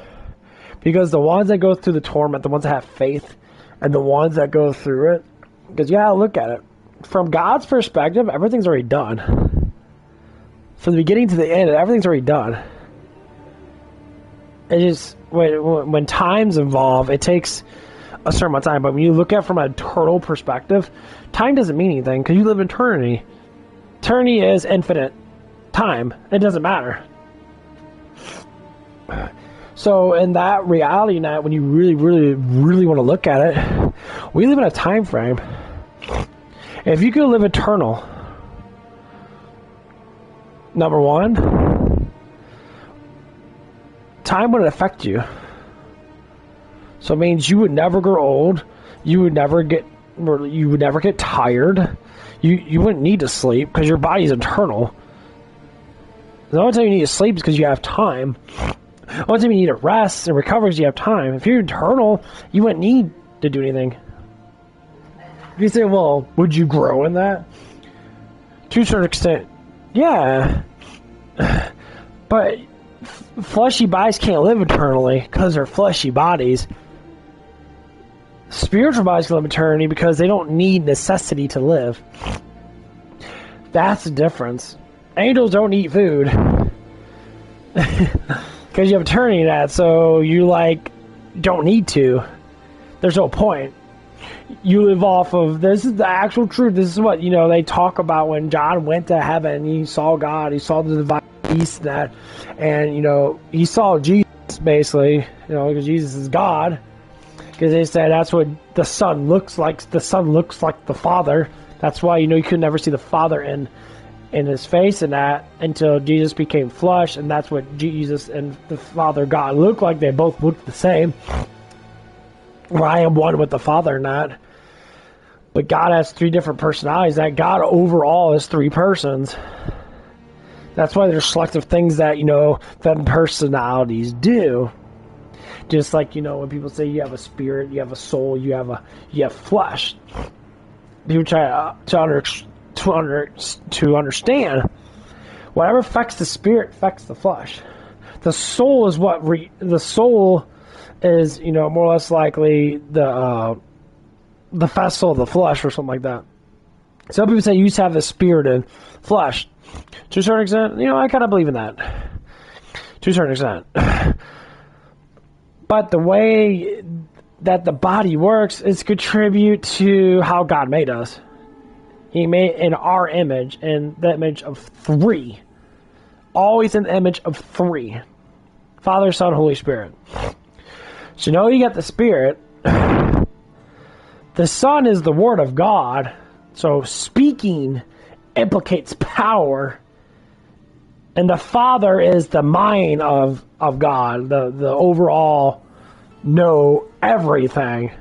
[SPEAKER 1] Because the ones that go through the torment, the ones that have faith, and the ones that go through it, because you gotta look at it. From God's perspective, everything's already done. From the beginning to the end, everything's already done. It just, when time's involved, it takes a certain amount of time. But when you look at it from an eternal perspective, time doesn't mean anything because you live in eternity. Eternity is infinite time. It doesn't matter. So in that reality net, when you really, really, really want to look at it, we live in a time frame. If you could live eternal, number one, time wouldn't affect you. So it means you would never grow old. You would never get tired. You wouldn't need to sleep because your body's eternal. The only time you need to sleep is because you have time. The only time you need to rest and recover is you have time. If you're eternal, you wouldn't need to do anything. You say, well, would you grow in that? To a certain extent, yeah. But fleshy bodies can't live eternally because they're fleshy bodies. Spiritual bodies can live eternity because they don't need necessity to live. That's the difference. Angels don't eat food. Because you have eternity in that, so you, don't need to. There's no point. You live off of, this is the actual truth. This is what, they talk about when John went to heaven. He saw God. He saw the divine beast and that. And, he saw Jesus, basically, because Jesus is God. Because they said that's what the Son looks like. The Son looks like the Father. That's why, you could never see the Father in his face and that until Jesus became flesh. And that's what Jesus and the Father God look like. They both look the same. Where I am one with the Father, not. But God has three different personalities. That God overall is three persons. That's why there's selective things that, them personalities do. Just like, when people say you have a spirit, you have a soul, you have flesh. People try to understand. Whatever affects the spirit affects the flesh. The soul is the soul is, more or less likely the vessel of the flesh or something like that. Some people say you used to have the spirit and flesh. To a certain extent, I kind of believe in that. To a certain extent. But the way that the body works is contribute to how God made us. He made in our image, in the image of three. Always in the image of three. Father, Son, Holy Spirit. So you got the Spirit. The Son is the Word of God. So speaking implicates power. And the Father is the mind of God. The overall know everything.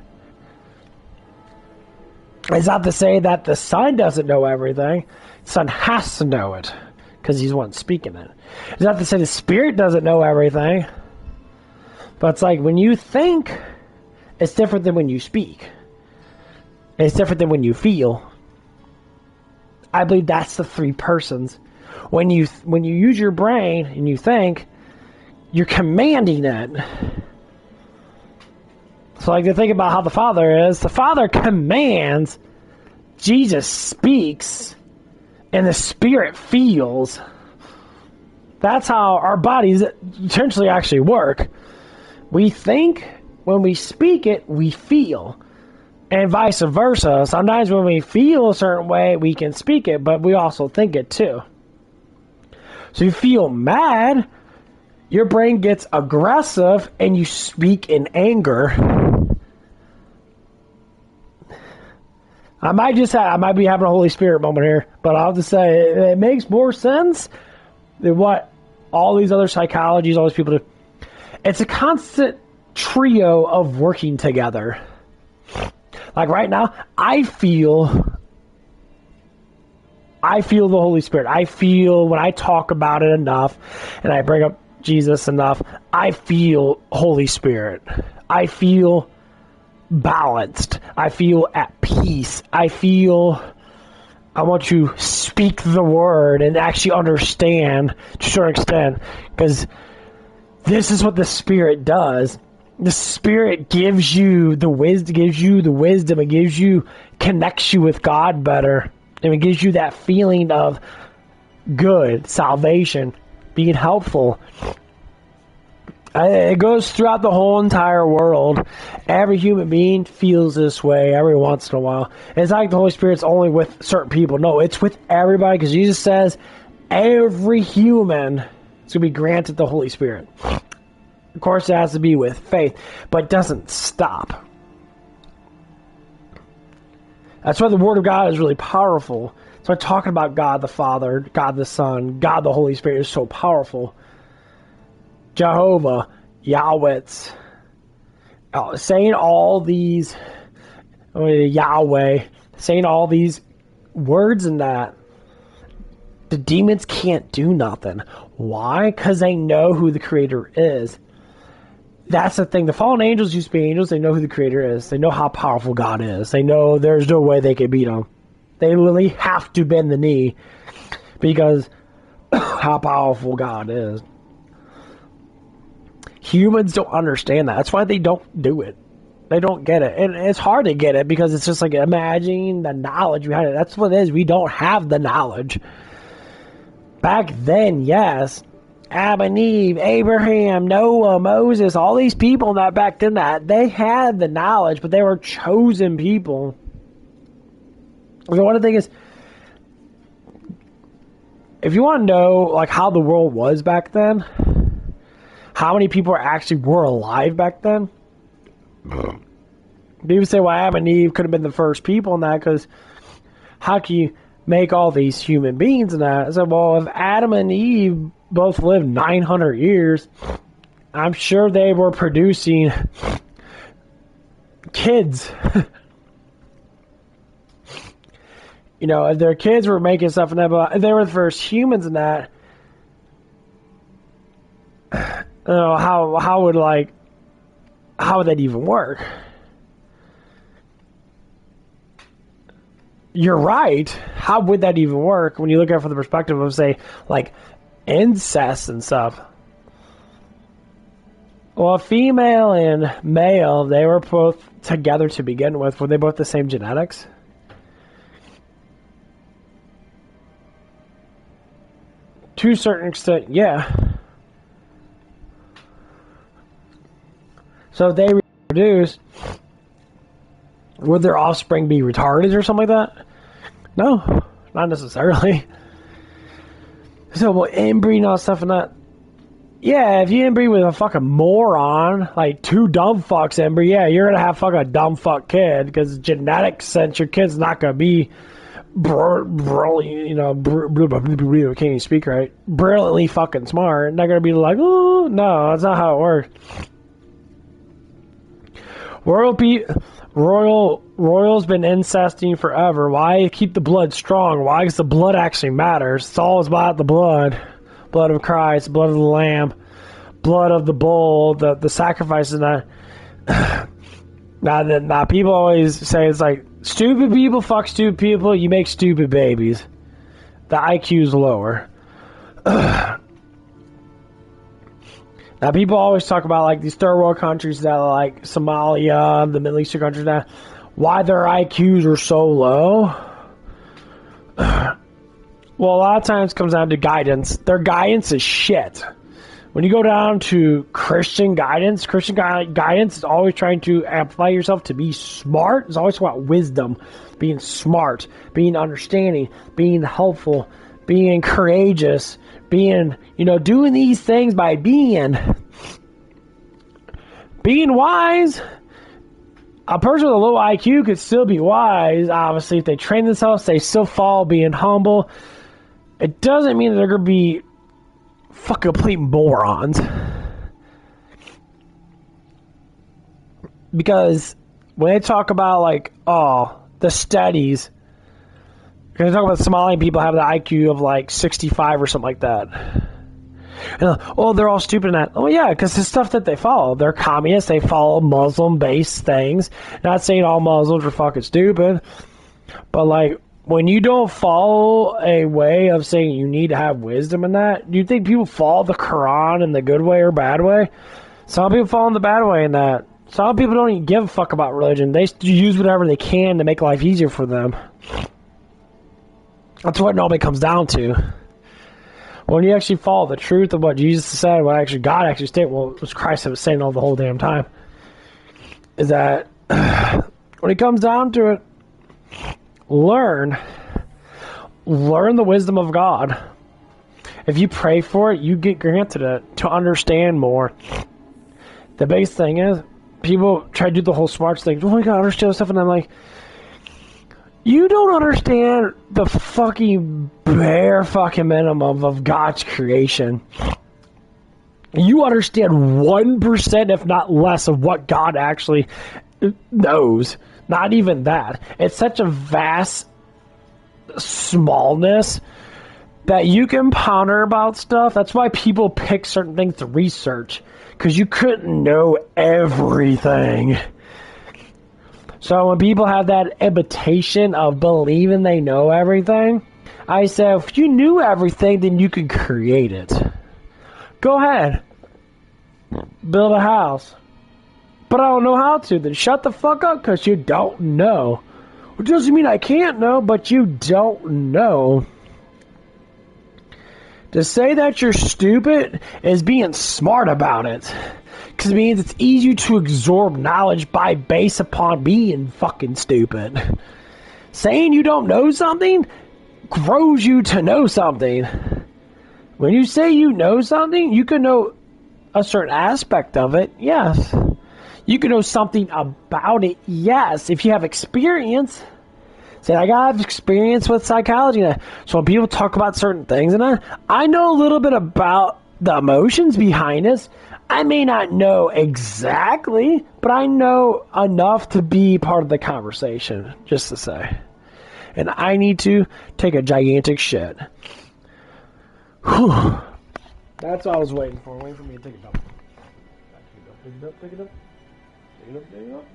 [SPEAKER 1] It's not to say that the Son doesn't know everything. The Son has to know it. Because he's the one speaking it. It's not to say the Spirit doesn't know everything. But it's like when you think, it's different than when you speak. It's different than when you feel. I believe that's the three persons. When you use your brain and you think, you're commanding it. So the thing about how the Father is, the Father commands, Jesus speaks, and the Spirit feels. That's how our bodies essentially actually work. We think, when we speak it, we feel. And vice versa. Sometimes when we feel a certain way, we can speak it, but we also think it too. So you feel mad, your brain gets aggressive, and you speak in anger. I might be having a Holy Spirit moment here, but I'll just say it makes more sense than what all these other psychologies, all these people do. It's a constant trio of working together. Like right now, I feel I feel the Holy Spirit. I feel when I talk about it enough and I bring up Jesus enough, I feel Holy Spirit. I feel balanced. I feel at peace. I want to speak the word and actually understand to a certain extent, because this is what the Spirit does. The Spirit gives you the wisdom, it connects you with God better, and it gives you that feeling of good, salvation, being helpful. It goes throughout the whole entire world. Every human being feels this way every once in a while. It's like the Holy Spirit's only with certain people. No, it's with everybody, because Jesus says every human is going to be granted the Holy Spirit. Of course, it has to be with faith, but it doesn't stop. That's why the Word of God is really powerful. So talking about God the Father, God the Son, God the Holy Spirit is so powerful. Jehovah, Yahweh, saying all these, Yahweh, saying all these words in that, the demons can't do nothing. Why? Because they know who the Creator is. That's the thing. The fallen angels used to be angels. They know who the Creator is. They know how powerful God is. They know there's no way they can beat Him. They literally have to bend the knee because how powerful God is. Humans don't understand that. That's why they don't do it. They don't get it. And it's hard to get it because it's just like imagining the knowledge behind it. That's what it is. We don't have the knowledge. Back then, yes. Adam and Eve, Abraham, Noah, Moses, all these people that back then, that they had the knowledge, but they were chosen people. So one of the things is, if you want to know like how the world was back then, how many people actually were alive back then? People say, well, Adam and Eve could have been the first people in that, because how can you make all these human beings in that? I said, well, if Adam and Eve both lived 900 years, I'm sure they were producing kids. You know, if their kids were making stuff in that, but if they were the first humans in that, you know, how would that even work? You're right. How would that even work when you look at it from the perspective of, say, like incest and stuff? Well, female and male, they were both together to begin with. Were they both the same genetics? To a certain extent, yeah. So if they reproduce, would their offspring be retarded or something like that? No, not necessarily. So, well, inbreeding all stuff and that. Yeah, if you inbreed with a fucking moron, like two dumb fucks inbreed, yeah, you're gonna have fucking a dumb fuck kid, because genetics sense your kid's not gonna be brilliant, can't even speak right. Brilliantly fucking smart. Not gonna be like, oh, no, that's not how it works. Royals been incesting forever. Why keep the blood strong? Why? Because the blood actually matters. It's all about the blood. Blood of Christ, blood of the Lamb, blood of the bull, the sacrifices. Now people always say it's like, stupid people fuck stupid people, you make stupid babies. The IQ's lower. Now, people always talk about, like, these third world countries that are like Somalia, the Middle Eastern countries now, why their IQs are so low. Well, a lot of times it comes down to guidance. Their guidance is shit. When you go down to Christian guidance is always trying to amplify yourself to be smart. It's always about wisdom, being smart, being understanding, being helpful, being courageous, being, doing these things by being wise. A person with a low IQ could still be wise, obviously, if they train themselves, they still fall being humble. It doesn't mean that they're going to be fucking complete morons. Because when they talk about, like, the studies, Because talk about Somalian people have the IQ of like 65 or something like that. And, oh, they're all stupid in that. Oh, yeah, because the stuff that they follow. They're communists. They follow Muslim-based things. Not saying all Muslims are fucking stupid. But, like, when you don't follow a way of saying you need to have wisdom in that, do you think people follow the Quran in the good way or bad way? Some people follow in the bad way in that. Some people don't even give a fuck about religion. They use whatever they can to make life easier for them. That's what it normally comes down to. When you actually follow the truth of what Jesus said, what actually God actually stated, well, it was Christ that was saying all the whole damn time, is that when it comes down to it, learn the wisdom of God. If you pray for it, you get granted it to understand more. The biggest thing is, people try to do the whole smarts thing. Oh, you gotta understand stuff, and I'm like, you don't understand the fucking bare fucking minimum of God's creation. You understand 1%, if not less, of what God actually knows. Not even that. It's such a vast smallness that you can ponder about stuff. That's why people pick certain things to research, because you couldn't know everything. So when people have that imitation of believing they know everything, I say, if you knew everything, then you could create it. Go ahead. Build a house. But I don't know how to. Then shut the fuck up, because you don't know. It doesn't mean I can't know, but you don't know. To say that you're stupid is being smart about it. Because it means it's easy to absorb knowledge based upon being fucking stupid. Saying you don't know something grows you to know something. When you say you know something, you can know a certain aspect of it, yes. You can know something about it, yes. If you have experience. Say, I got experience with psychology. So when people talk about certain things, and I know a little bit about the emotions behind this. I may not know exactly, but I know enough to be part of the conversation, just to say. And I need to take a gigantic shit. Whew. That's what I was waiting for. Waiting for me to take a dump. Pick it up, pick it up. Pick it up, pick it up.